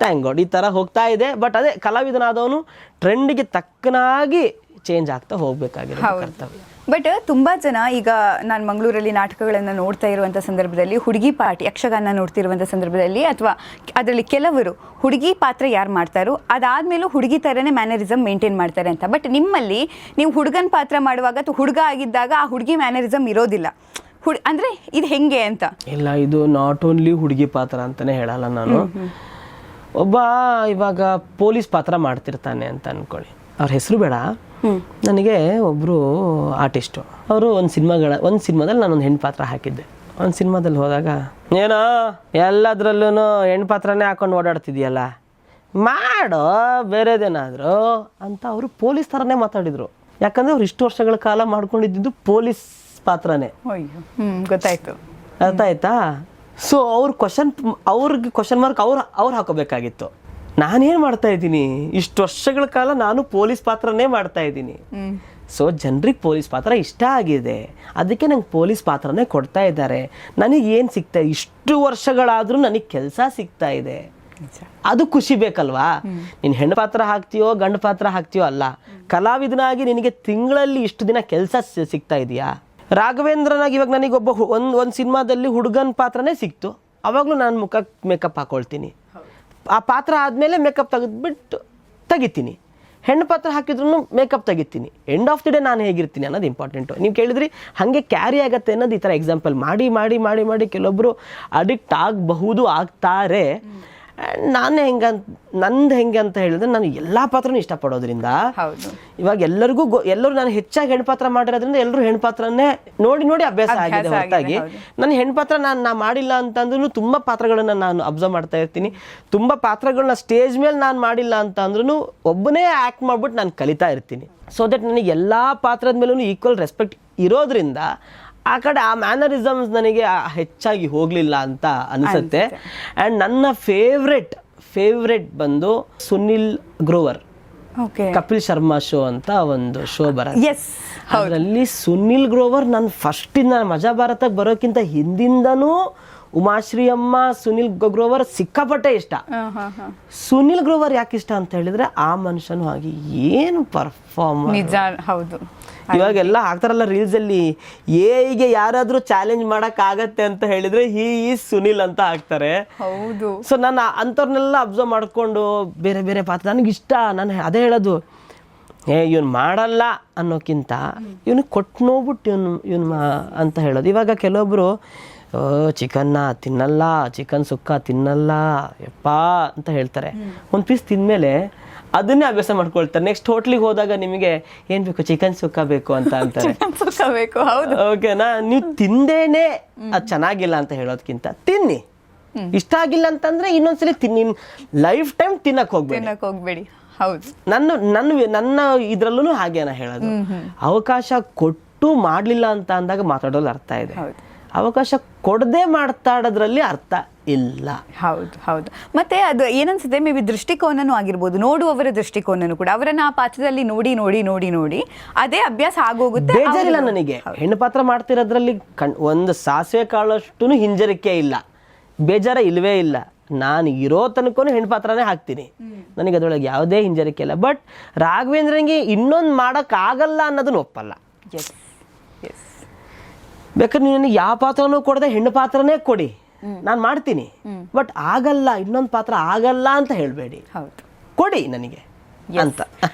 ಥ್ಯಾಂಕ್ ಗಾಡ್, ಈ ಥರ ಹೋಗ್ತಾ ಇದೆ. ಬಟ್ ಅದೇ ಕಲಾವಿದನಾದವನು ಟ್ರೆಂಡ್ಗೆ ತಕ್ಕನಾಗಿ ಚೇಂಜ್ ಆಗ್ತಾ ಹೋಗ್ಬೇಕಾಗಿರೋ ಕರ್ತವ್ಯ.
ಬಟ್ ತುಂಬ ಜನ ಈಗ ನಾನು ಮಂಗಳೂರಲ್ಲಿ ನಾಟಕಗಳನ್ನು ನೋಡ್ತಾ ಇರುವಂಥ ಸಂದರ್ಭದಲ್ಲಿ ಹುಡುಗಿ ಪಾರ್ಟಿ ಯಕ್ಷಗಾನ ನೋಡ್ತಿರುವಂಥ ಸಂದರ್ಭದಲ್ಲಿ ಅಥವಾ ಅದರಲ್ಲಿ ಕೆಲವರು ಹುಡುಗಿ ಪಾತ್ರ ಯಾರು ಮಾಡ್ತಾರೋ ಅದಾದಮೇಲೂ ಹುಡುಗಿ ಥರನೇ ಮ್ಯಾನರಿಸಮ್ ಮೇಂಟೈನ್ ಮಾಡ್ತಾರೆ ಅಂತ. ಬಟ್ ನಿಮ್ಮಲ್ಲಿ ನೀವು ಹುಡುಗನ ಪಾತ್ರ ಮಾಡುವಾಗ ಅಥವಾ ಹುಡುಗ ಆಗಿದ್ದಾಗ ಆ ಹುಡುಗಿ ಮ್ಯಾನರಿಸಮ್ ಇರೋದಿಲ್ಲ. ಅಂದರೆ ಇದು ಹೆಂಗೆ ಅಂತ? ಇಲ್ಲ,
ಇದು ನಾಟ್ ಓನ್ಲಿ ಹುಡುಗಿ ಪಾತ್ರ ಅಂತಲೇ ಹೇಳಲ್ಲ ನಾನು. ಒಬ್ಬ ಇವಾಗ ಪೊಲೀಸ್ ಪಾತ್ರ ಮಾಡ್ತಿರ್ತಾನೆ ಅಂತ ಅಂದ್ಕೊಳ್ಳಿ, ಅವ್ರ ಹೆಸರು ಬೇಡ. ನನಗೆ ಒಬ್ಬರು ಆರ್ಟಿಸ್ಟು, ಅವರು ಒಂದು ಸಿನಿಮಾದಲ್ಲಿ ನಾನೊಂದು ಹೆಣ್ಣು ಪಾತ್ರ ಹಾಕಿದ್ದೆ. ಒಂದು ಸಿನಿಮಾದಲ್ಲಿ ಹೋದಾಗ, ಏನೋ ಎಲ್ಲದ್ರಲ್ಲೂ ಹೆಣ್ಣು ಪಾತ್ರನೇ ಹಾಕೊಂಡು ಓಡಾಡ್ತಿದ್ಯಲ್ಲ, ಮಾಡೋ ಬೇರೆದೇನಾದರೂ ಅಂತ ಅವರು ಪೊಲೀಸ್ ಥರನೇ ಮಾತಾಡಿದರು. ಯಾಕಂದರೆ ಅವ್ರು ಇಷ್ಟು ವರ್ಷಗಳ ಕಾಲ ಮಾಡ್ಕೊಂಡಿದ್ದು ಪೊಲೀಸ್ ಪಾತ್ರನೇ.
ಗೊತ್ತಾಯ್ತು,
ಅರ್ಥ ಆಯ್ತಾ? ಸೊ ಅವ್ರಿಗೆ ಕ್ವಶನ್ ಮಾರ್ಕ್ ಅವ್ರು ಹಾಕೋಬೇಕಾಗಿತ್ತು. ನಾನೇನು ಮಾಡ್ತಾ ಇದ್ದೀನಿ, ಇಷ್ಟು ವರ್ಷಗಳ ಕಾಲ ನಾನು ಪೊಲೀಸ್ ಪಾತ್ರನೇ ಮಾಡ್ತಾ ಇದ್ದೀನಿ. ಸೊ ಜನರಿಗೆ ಪೊಲೀಸ್ ಪಾತ್ರ ಇಷ್ಟ ಆಗಿದೆ, ಅದಕ್ಕೆ ನಂಗೆ ಪೊಲೀಸ್ ಪಾತ್ರನೇ ಕೊಡ್ತಾ ಇದ್ದಾರೆ. ನನಗೆ ಏನು ಸಿಗ್ತಾ ಇದೆ, ಇಷ್ಟು ವರ್ಷಗಳಾದರೂ ನನಗೆ ಕೆಲಸ ಸಿಗ್ತಾ ಇದೆ, ಅದು ಖುಷಿ ಬೇಕಲ್ವಾ? ನೀನು ಹೆಣ್ಣು ಪಾತ್ರ ಹಾಕ್ತೀಯೋ ಗಂಡು ಪಾತ್ರ ಹಾಕ್ತೀಯೋ ಅಲ್ಲ, ಕಲಾವಿದನಾಗಿ ನಿನಗೆ ತಿಂಗಳಲ್ಲಿ ಇಷ್ಟು ದಿನ ಕೆಲಸ ಸಿಗ್ತಾ ಇದೆಯಾ? ರಾಘವೇಂದ್ರನಾಗಿ ಇವಾಗ ನನಗೊಬ್ಬ ಒಂದು ಸಿನಿಮಾದಲ್ಲಿ ಹುಡುಗನ ಪಾತ್ರನೇ ಸಿಕ್ತು, ಅವಾಗಲೂ ನಾನು ಮುಖಕ್ಕೆ ಮೇಕಪ್ ಹಾಕೊಳ್ತೀನಿ. ಆ ಪಾತ್ರ ಆದಮೇಲೆ ಮೇಕಪ್ ತೆಗೆದ್ಬಿಟ್ಟು ತೆಗಿತೀನಿ. ಹೆಣ್ಣು ಪಾತ್ರ ಹಾಕಿದ್ರು ಮೇಕಪ್ ತೆಗಿತೀನಿ. ಎಂಡ್ ಆಫ್ ದಿ ಡೇ ನಾನು ಹೇಗಿರ್ತೀನಿ ಅನ್ನೋದು ಇಂಪಾರ್ಟೆಂಟು. ನೀವು ಕೇಳಿದ್ರಿ ಹಾಗೆ ಕ್ಯಾರಿ ಆಗುತ್ತೆ ಅನ್ನೋದು ಈ ಥರ ಎಕ್ಸಾಂಪಲ್ ಮಾಡಿ ಮಾಡಿ ಮಾಡಿ ಮಾಡಿ ಕೆಲವೊಬ್ಬರು ಅಡಿಕ್ಟ್ ಆಗಬಹುದು, ಆಗ್ತಾರೆ. ನಾನು ಹೆಂಗೆ ಅಂತ ಹೇಳಿದ್ರೆ ನಾನು ಎಲ್ಲ ಪಾತ್ರನೂ ಇಷ್ಟಪಡೋದ್ರಿಂದ ಇವಾಗ ಎಲ್ಲರೂ ನಾನು ಹೆಚ್ಚಾಗಿ ಹೆಣ್ಣು ಪಾತ್ರ ಮಾಡಿರೋದ್ರಿಂದ ಎಲ್ಲರೂ ಹೆಣ್ಣು ಪಾತ್ರನೇ ನೋಡಿ ನೋಡಿ ಅಭ್ಯಾಸ ಆಗಿದೆ ಹೊರತಾಗಿ ನನ್ನ ಹೆಣ್ಣು ಪಾತ್ರ ನಾನು ಮಾಡಿಲ್ಲ ಅಂತಂದ್ರೂ ತುಂಬ ಪಾತ್ರಗಳನ್ನ ನಾನು ಅಬ್ಸರ್ವ್ ಮಾಡ್ತಾ ಇರ್ತೀನಿ. ತುಂಬ ಪಾತ್ರಗಳನ್ನ ಸ್ಟೇಜ್ ಮೇಲೆ ನಾನು ಮಾಡಿಲ್ಲ ಅಂತ ಅಂದ್ರೂ ಒಬ್ಬನೇ ಆ್ಯಕ್ಟ್ ಮಾಡ್ಬಿಟ್ಟು ನಾನು ಕಲಿತಾ ಇರ್ತೀನಿ. ಸೊ ದಟ್ ನನಗೆ ಎಲ್ಲ ಪಾತ್ರದ ಮೇಲೂ ಈಕ್ವಲ್ ರೆಸ್ಪೆಕ್ಟ್ ಇರೋದ್ರಿಂದ ಆ ಕಡೆ ಆ ಮ್ಯಾನರಿಸಮ್ಸ್ ನನಗೆ ಹೆಚ್ಚಾಗಿ ಹೋಗಲಿಲ್ಲ ಅಂತ ಅನಿಸುತ್ತೆ. ಆ್ಯಂಡ್ ನನ್ನ ಫೇವ್ರೆಟ್ ಬಂದು ಸುನಿಲ್ ಗ್ರೋವರ್, ಕಪಿಲ್ ಶರ್ಮಾ ಶೋ ಅಂತ ಒಂದು ಶೋ ಬರುತ್ತೆ. ಅದರಲ್ಲಿ ಸುನಿಲ್ ಗ್ರೋವರ್ ನನ್ನ ಫಸ್ಟಿಂದ ಮಜಾ ಭಾರತಕ್ಕೆ ಬರೋಕ್ಕಿಂತ ಹಿಂದಿಂದನೂ ಉಮಾಶ್ರೀ ಅಮ್ಮ, ಸುನಿಲ್ ಗ್ರೋವರ್ ಸಿಕ್ಕಾಪಟ್ಟೆ ಇಷ್ಟ. ಸುನಿಲ್ ಗ್ರೋವರ್ ಯಾಕೆ ಇಷ್ಟ ಅಂತ ಹೇಳಿದ್ರೆ ಆ ಮನುಷ್ಯನು ಹಾಗೆ ಏನು ಪರ್ಫಾರ್ಮರ್.
ನಿಜ, ಹೌದು.
ಇವಾಗೆಲ್ಲ ಹಾಕ್ತಾರಲ್ಲ ರೀಲ್ಸ್ ಅಲ್ಲಿ, ಏಗೆ ಯಾರಾದ್ರೂ ಚಾಲೆಂಜ್ ಮಾಡಕ್ ಆಗತ್ತೆ ಅಂತ ಹೇಳಿದ್ರೆ ಹಿ ಈಸ್ ಸುನಿಲ್ ಅಂತ ಹಾಕ್ತಾರೆ.
ಹೌದು.
ಸೊ ನಾನು ಅಂಥವ್ರನ್ನೆಲ್ಲ ಅಬ್ಸರ್ವ್ ಮಾಡ್ಕೊಂಡು ಬೇರೆ ಬೇರೆ ಪಾತ್ರ ನನಗಿಷ್ಟ. ನಾನು ಅದೇ ಹೇಳೋದು, ಇವನು ಮಾಡಲ್ಲ ಅನ್ನೋಕ್ಕಿಂತ ಇವನಿಗೆ ಕೊಟ್ಟು ನೋಡ್ಬಿಟ್ಟು ಇವನು ಅಂತ ಹೇಳೋದು. ಇವಾಗ ಕೆಲವೊಬ್ರು ಚಿಕನ್ನ ತಿನ್ನಲ್ಲ, ಚಿಕನ್ ಸುಕ್ಕ ತಿನ್ನಲ್ಲ ಯಪ್ಪ ಅಂತ ಹೇಳ್ತಾರೆ. ಒಂದು ಪೀಸ್ ತಿಂದಮೇಲೆ ಅದನ್ನೇ ಅಭ್ಯಾಸ ಮಾಡ್ಕೊಳ್ತಾರೆ. ನೆಕ್ಸ್ಟ್ ಹೋಟ್ಲಿಗೆ ಹೋದಾಗ ನಿಮಗೆ ಏನು ಬೇಕು, ಚಿಕನ್ ಸುಕ್ಕ ಬೇಕು ಅಂತ ಅಂತಾರೆ. ಓಕೆನಾ? ನೀವು ತಿಂದೇನೆ ಅದು ಚೆನ್ನಾಗಿಲ್ಲ ಅಂತ ಹೇಳೋದಕ್ಕಿಂತ ತಿನ್ನಿ. ಇಷ್ಟ ಆಗಿಲ್ಲ ಅಂತಂದ್ರೆ ಇನ್ನೊಂದ್ಸಲಿ ತಿನ್ನಿ, ಲೈಫ್ ಟೈಮ್ ತಿನ್ನಕ್ ಹೋಗ್ಬೇಡಿ.
ಹೌದು.
ನನ್ನ ಇದ್ರಲ್ಲೂ ಹಾಗೇನ ಹೇಳೋದು, ಅವಕಾಶ ಕೊಟ್ಟು ಮಾಡ್ಲಿಲ್ಲ ಅಂತ ಅಂದಾಗ ಮಾತಾಡೋದು ಅರ್ಥ ಇದೆ, ಅವಕಾಶ ಕೊಡದೆ ಮಾತಾಡೋದ್ರಲ್ಲಿ ಅರ್ಥ ಇಲ್ಲ.
ಹೌದು. ಮತ್ತೆ ಅದು ಏನನ್ಸುತ್ತೆ, ಮೇ ಬಿ ದೃಷ್ಟಿಕೋನನೂ ಆಗಿರ್ಬೋದು, ನೋಡುವವರ ದೃಷ್ಟಿಕೋನನೂ ಕೂಡ ಅವರನ್ನ ಆ ಪಾತ್ರದಲ್ಲಿ ನೋಡಿ ನೋಡಿ ನೋಡಿ ನೋಡಿ ಅದೇ ಅಭ್ಯಾಸ ಆಗೋಗುತ್ತೆ.
ಬೇಜಾರಿಲ್ಲ ನನಗೆ ಹೆಣ್ಣು ಪಾತ್ರ ಮಾಡ್ತಿರೋದ್ರಲ್ಲಿ ಒಂದು ಸಾಸಿವೆ ಕಾಳಷ್ಟು ಹಿಂಜರಿಕೆ ಇಲ್ಲ, ಬೇಜಾರ ಇಲ್ವೇ ಇಲ್ಲ. ನಾನು ಇರೋ ತನಕನೂ ಹೆಣ್ಣು ಪಾತ್ರನೇ ಹಾಕ್ತೀನಿ, ನನಗೆ ಅದರೊಳಗೆ ಯಾವುದೇ ಹಿಂಜರಿಕೆ ಇಲ್ಲ. ಬಟ್ ರಾಘವೇಂದ್ರನಿಗೆ ಇನ್ನೊಂದು ಮಾಡೋಕ್ಕಾಗಲ್ಲ ಅನ್ನೋದನ್ನ ಒಪ್ಪಲ್ಲ. ಬೇಕಾದ್ರೆ ನೀವು ನನಗೆ ಯಾವ ಪಾತ್ರನೂ ಕೊಡದೆ ಹೆಣ್ಣು ಪಾತ್ರನೇ ಕೊಡಿ, ನಾನು ಮಾಡ್ತೀನಿ. ಬಟ್ ಆಗಲ್ಲ, ಇನ್ನೊಂದು ಪಾತ್ರ ಆಗಲ್ಲ ಅಂತ ಹೇಳಬೇಡಿ, ಕೊಡಿ ನನಗೆ ಅಂತ.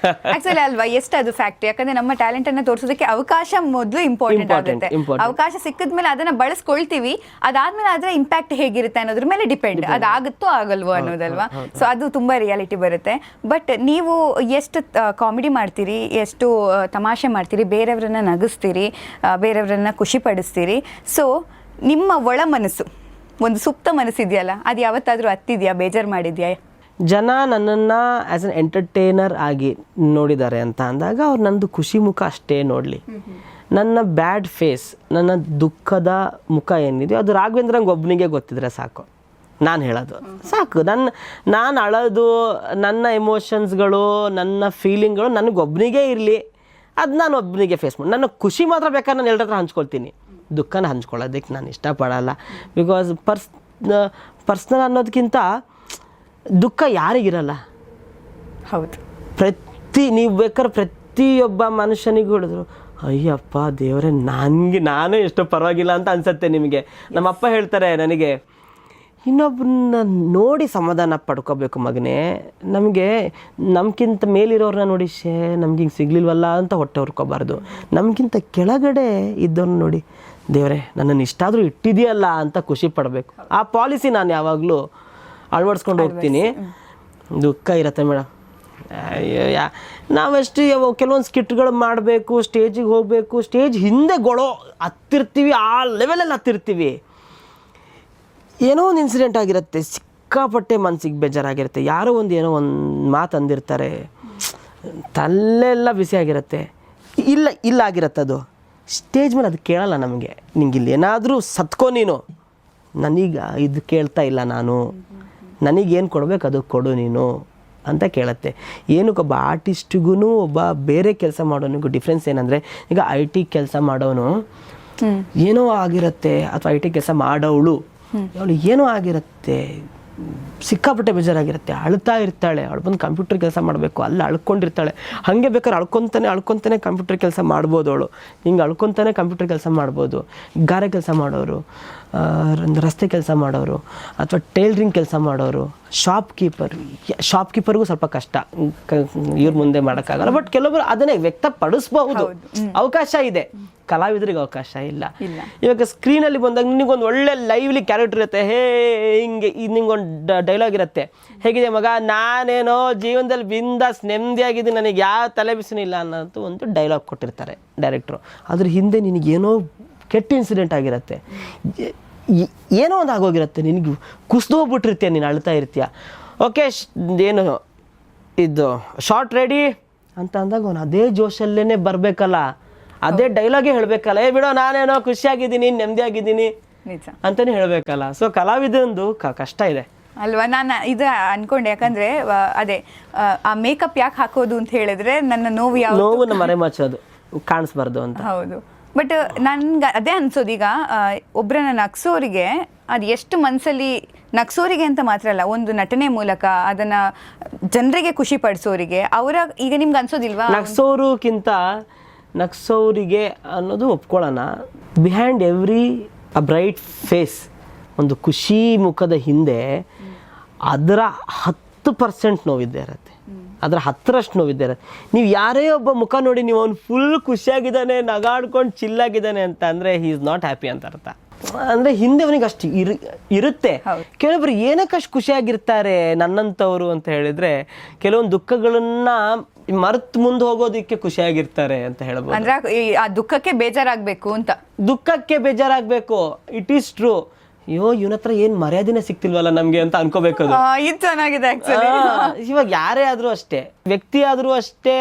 ಆಕ್ಚುಲಿ ಅಲ್ವಾ, ಎಷ್ಟು ಅದು ಫ್ಯಾಕ್ಟ್. ಯಾಕಂದ್ರೆ ನಮ್ಮ ಟ್ಯಾಲೆಂಟ್ ಅನ್ನ ತೋರಿಸೋದಕ್ಕೆ ಅವಕಾಶ ಮೊದಲು ಇಂಪಾರ್ಟೆಂಟ್ ಆಗುತ್ತೆ. ಅವಕಾಶ ಸಿಕ್ಕಿದ್ಮೇಲೆ ಅದನ್ನ ಬಳಸ್ಕೊಳ್ತೀವಿ, ಅದಾದ್ಮೇಲೆ ಅದರ ಇಂಪ್ಯಾಕ್ಟ್ ಹೇಗಿರುತ್ತೆ ಅನ್ನೋದ್ರ ಮೇಲೆ ಡಿಪೆಂಡ್, ಅದಾಗುತ್ತೋ ಆಗಲ್ವೋ ಅನ್ನೋದಲ್ವಾ. ಸೊ ಅದು ತುಂಬಾ ರಿಯಾಲಿಟಿ ಬರುತ್ತೆ. ಬಟ್ ನೀವು ಎಷ್ಟು ಕಾಮಿಡಿ ಮಾಡ್ತೀರಿ, ಎಷ್ಟು ತಮಾಷೆ ಮಾಡ್ತೀರಿ, ಬೇರೆಯವ್ರನ್ನ ನಗಿಸ್ತೀರಿ, ಬೇರೆಯವ್ರನ್ನ ಖುಷಿ ಪಡಿಸ್ತೀರಿ. ಸೊ ನಿಮ್ಮ ಒಳ ಮನಸ್ಸು, ಒಂದು ಸುಪ್ತ ಮನಸ್ಸಿದೆಯಲ್ಲ, ಅದು ಯಾವತ್ತಾದ್ರೂ ಹತ್ತಿದ್ಯಾ, ಬೇಜಾರು ಮಾಡಿದ್ಯಾ?
ಜನ ನನ್ನನ್ನು ಆ್ಯಸ್ ಅನ್ ಎಂಟರ್ಟೈನರ್ ಆಗಿ ನೋಡಿದ್ದಾರೆ ಅಂತ ಅಂದಾಗ ಅವ್ರು ನನ್ನದು ಖುಷಿ ಮುಖ ಅಷ್ಟೇ ನೋಡಲಿ. ನನ್ನ ಬ್ಯಾಡ್ ಫೇಸ್, ನನ್ನ ದುಃಖದ ಮುಖ ಏನಿದೆ ಅದು ರಾಘವೇಂದ್ರಂಗೆ ಒಬ್ಬನಿಗೆ ಗೊತ್ತಿದ್ರೆ ಸಾಕು. ನಾನು ಹೇಳೋದು ಸಾಕು. ನಾನು ಅಳೋದು, ನನ್ನ ಎಮೋಷನ್ಸ್ಗಳು, ನನ್ನ ಫೀಲಿಂಗ್ಗಳು ನನಗೊಬ್ಬನಿಗೆ ಇರಲಿ, ಅದು ನಾನು ಒಬ್ಬನಿಗೆ ಫೇಸ್ ಮಾಡಿ. ನನ್ನ ಖುಷಿ ಮಾತ್ರ ಬೇಕಾದ್ರೆ ನಾನು ಎಲ್ಲರ ಹತ್ರ ಹಂಚ್ಕೊಳ್ತೀನಿ, ದುಃಖನ ಹಂಚ್ಕೊಳ್ಳೋದಕ್ಕೆ ನಾನು ಇಷ್ಟಪಡಲ್ಲ. ಬಿಕಾಸ್ ಪರ್ಸ್ನಲ್ ಅನ್ನೋದಕ್ಕಿಂತ ದುಃಖ ಯಾರಿಗಿರಲ್ಲ.
ಹೌದು.
ನೀವು ಬೇಕಾದ್ರೆ ಪ್ರತಿಯೊಬ್ಬ ಮನುಷ್ಯನಿಗೂ ಹೇಳಿದ್ರು, ಅಯ್ಯಪ್ಪ ದೇವರೇ ನಾನೇ ಎಷ್ಟೋ ಪರವಾಗಿಲ್ಲ ಅಂತ ಅನ್ಸತ್ತೆ ನಿಮಗೆ. ನಮ್ಮಪ್ಪ ಹೇಳ್ತಾರೆ ನನಗೆ, ಇನ್ನೊಬ್ಬರನ್ನ ನೋಡಿ ಸಮಾಧಾನ ಪಡ್ಕೋಬೇಕು ಮಗನೇ, ನಮಗೆ ನಮ್ಗಿಂತ ಮೇಲಿರೋರನ್ನ ನೋಡಿ ನಮ್ಗೆ ಹಿಂಗೆ ಸಿಗ್ಲಿಲ್ವಲ್ಲ ಅಂತ ಹೊಟ್ಟೆ ಹುರ್ಕೋಬಾರ್ದು, ನಮಗಿಂತ ಕೆಳಗಡೆ ಇದ್ದವ್ರನ್ನ ನೋಡಿ ದೇವರೇ ನನ್ನನ್ನು ಇಷ್ಟಾದರೂ ಇಟ್ಟಿದೆಯಲ್ಲ ಅಂತ ಖುಷಿ ಪಡಬೇಕು. ಆ ಪಾಲಿಸಿ ನಾನು ಯಾವಾಗಲೂ ಅಳವಡಿಸ್ಕೊಂಡು ಹೋಗ್ತೀನಿ. ದುಃಖ ಇರುತ್ತೆ ಮೇಡಮ್, ನಾವೆಷ್ಟು ಕೆಲವೊಂದು ಸ್ಕಿಟ್ಗಳು ಮಾಡಬೇಕು, ಸ್ಟೇಜಿಗೆ ಹೋಗಬೇಕು, ಸ್ಟೇಜ್ ಹಿಂದೆ ಹತ್ತಿರ್ತೀವಿ, ಆ ಲೆವೆಲಲ್ಲಿ ಹತ್ತಿರ್ತೀವಿ. ಏನೋ ಒಂದು ಇನ್ಸಿಡೆಂಟ್ ಆಗಿರುತ್ತೆ, ಸಿಕ್ಕಾಪಟ್ಟೆ ಮನಸ್ಸಿಗೆ ಬೇಜಾರಾಗಿರುತ್ತೆ, ಯಾರೋ ಏನೋ ಒಂದು ಮಾತು ಅಂದಿರ್ತಾರೆ, ತಲೆಲ್ಲ ಬಿಸಿ ಆಗಿರುತ್ತೆ, ಇಲ್ಲ ಆಗಿರುತ್ತೆ. ಅದು ಸ್ಟೇಜ್ ಮೇಲೆ ಅದು ಕೇಳಲ್ಲ ನಮಗೆ, ನಿಂಗೆ ಇಲ್ಲಿ ಏನಾದರೂ ಸತ್ಕೋ ನೀನು, ನನಗೆ ಇದು ಕೇಳ್ತಾ ಇಲ್ಲ, ನಾನು ನನಗೇನು ಕೊಡಬೇಕು ಅದು ಕೊಡು ನೀನು ಅಂತ ಕೇಳುತ್ತೆ. ಏನಕ್ಕೊಬ್ಬ ಆರ್ಟಿಸ್ಟಿಗೂ ಒಬ್ಬ ಬೇರೆ ಕೆಲಸ ಮಾಡೋನಿಗೂ ಡಿಫ್ರೆನ್ಸ್ ಏನಂದರೆ, ಈಗ IT ಕೆಲಸ ಮಾಡೋನು ಏನೋ ಆಗಿರುತ್ತೆ, ಅಥವಾ IT ಕೆಲಸ ಮಾಡೋಳು ಅವಳು ಏನೋ ಆಗಿರುತ್ತೆ, ಸಿಕ್ಕಾಪಟ್ಟೆ ಬೇಜಾರಾಗಿರುತ್ತೆ, ಅಳ್ತಾ ಇರ್ತಾಳೆ, ಅವಳು ಬಂದು ಕಂಪ್ಯೂಟರ್ ಕೆಲಸ ಮಾಡಬೇಕು, ಅಲ್ಲಿ ಅಳ್ಕೊಂಡಿರ್ತಾಳೆ. ಹಾಗೆ ಬೇಕಾದ್ರೆ ಅಳ್ಕೊತಾನೆ ಕಂಪ್ಯೂಟರ್ ಕೆಲಸ ಮಾಡ್ಬೋದು, ಅವಳು ಹಿಂಗೆ ಅಳ್ಕೊತಾನೆ ಕಂಪ್ಯೂಟರ್ ಕೆಲಸ ಮಾಡ್ಬೋದು. ಗಾರೆ ಕೆಲಸ ಮಾಡೋರು, ರಸ್ತೆ ಕೆಲಸ ಮಾಡೋರು, ಅಥವಾ ಟೈಲರಿಂಗ್ ಕೆಲಸ ಮಾಡೋರು, ಶಾಪ್ಕೀಪರ್ಗೂ ಸ್ವಲ್ಪ ಕಷ್ಟ, ಇವ್ರ ಮುಂದೆ ಮಾಡೋಕ್ಕಾಗಲ್ಲ. ಬಟ್ ಕೆಲವೊಬ್ರು ಅದನ್ನೇ ವ್ಯಕ್ತಪಡಿಸ್ಬಹುದು, ಅವಕಾಶ ಇದೆ. ಕಲಾವಿದರಿಗೆ ಅವಕಾಶ ಇಲ್ಲ. ಇವಾಗ ಸ್ಕ್ರೀನಲ್ಲಿ ಬಂದಾಗ ನಿನಗೊಂದು ಒಳ್ಳೆ ಲೈವ್ಲಿ ಕ್ಯಾರೆಕ್ಟರ್ ಇರುತ್ತೆ, ಹಿಂಗೆ ನಿಂಗೊಂದು ಡೈಲಾಗ್ ಇರುತ್ತೆ, ಹೇಗಿದೆ ಮಗ, ನಾನೇನೋ ಜೀವನದಲ್ಲಿ ಬಿಂದಾಸ್ ನೆಮ್ಮದಿಯಾಗಿದ್ದೀನಿ, ನನಗೆ ಯಾವ ತಲೆ ಬಿಸಿನೂ ಇಲ್ಲ ಅನ್ನೋದು ಒಂದು ಡೈಲಾಗ್ ಕೊಟ್ಟಿರ್ತಾರೆ ಡೈರೆಕ್ಟ್ರು. ಅದ್ರ ಹಿಂದೆ ನಿನಗೇನೋ ಕೆಟ್ಟ ಇನ್ಸಿಡೆಂಟ್ ಆಗಿರುತ್ತೆ, ಏನೋ ಒಂದು ಆಗೋಗಿರುತ್ತೆ, ನಿನಗೆ ಕುಸ್ದು ಹೋಗ್ಬಿಟ್ಟಿರ್ತೀಯ, ನೀನು ಅಳ್ತಾ ಇರ್ತೀಯ. ಓಕೆ ಏನು ಇದು ಶಾರ್ಟ್ ರೆಡಿ ಅಂತ ಅಂದಾಗ ಅವನು ಅದೇ ಜೋಶಲ್ಲೇ ಬರಬೇಕಲ್ಲ, ಅದೇ ಡೈಲಾಗೇ ಹೇಳಬೇಕಲ್ಲ, ಬಿಡೋ ನಾನೇನೋ ಖುಷಿಯಾಗಿದ್ದೀನಿ ನೆಮ್ಮದಿಯಾಗಿದ್ದೀನಿ ಅಂತಲೇ ಹೇಳಬೇಕಲ್ಲ. ಸೊ ಕಲಾವಿದೊಂದು ಕಷ್ಟ ಇದೆ
ಅಲ್ವಾ. ನಾನು ಇದು ಅನ್ಕೊಂಡೆ, ಯಾಕಂದ್ರೆ ಅದೇ ಆ ಮೇಕಪ್ ಯಾಕೆ ಹಾಕೋದು ಅಂತ ಹೇಳಿದ್ರೆ ನನ್ನ ನೋವನ್ನು
ಮರೆಮಾಚೋದು, ಕಾಣಿಸ್ಬಾರ್ದು ಅಂತ.
ಹೌದು. ಬಟ್ ನನ್ಗೆ ಅದೇ ಅನ್ಸೋದು, ಈಗ ಒಬ್ಬರನ್ನ ನಗ್ಸೋರಿಗೆ ಅದು ಎಷ್ಟು ಮನಸ್ಸಲ್ಲಿ ನಗ್ಸೋರಿಗೆ ಅಂತ ಮಾತ್ರ ಅಲ್ಲ, ಒಂದು ನಟನೆ ಮೂಲಕ ಅದನ್ನ ಜನರಿಗೆ ಖುಷಿ ಪಡಿಸೋರಿಗೆ ಅವರ ಈಗ ನಿಮ್ಗೆ ಅನ್ಸೋದಿಲ್ವಾ,
ನಗ್ಸೋರಿಗೆ ಅನ್ನೋದು ಒಪ್ಕೊಳ್ಳೋಣ. Behind every a bright face, ಒಂದು ಖುಷಿ ಮುಖದ ಹಿಂದೆ ಅದರ 10% ನೋವಿದ್ದೇ ಇರುತ್ತೆ, ಅದರ 10ರಷ್ಟು ನೋವಿದ್ದೇ ಇರುತ್ತೆ. ನೀವು ಯಾರೇ ಒಬ್ಬ ಮುಖ ನೋಡಿ ನೀವು ಅವ್ನು ಫುಲ್ ಖುಷಿಯಾಗಿದ್ದಾನೆ, ನಗಾಡ್ಕೊಂಡು ಚಿಲ್ಲಾಗಿದ್ದಾನೆ ಅಂತ ಅಂದರೆ ಹಿ ಈಸ್ ನಾಟ್ ಹ್ಯಾಪಿ ಅಂತ ಅರ್ಥ. ಅಂದರೆ ಹಿಂದೆ ಅವನಿಗೆ ಅಷ್ಟು ಇರುತ್ತೆ. ಕೆಲವೊಬ್ರು ಏನಕ್ಕಷ್ಟು ಖುಷಿಯಾಗಿರ್ತಾರೆ ನನ್ನಂಥವ್ರು ಅಂತ ಹೇಳಿದ್ರೆ, ಕೆಲವೊಂದು ದುಃಖಗಳನ್ನ ಮರೆತು ಮುಂದೆ ಹೋಗೋದಕ್ಕೆ ಖುಷಿಯಾಗಿರ್ತಾರೆ ಅಂತ ಹೇಳ್ಬೋದು.
ಅಂದ್ರೆ ಆ ದುಃಖಕ್ಕೆ ಬೇಜಾರಾಗಬೇಕು ಅಂತ,
ದುಃಖಕ್ಕೆ ಬೇಜಾರಾಗಬೇಕು, ಇಟ್ ಈಸ್ ಟ್ರೂ. ಅಯ್ಯೋ ಇವನ ಹತ್ರ ಏನು ಮರ್ಯಾದೆನೇ ಸಿಕ್ತಿಲ್ವಲ್ಲ ನಮಗೆ ಅಂತ ಅನ್ಕೋಬೇಕು.
ಇದು ಚೆನ್ನಾಗಿದೆ ಆಕ್ಚುಲಿ.
ಇವಾಗ ಯಾರೇ ಆದರೂ ಅಷ್ಟೇ, ವ್ಯಕ್ತಿ ಆದರೂ ಅಷ್ಟೇ,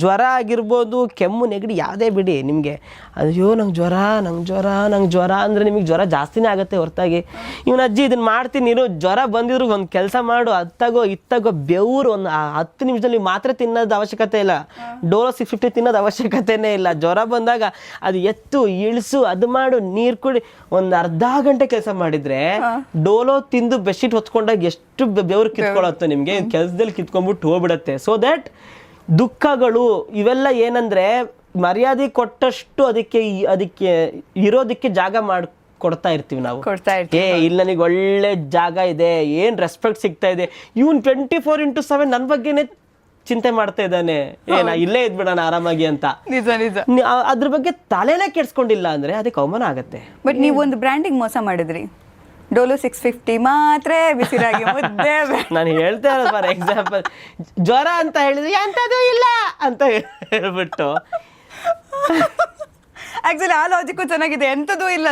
ಜ್ವರ ಆಗಿರ್ಬೋದು, ಕೆಮ್ಮು ನೆಗಡಿ ಯಾವುದೇ ಬಿಡಿ, ನಿಮಗೆ ಅಯ್ಯೋ ನಂಗೆ ಜ್ವರ ಅಂದರೆ ನಿಮಗೆ ಜ್ವರ ಜಾಸ್ತಿನೇ ಆಗುತ್ತೆ ಹೊರತಾಗಿ ಇವನ ಅಜ್ಜಿ ಇದನ್ನು ಮಾಡ್ತೀನಿ ನೀನು ಜ್ವರ ಬಂದಿದ್ರು ಒಂದು ಕೆಲಸ ಮಾಡು, ಇತ್ತಾಗೋ ಬೆವರು ಒಂದು 10 ನಿಮಿಷದಲ್ಲಿ ಮಾತ್ರೆ ತಿನ್ನೋದು ಅವಶ್ಯಕತೆ ಇಲ್ಲ, ಡೋಲೋ 650 ತಿನ್ನೋದು ಅವಶ್ಯಕತೆನೇ ಇಲ್ಲ. ಜ್ವರ ಬಂದಾಗ ಅದು ಎತ್ತು ಇಳಿಸು, ಅದು ಮಾಡು, ನೀರು ಕುಡಿ, ಒಂದು ಅರ್ಧ ಗಂಟೆ ಕೆಲಸ ಮಾಡಿದರೆ ಡೋಲೋ ತಿಂದು ಬೆಡ್ಶೀಟ್ ಹೊತ್ಕೊಂಡಾಗ ಎಷ್ಟು ಬೆವರು ಕಿತ್ಕೊಳ್ಳುತ್ತೋ ನಿಮಗೆ, ಕೆಲಸದಲ್ಲಿ ಕಿತ್ಕೊಂಡ್ಬಿಟ್ಟು ಹೋಗ್ಬಿಡತ್ತೆ. ಸೊ ದ್ಯಾಟ್ ದುಃಖಗಳು ಇವೆಲ್ಲ ಏನಂದ್ರೆ ಮರ್ಯಾದೆ ಕೊಟ್ಟಷ್ಟು ಅದಕ್ಕೆ ಇರೋದಕ್ಕೆ ಜಾಗ ಕೊಡ್ತಾ ಇರ್ತೀವಿ ನಾವು. ಇಲ್ಲಿ ನನಗೆ ಒಳ್ಳೆ ಜಾಗ ಇದೆ, ಏನು ರೆಸ್ಪೆಕ್ಟ್ ಸಿಗ್ತಾ ಇದೆ, ಇವನ್ 24/7 ನನ್ನ ಬಗ್ಗೆನೇ ಚಿಂತೆ ಮಾಡ್ತಾ ಇದ್ದಾನೆ, ನಾ ಇಲ್ಲೇ ಇದ್ಬಿಡೋಣ ಆರಾಮಾಗಿ ಅಂತ. ಅದ್ರ ಬಗ್ಗೆ ತಲೆನೇ ಕೆಡ್ಸ್ಕೊಂಡಿಲ್ಲ ಅಂದ್ರೆ ಅದಕ್ಕೆ ಅವಮಾನ ಆಗತ್ತೆ.
ಬಟ್ ನೀವು ಒಂದು ಬ್ರ್ಯಾಂಡಿಗೆ ಮೋಸ ಮಾಡಿದ್ರಿ, ಡೋಲೋ 650 ಮಾತ್ರ ಬಿಸಿರಾಗಿ ಮುದ್ದೆ.
ನಾನು ಹೇಳ್ತಾ ಇರೋದು ಫಾರ್ ಎಕ್ಸಾಂಪಲ್, ಜ್ವರ ಅಂತ ಹೇಳಿದ್ರೆ ಎಂಥದ್ದು ಇಲ್ಲ ಅಂತ ಹೇಳ್ಬಿಟ್ಟು,
ಆಕ್ಚುಲಿ ಆ ಲಾಜಿಕ್ಕು ಚೆನ್ನಾಗಿದೆ, ಎಂಥದ್ದು ಇಲ್ಲ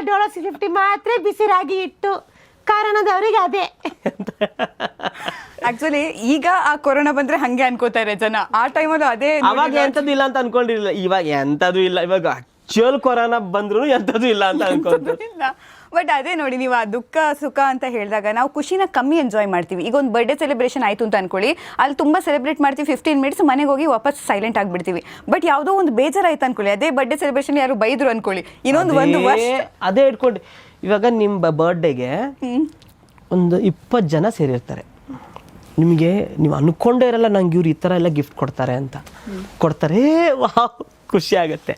ಡೋಲೋ 650 ಮಾತ್ರ ಬಿಸಿರಾಗಿ ಇಟ್ಟು ಕಾರಣದವರಿಗೆ ಅದೇ.
ಆಕ್ಚುಲಿ ಈಗ ಆ ಕೊರೋನಾ ಬಂದ್ರೆ ಹಂಗೆ ಅನ್ಕೋತಾರೆ ಜನ, ಆ ಟೈಮಲ್ಲೂ ಅದೇ.
ಅವಾಗ ಎಂಥದ್ದು ಇಲ್ಲ ಅಂತ ಅನ್ಕೊಂಡಿರಲಿಲ್ಲ, ಇವಾಗ ಎಂಥದ್ದು ಇಲ್ಲ, ಇವಾಗ ಆಕ್ಚುಯಲ್ ಕೊರೋನಾ ಬಂದ್ರು ಎಂಥದ್ದು ಇಲ್ಲ ಅಂತ ಅನ್ಕೊಂಡಿಲ್ಲ.
ಬಟ್ ಅದೇ ನೋಡಿ, ನೀವು ಆ ದುಃಖ ಸುಖ ಅಂತ ಹೇಳಿದಾಗ ನಾವು ಖುಷಿನ ಕಮ್ಮಿ ಎಂಜಾಯ್ ಮಾಡ್ತೀವಿ. ಈಗ ಒಂದು ಬರ್ಡೇ ಸೆಲೆಬ್ರೇಷನ್ ಆಯಿತು ಅಂತ ಅನ್ಕೊಳ್ಳಿ, ಅಲ್ಲಿ ತುಂಬ ಸೆಲೆಬ್ರೇಟ್ ಮಾಡ್ತೀವಿ, 15 ಮಿನಿಟ್ಸ್ ಮನೆಗೆ ಹೋಗಿ ವಾಪಸ್ ಸೈಲೆಂಟ್ ಆಗಿಬಿಡ್ತೀವಿ. ಬಟ್ ಯಾವುದೋ ಒಂದು ಬೇಜಾರಾಯ್ತು ಅನ್ಕೊಳ್ಳಿ, ಅದೇ ಬರ್ಡೇ ಸೆಲೆಬ್ರೇಷನ್ ಯಾರು ಬೈದ್ರು ಅನ್ಕೊಳ್ಳಿ, ಇನ್ನೊಂದು
ಅದೇ ಇಟ್ಕೊಂಡು. ಇವಾಗ ನಿಮ್ಮ ಬರ್ಡೇಗೆ ಒಂದು 20 ಜನ ಸೇರಿರ್ತಾರೆ, ನಿಮಗೆ ನೀವು ಅನ್ಕೊಂಡೇ ಇರಲ್ಲ ನಂಗೆ ಇವ್ರು ಈ ಥರ ಎಲ್ಲ ಗಿಫ್ಟ್ ಕೊಡ್ತಾರೆ ಅಂತ, ಕೊಡ್ತಾರೆ, ವಾವ್ ಖುಷಿ ಆಗುತ್ತೆ.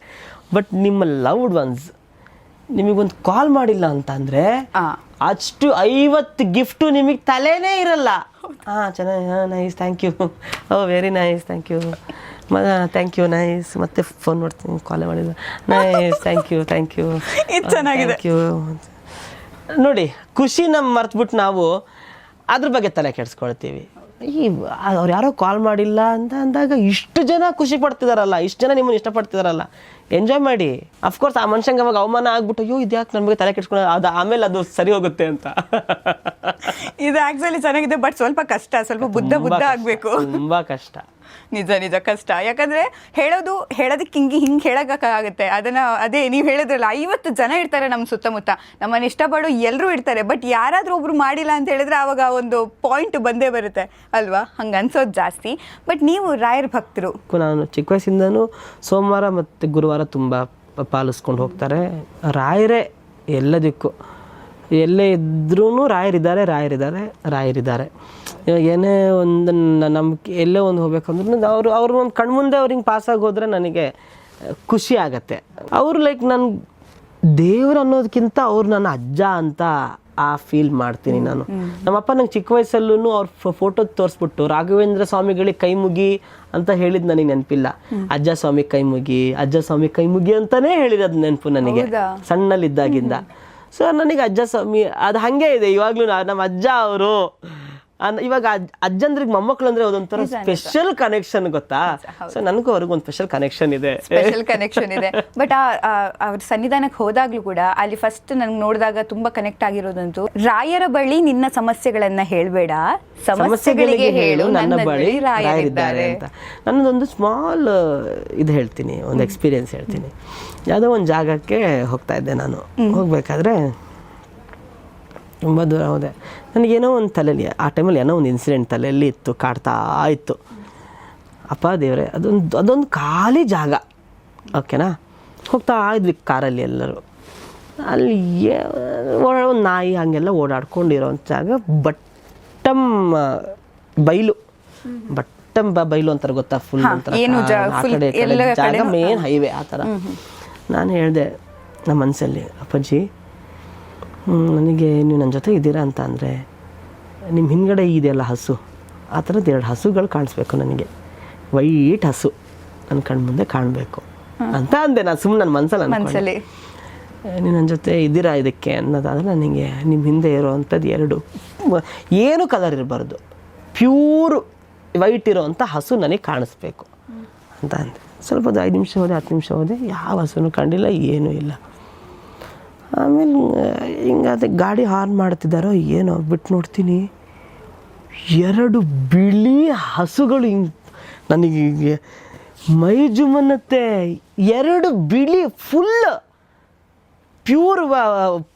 ಬಟ್ ನಿಮ್ಮ ಲವ್ಡ್ ಒನ್ಸ್ ನಿಮಗೊಂದು ಕಾಲ್ ಮಾಡಿಲ್ಲ ಅಂತ ಅಂದರೆ ಅಷ್ಟು 50 ಗಿಫ್ಟು ನಿಮಗೆ ತಲೆನೇ ಇರಲ್ಲ. ಚೆನ್ನಾಗಿ, nice, thank you, very nice, thank you, thank you, nice, ಮತ್ತೆ ಫೋನ್ ಮಾಡ್ತೀನಿ, ಕಾಲೇ ಮಾಡಿದ, nice, thank you, thank you, thank you. ನೋಡಿ, ಖುಷಿ ನಮ್ಮ ಮರ್ತ್ಬಿಟ್ಟು ನಾವು ಅದ್ರ ಬಗ್ಗೆ ತಲೆ ಕೆಡಿಸ್ಕೊಳ್ತೀವಿ. ಅವ್ರು ಯಾರೋ ಕಾಲ್ ಮಾಡಿಲ್ಲ ಅಂತ ಅಂದಾಗ ಇಷ್ಟು ಜನ ಖುಷಿ ಪಡ್ತಿದಾರಲ್ಲ, ಇಷ್ಟು ಜನ ನಿಮ್ಮನ್ನು ಇಷ್ಟಪಡ್ತಿದಾರಲ್ಲ, ಎಂಜಾಯ್ ಮಾಡಿ. ಅಫ್ಕೋರ್ಸ್ ಆ ಮನುಷ್ಯಂಗೆ ಅವಾಗ ಅವಮಾನ ಆಗ್ಬಿಟ್ಟು ಅಯ್ಯೋ ಇದ್ಯಾಕೆ ನನ್ನ ಬಗ್ಗೆ ತಲೆ ಕೆಡ್ಸ್ಕೊಂಡು ಅದು ಆಮೇಲೆ ಅದು ಸರಿ ಹೋಗುತ್ತೆ ಅಂತ.
ಇದು ಆಕ್ಚುಲಿ ಚೆನ್ನಾಗಿದೆ, ಬಟ್ ಸ್ವಲ್ಪ ಕಷ್ಟ, ಸ್ವಲ್ಪ ಬುದ್ಧ ಆಗಬೇಕು,
ತುಂಬಾ ಕಷ್ಟ.
ನಿಜ ಕಷ್ಟ. ಯಾಕಂದ್ರೆ ಹೇಳೋದಕ್ಕೆ ಹಿಂಗೆ ಹೇಳೋಕ್ಕಾಗುತ್ತೆ. ಅದೇ ನೀವು ಹೇಳಿದ್ರಲ್ಲ, 50 ಜನ ಇರ್ತಾರೆ ನಮ್ಮ ಸುತ್ತಮುತ್ತ, ನಮ್ಮನ್ನು ಇಷ್ಟಪಡೋ ಎಲ್ಲರೂ ಇರ್ತಾರೆ. ಬಟ್ ಯಾರಾದರೂ ಒಬ್ರು ಮಾಡಿಲ್ಲ ಅಂತ ಹೇಳಿದ್ರೆ ಆವಾಗ ಒಂದು ಪಾಯಿಂಟ್ ಬಂದೇ ಬರುತ್ತೆ ಅಲ್ವಾ, ಹಂಗೆ ಅನ್ಸೋದು ಜಾಸ್ತಿ. ಬಟ್ ನೀವು ರಾಯರ ಭಕ್ತರು.
ನಾನು ಚಿಕ್ಕ ವಯಸ್ಸಿಂದನೂ ಸೋಮವಾರ ಮತ್ತು ಗುರುವಾರ ತುಂಬ ಪಾಲಿಸ್ಕೊಂಡು ಹೋಗ್ತಾರೆ. ರಾಯರೇ ಎಲ್ಲದಕ್ಕೂ, ಎಲ್ಲೇ ಇದ್ರೂ ರಾಯರಿದ್ದಾರೆ. ಇವಾಗ ಏನೇ ಒಂದು ನಮ್ಗೆ ಎಲ್ಲೇ ಒಂದು ಹೋಗ್ಬೇಕಂದ್ರೂ ಅವ್ರು ಒಂದು ಕಣ್ಮುಂದೆ ಅವ್ರು ಹಿಂಗೆ ಪಾಸಾಗಿ ಹೋದರೆ ನನಗೆ ಖುಷಿ ಆಗತ್ತೆ. ಅವರು ಲೈಕ್ ನನ್ನ ದೇವ್ರು ಅನ್ನೋದಕ್ಕಿಂತ ಅವ್ರು ನನ್ನ ಅಜ್ಜ ಅಂತ ಆ ಫೀಲ್ ಮಾಡ್ತೀನಿ ನಾನು. ನಮ್ಮಪ್ಪ ನಂಗೆ ಚಿಕ್ಕ ವಯಸ್ಸಲ್ಲೂ ಅವ್ರ ಫೋಟೋ ತೋರಿಸ್ಬಿಟ್ಟು ರಾಘವೇಂದ್ರ ಸ್ವಾಮಿಗಳಿಗೆ ಕೈ ಮುಗಿ ಅಂತ ಹೇಳಿದ್ ನನಗೆ ನೆನಪಿಲ್ಲ, ಅಜ್ಜ ಸ್ವಾಮಿ ಕೈ ಮುಗಿ, ಅಜ್ಜ ಸ್ವಾಮಿ ಕೈ ಮುಗಿ ಅಂತಾನೆ ಹೇಳಿರೋದು ನೆನಪು ನನಗೆ ಸಣ್ಣಲ್ಲಿದ್ದಾಗಿಂದ. ಸೊ ನನಗೆ ಅಜ್ಜ ಸ್ವಾಮಿ ಅದು ಹಾಗೆ ಇದೆ ಇವಾಗ್ಲೂ. ನಮ್ಮ ಅಜ್ಜ ಅವರು ಇವಾಗ ಅಜ್ಜಂದ್ರಿಗೆ ಮೊಮ್ಮಕ್ಳು ಅಂದ್ರೆ ಅದೊಂಥರ ಸ್ಪೆಷಲ್ ಕನೆಕ್ಷನ್ ಗೊತ್ತಾ. ಸೊ ನನಗೂ ಅವ್ರಿಗೊಂದು ಸ್ಪೆಷಲ್ ಕನೆಕ್ಷನ್ ಇದೆ.
ಬಟ್ ಅವ್ರ ಸನ್ನಿಧಾನಕ್ಕೆ ಹೋದಾಗ್ಲೂ ಕೂಡ ಅಲ್ಲಿ ಫಸ್ಟ್ ನನ್ಗೆ ನೋಡಿದಾಗ ತುಂಬಾ ಕನೆಕ್ಟ್ ಆಗಿರೋದಂತೂ, ರಾಯರ ಬಳಿ ನಿನ್ನ ಸಮಸ್ಯೆಗಳನ್ನ ಹೇಳ್ಬೇಡ, ಸಮಸ್ಯೆಗಳಿಗೆ ಹೇಳು ನನ್ನ ಬಳಿ ರಾಯರಿದ್ದಾರೆ ಅಂತ. ನನ್ನದೊಂದು ಸ್ಮಾಲ್ ಇದು ಹೇಳ್ತೀನಿ, ಒಂದು ಎಕ್ಸ್ಪೀರಿಯನ್ಸ್ ಹೇಳ್ತೀನಿ. ಯಾವುದೋ ಒಂದು ಜಾಗಕ್ಕೆ ಹೋಗ್ತಾ ಇದ್ದೆ ನಾನು. ಹೋಗ್ಬೇಕಾದ್ರೆ ತುಂಬ ದೂರ ಹೋದೆ. ನನಗೇನೋ ಒಂದು ತಲೆಯಲ್ಲಿ ಆ ಟೈಮಲ್ಲಿ ಏನೋ ಒಂದು ಇನ್ಸಿಡೆಂಟ್ ತಲೆಯಲ್ಲಿ ಇತ್ತು, ಕಾಡ್ತಾ ಇತ್ತು. ಅಪ್ಪ ದೇವರೇ, ಅದೊಂದು ಖಾಲಿ ಜಾಗ, ಓಕೆನಾ. ಹೋಗ್ತಾ ಇದ್ವಿ ಕಾರಲ್ಲಿ ಎಲ್ಲರೂ. ಅಲ್ಲಿ ಒಂದು ನಾಯಿ ಹಾಗೆಲ್ಲ ಓಡಾಡ್ಕೊಂಡಿರೋಂಥ ಜಾಗ. ಬೈಲು ಬೈಲು ಅಂತಾರೆ ಗೊತ್ತಾ, ಫುಲ್ ಅಂತಾರೆ ಆ ಕಡೆ ಜಾಗ, ಮೇನ್ ಹೈವೇ ಆ ಥರ. ನಾನು ಹೇಳಿದೆ ನಮ್ಮ ಮನಸ್ಸಲ್ಲಿ, ಅಪ್ಪಾಜಿ ನನಗೆ ನೀವು ನನ್ನ ಜೊತೆ ಇದ್ದೀರಾ ಅಂತ ಅಂದರೆ ನಿಮ್ಮ ಹಿಂದ್ಗಡೆ ಇದೆಯಲ್ಲ ಹಸು, ಆ ಥರದ್ದು 2 ಹಸುಗಳು ಕಾಣಿಸ್ಬೇಕು ನನಗೆ, ವೈಟ್ ಹಸು ನನ್ನ ಕಣ್ಣು ಮುಂದೆ ಕಾಣಬೇಕು ಅಂತ ಅಂದೆ ನಾನು ಸುಮ್ಮನೆ ನನ್ನ ಮನಸ್ಸಲ್ಲಿ. ನೀವು ನನ್ನ ಜೊತೆ ಇದ್ದೀರಾ ಇದಕ್ಕೆ ಅನ್ನೋದಾದರೆ ನನಗೆ ನಿಮ್ಮ ಹಿಂದೆ ಇರೋವಂಥದ್ದು 2 ಏನು ಕಲರ್ ಇರಬಾರ್ದು, ಪ್ಯೂರ್ ವೈಟ್ ಇರೋವಂಥ ಹಸು ನನಗೆ ಕಾಣಿಸ್ಬೇಕು ಅಂತ ಅಂದೆ. ಸ್ವಲ್ಪ 5 ನಿಮಿಷ ಹೋದೆ, 10 ನಿಮಿಷ ಹೋದೆ, ಯಾವ ಹಸುನೂ ಕಂಡಿಲ್ಲ, ಏನೂ ಇಲ್ಲ. ಆಮೇಲೆ ಹಿಂಗೆ ಅದೇ ಗಾಡಿ ಹಾರ್ನ್ ಮಾಡ್ತಿದ್ದಾರೋ ಏನೋ, ಬಿಟ್ಟು ನೋಡ್ತೀನಿ 2 ಬಿಳಿ ಹಸುಗಳು. ಹಿಂಗೆ ನನಗೆ ಮೈ ಜುಮ್ಮನ್ನತ್ತೆ. 2 ಬಿಳಿ ಫುಲ್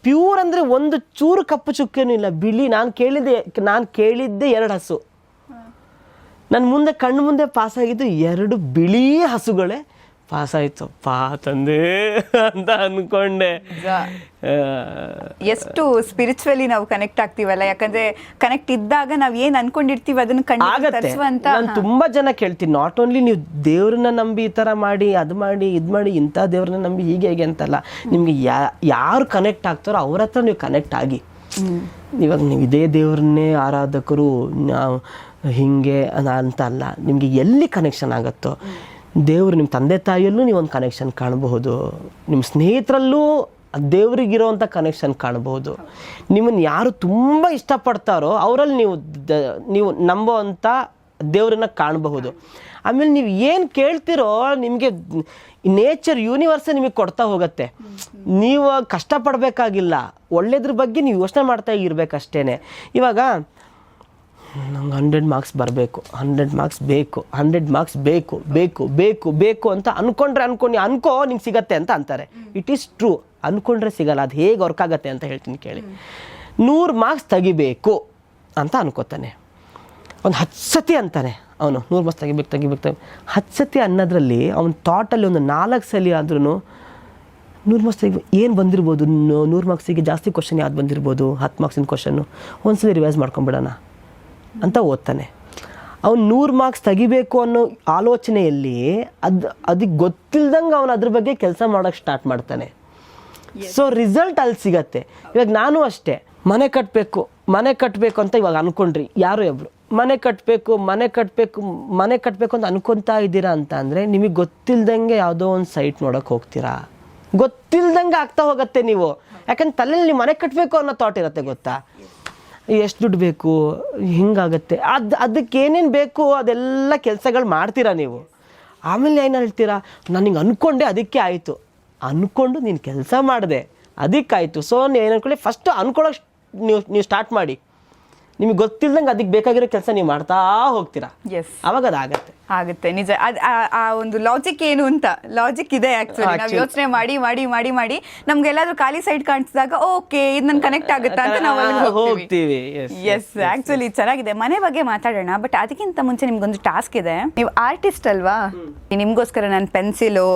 ಪ್ಯೂರ್ ಅಂದರೆ ಒಂದು ಚೂರು ಕಪ್ಪು ಚುಕ್ಕೇನೂ ಇಲ್ಲ, ಬಿಳಿ. ನಾನು ಕೇಳಿದ್ದೆ 2 ಹಸು. ನನ್ನ ಮುಂದೆ ಕಣ್ಣು ಮುಂದೆ ಪಾಸಾಗಿದ್ದು 2 ಬಿಳಿ ಹಸುಗಳೇ ಪಾಸಾಯ್ತಪ್ಪ ತಂದೆ ಅಂತ ಅಂದ್ಕೊಂಡೆ. ಎಷ್ಟು ಸ್ಪಿರಿಚುವಲಿ ನಾವು ಕನೆಕ್ಟ್ ಆಗ್ತೀವಲ್ಲ, ಯಾಕಂದ್ರೆ ಕನೆಕ್ಟ್ ಇದ್ದಾಗ ನಾವ್ ಏನ್ ಅನ್ಕೊಂಡಿರ್ತೀವಿ ಅದನ್ನ
ಆಗತ್ತೆ. ನಾನು ತುಂಬಾ ಜನ ಕೇಳ್ತೀನಿ, ನಾಟ್ ಓನ್ಲಿ ನೀವು ದೇವ್ರನ್ನ ನಂಬಿ ಈ ತರ ಮಾಡಿ, ಅದು ಮಾಡಿ, ಇದು ಮಾಡಿ, ಇಂಥ ದೇವ್ರನ್ನ ನಂಬಿ ಹೀಗೆ ಅಂತಲ್ಲ, ನಿಮ್ಗೆ ಯಾರು ಕನೆಕ್ಟ್ ಆಗ್ತಾರೋ ಅವ್ರ ಹತ್ರ ನೀವು ಕನೆಕ್ಟ್ ಆಗಿ. ಇವಾಗ ನೀವು ಇದೇ ದೇವ್ರನ್ನೇ ಆರಾಧಕರು ನಾವು ಹಿಂಗೆ ಅಂತ ಅಲ್ಲ, ನಿಮ್ಗೆ ಎಲ್ಲಿ ಕನೆಕ್ಷನ್ ಆಗುತ್ತೋ ದೇವರು, ನಿಮ್ಮ ತಂದೆ ತಾಯಿಯಲ್ಲೂ ನೀವು ಒಂದು ಕನೆಕ್ಷನ್ ಕಾಣಬಹುದು, ನಿಮ್ಮ ಸ್ನೇಹಿತರಲ್ಲೂ ದೇವ್ರಿಗಿರೋವಂಥ ಕನೆಕ್ಷನ್ ಕಾಣಬಹುದು, ನಿಮ್ಮನ್ನು ಯಾರು ತುಂಬ ಇಷ್ಟಪಡ್ತಾರೋ ಅವರಲ್ಲಿ ನೀವು ನಂಬೋವಂಥ ದೇವ್ರನ್ನ ಕಾಣಬಹುದು. ಆಮೇಲೆ ನೀವು ಏನು ಕೇಳ್ತಿರೋ ನಿಮಗೆ ನೇಚರ್ ಯೂನಿವರ್ಸೇ ನಿಮಗೆ ಕೊಡ್ತಾ ಹೋಗುತ್ತೆ. ನೀವು ಕಷ್ಟಪಡಬೇಕಾಗಿಲ್ಲ, ಒಳ್ಳೇದ್ರ ಬಗ್ಗೆ ನೀವು ಯೋಚನೆ ಮಾಡ್ತಾ ಇರಬೇಕಷ್ಟೇ. ಇವಾಗ ನಂಗೆ 100 ಮಾರ್ಕ್ಸ್ ಬರಬೇಕು, 100 ಮಾರ್ಕ್ಸ್ ಬೇಕು, 100 ಮಾರ್ಕ್ಸ್ ಬೇಕು ಬೇಕು ಬೇಕು ಬೇಕು ಅಂತ ಅನ್ಕೋ ನಿಂಗೆ ಸಿಗತ್ತೆ ಅಂತ ಅಂತಾರೆ. ಇಟ್ ಈಸ್ ಟ್ರೂ, ಅಂದ್ಕೊಂಡ್ರೆ ಸಿಗಲ್ಲ. ಅದು ಹೇಗೆ ವರ್ಕ್ ಆಗುತ್ತೆ ಅಂತ ಹೇಳ್ತೀನಿ ಕೇಳಿ. 100 ಮಾರ್ಕ್ಸ್ ತೆಗಿಬೇಕು ಅಂತ ಅನ್ಕೋತಾನೆ, ಒಂದು 10 ಸತಿ ಅಂತಾನೆ ಅವನು 100 ಮಾರ್ಕ್ಸ್ ತೆಗಿಬೇಕು 10 ಸತಿ ಅನ್ನೋದ್ರಲ್ಲಿ ಅವ್ನ ಥಾಟಲ್ಲಿ ಒಂದು 4 ಸಲ ಆದ್ರೂ 100 ಮಾರ್ಕ್ಸ್ ತೆಗಿಬೇಕು ಏನು ಬಂದಿರ್ಬೋದು, 100 ಮಾರ್ಕ್ಸಿಗೆ ಜಾಸ್ತಿ ಕ್ವಶನ್ ಯಾವ್ದು ಬಂದಿರ್ಬೋದು, 10 ಮಾರ್ಕ್ಸಿನ ಕ್ವಶನ್ನು ಒಂದ್ಸಲಿ ರಿವೈಸ್ ಮಾಡ್ಕೊಂಬಿಡೋಣ ಅಂತ ಓದ್ತಾನೆ. ಅವ್ನು 100 ಮಾರ್ಕ್ಸ್ ತೆಗಿಬೇಕು ಅನ್ನೋ ಆಲೋಚನೆಯಲ್ಲಿ ಅದಕ್ಕೆ ಗೊತ್ತಿಲ್ದಂಗೆ ಅವನು ಅದ್ರ ಬಗ್ಗೆ ಕೆಲಸ ಮಾಡೋಕ್ಕೆ ಸ್ಟಾರ್ಟ್ ಮಾಡ್ತಾನೆ. ಸೊ ರಿಸಲ್ಟ್ ಅಲ್ಲಿ ಸಿಗತ್ತೆ. ಇವಾಗ ನಾನು ಅಷ್ಟೇ, ಮನೆ ಕಟ್ಟಬೇಕು ಅಂತ ಇವಾಗ ಅನ್ಕೊಂಡ್ರಿ ಯಾರೋ ಒಬ್ರು, ಮನೆ ಕಟ್ಟಬೇಕು ಅಂತ ಅನ್ಕೊತಾ ಇದ್ದೀರಾ ಅಂತ ಅಂದರೆ ನಿಮಗೆ ಗೊತ್ತಿಲ್ದಂಗೆ ಯಾವುದೋ ಒಂದು ಸೈಟ್ ನೋಡೋಕೆ ಹೋಗ್ತೀರಾ, ಗೊತ್ತಿಲ್ದಂಗೆ ಆಗ್ತಾ ಹೋಗುತ್ತೆ ನೀವು. ಯಾಕಂದ್ರೆ ತಲೆಯಲ್ಲಿ ನೀವು ಮನೆ ಕಟ್ಟಬೇಕು ಅನ್ನೋ ಥಾಟ್ ಇರುತ್ತೆ ಗೊತ್ತಾ, ಎಷ್ಟು ದುಡ್ಡು ಬೇಕು, ಹಿಂಗಾಗತ್ತೆ, ಅದಕ್ಕೆ ಏನೇನು ಬೇಕು ಅದೆಲ್ಲ ಕೆಲಸಗಳು ಮಾಡ್ತೀರಾ ನೀವು. ಆಮೇಲೆ ಏನು ಹೇಳ್ತೀರಾ, ನಾನು ಹಿಂಗೆ ಅಂದ್ಕೊಂಡೆ ಅದಕ್ಕೆ ಆಯಿತು, ಅಂದ್ಕೊಂಡು ನೀನು ಕೆಲಸ ಮಾಡಿದೆ ಅದಕ್ಕಾಯಿತು. ಸೊ ಏನು ಅನ್ಕೊಳ್ಳಿ, ಫಸ್ಟ್ ಅಂದ್ಕೊಳ್ಳೋಕೆ ನೀವು ಸ್ಟಾರ್ಟ್ ಮಾಡಿ. ನಿಮಗೆ ಗೊತ್ತಿಲ್ದಂಗೆ ಅದಕ್ಕೆ ಬೇಕಾಗಿರೋ ಕೆಲಸ ನೀವು ಮಾಡ್ತಾ ಹೋಗ್ತೀರಾ, ಅವಾಗ
ಆಗುತ್ತೆ. ನಿಜ, ಆ ಒಂದು ಲಾಜಿಕ್ ಏನು ಅಂತ ಲಾಜಿಕ್ ಇದೆ ಆಕ್ಚುಲಿ. ನಾವು ಯೋಚನೆ ಮಾಡಿ ಮಾಡಿ ಮಾಡಿ ಮಾಡಿ ನಮ್ಗೆ ಎಲ್ಲಾದ್ರೂ ಖಾಲಿ ಸೈಡ್ ಕಾಣಿಸಿದಾಗ ಓಕೆ ಇದು ನನ್ ಕನೆಕ್ಟ್ ಆಗುತ್ತಾ ಅಂತ ನಾವು ಅಲ್ಲಿ ಹೋಗ್ತೀವಿ. ಎಸ್, ಆಕ್ಚುಲಿ ಚೆನ್ನಾಗಿದೆ. ಮನೆ ಬಗ್ಗೆ ಮಾತಾಡೋಣ, ಬಟ್ ಅದಕ್ಕಿಂತ ಮುಂಚೆ ನಿಮ್ಗೊಂದು ಟಾಸ್ಕ್ ಇದೆ. ನೀವು ಆರ್ಟಿಸ್ಟ್ ಅಲ್ವಾ, ನಿಮ್ಗೋಸ್ಕರ ನಾನು ಪೆನ್ಸಿಲು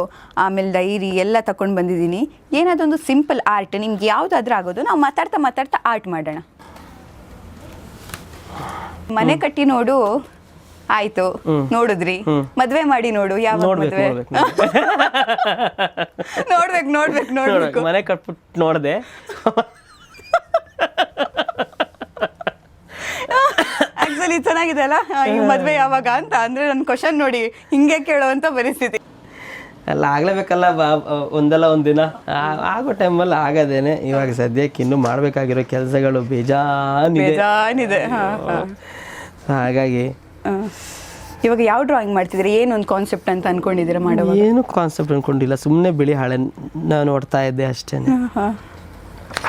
ಆಮೇಲೆ ಡೈರಿ ಎಲ್ಲ ತಗೊಂಡು ಬಂದಿದ್ದೀನಿ. ಏನಾದೊಂದು ಸಿಂಪಲ್ ಆರ್ಟ್ ನಿಮ್ಗೆ ಯಾವ್ದಾದ್ರೂ ಆಗೋದು, ನಾವು ಮಾತಾಡ್ತಾ ಆರ್ಟ್ ಮಾಡೋಣ. ಮನೆ ಕಟ್ಟಿ ನೋಡು ಆಯ್ತು, ನೋಡಿದ್ರಿ. ಮದ್ವೆ ಮಾಡಿ ನೋಡು, ಯಾವ ಮದ್ವೆ
ನೋಡ್ಬೇಕು. ಮನೆ ಕಟ್ಬಿಟ್ಟು ನೋಡ್ದೆ
ಆಕ್ಚುಲಿ ಚೆನ್ನಾಗಿದೆ ಅಲ್ಲ ಈ ಮದ್ವೆ ಯಾವಾಗ ಅಂತ ಅಂದ್ರೆ ನನ್ನ ಕ್ವಶನ್ ನೋಡಿ ಹಿಂಗೆ ಕೇಳುವಂತ ಪರಿಸ್ಥಿತಿ.
ಅಲ್ಲ ಆಗ್ಲೇಬೇಕಲ್ಲ ಒಂದಲ್ಲ ಒಂದಿನ ಆಗೋ ಟೈಮಲ್ಲಿ ಆಗದೇನೆ. ಇವಾಗ ಸದ್ಯಕ್ಕೆ ಇನ್ನೂ ಮಾಡಬೇಕಾಗಿರೋ ಕೆಲಸಗಳು ಬೇಜಾನಿದೆ. ಹಾಗಾಗಿ
ಇವಾಗ ಯಾವ ಡ್ರಾಯಿಂಗ್ ಮಾಡ್ತಿದ್ದೀರಿ? ಏನೊಂದು ಕಾನ್ಸೆಪ್ಟ್ ಅಂತ ಅನ್ಕೊಂಡಿದ್ದೀರಾ ಮಾಡುವಾಗ?
ಏನು ಕಾನ್ಸೆಪ್ಟ್ ಅನ್ಕೊಂಡಿಲ್ಲ, ಸುಮ್ಮನೆ ಬಿಳಿ ಹಾಳೆ ನಾನು ನೋಡ್ತಾ ಇದ್ದೆ ಅಷ್ಟೇ.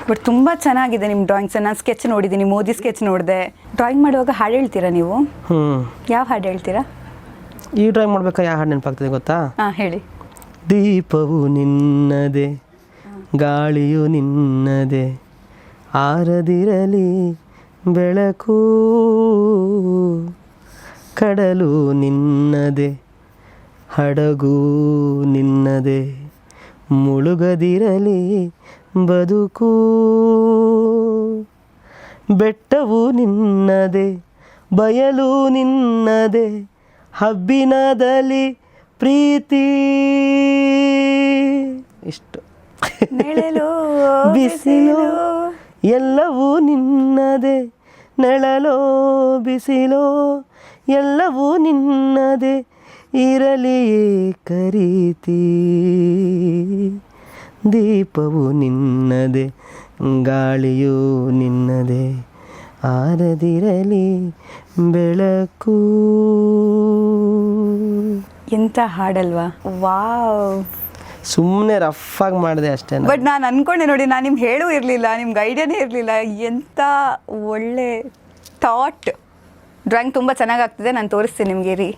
ಬಟ್ ತುಂಬ ಚೆನ್ನಾಗಿದೆ ನಿಮ್ಮ ಡ್ರಾಯಿಂಗ್ಸ್. ನಾನು ಸ್ಕೆಚ್ ನೋಡಿದ್ದೀನಿ, ಮೋದಿ ಸ್ಕೆಚ್ ನೋಡಿದೆ. ಡ್ರಾಯಿಂಗ್ ಮಾಡುವಾಗ ಹಾಡು ಹೇಳ್ತೀರಾ ನೀವು? ಯಾವ ಹಾಡು ಹೇಳ್ತೀರಾ?
ಈ ಡ್ರಾಯಿಂಗ್ ಮಾಡ್ಬೇಕಾ ಯಾವ ಹಾಡು ನೆನಪಾಗ್ತದೆ ಗೊತ್ತಾ?
ಹಾಂ ಹೇಳಿ.
ದೀಪವು ನಿನ್ನದೆ, ಗಾಳಿಯು ನಿನ್ನದೆ, ಆರದಿರಲಿ ಬೆಳಕು, ಕಡಲು ನಿನ್ನದೆ, ಹಡಗು ನಿನ್ನದೆ, ಮುಳುಗದಿರಲಿ ಬದುಕು, ಬೆಟ್ಟವು ನಿನ್ನದೆ, ಬಯಲು ನಿನ್ನದೆ, ಹಬ್ಬಿನದಲ್ಲಿ ಪ್ರೀತಿ. ಇಷ್ಟು. ಬಿಸಿಲು ಎಲ್ಲವೂ ನಿನ್ನದೆ, ನೆಳಲೋ ಬಿಸಿಲೋ ಎಲ್ಲವೂ ನಿನ್ನದೆ, ಇರಲಿ ಕರೀತಿ. ದೀಪವು ನಿನ್ನದೆ, ಗಾಳಿಯು ನಿನ್ನದೆ, ಆರದಿರಲಿ ಬೆಳಕು.
ಎಂತ ಹಾಡಲ್ವಾ? ವಾವ್.
ಸುಮ್ಮನೆ ರಫ್ ಆಗಿ ಮಾಡಿದೆ ಅಷ್ಟೇ.
ಬಟ್ ನಾನು ಅನ್ಕೊಂಡೆ ನೋಡಿ, ನಾನು ನಿಮ್ಗೆ ಹೇಳೂ ಇರಲಿಲ್ಲ, ನಿಮ್ಗೆ ಐಡಿಯಾನೇ ಇರಲಿಲ್ಲ. ಎಂಥ ಒಳ್ಳೆ ಥಾಟ್. ಡ್ರಾಯಿಂಗ್ ತುಂಬ ಚೆನ್ನಾಗಾಗ್ತಿದೆ, ನಾನು ತೋರಿಸ್ತೀನಿ ನಿಮಗೆ ರೀ.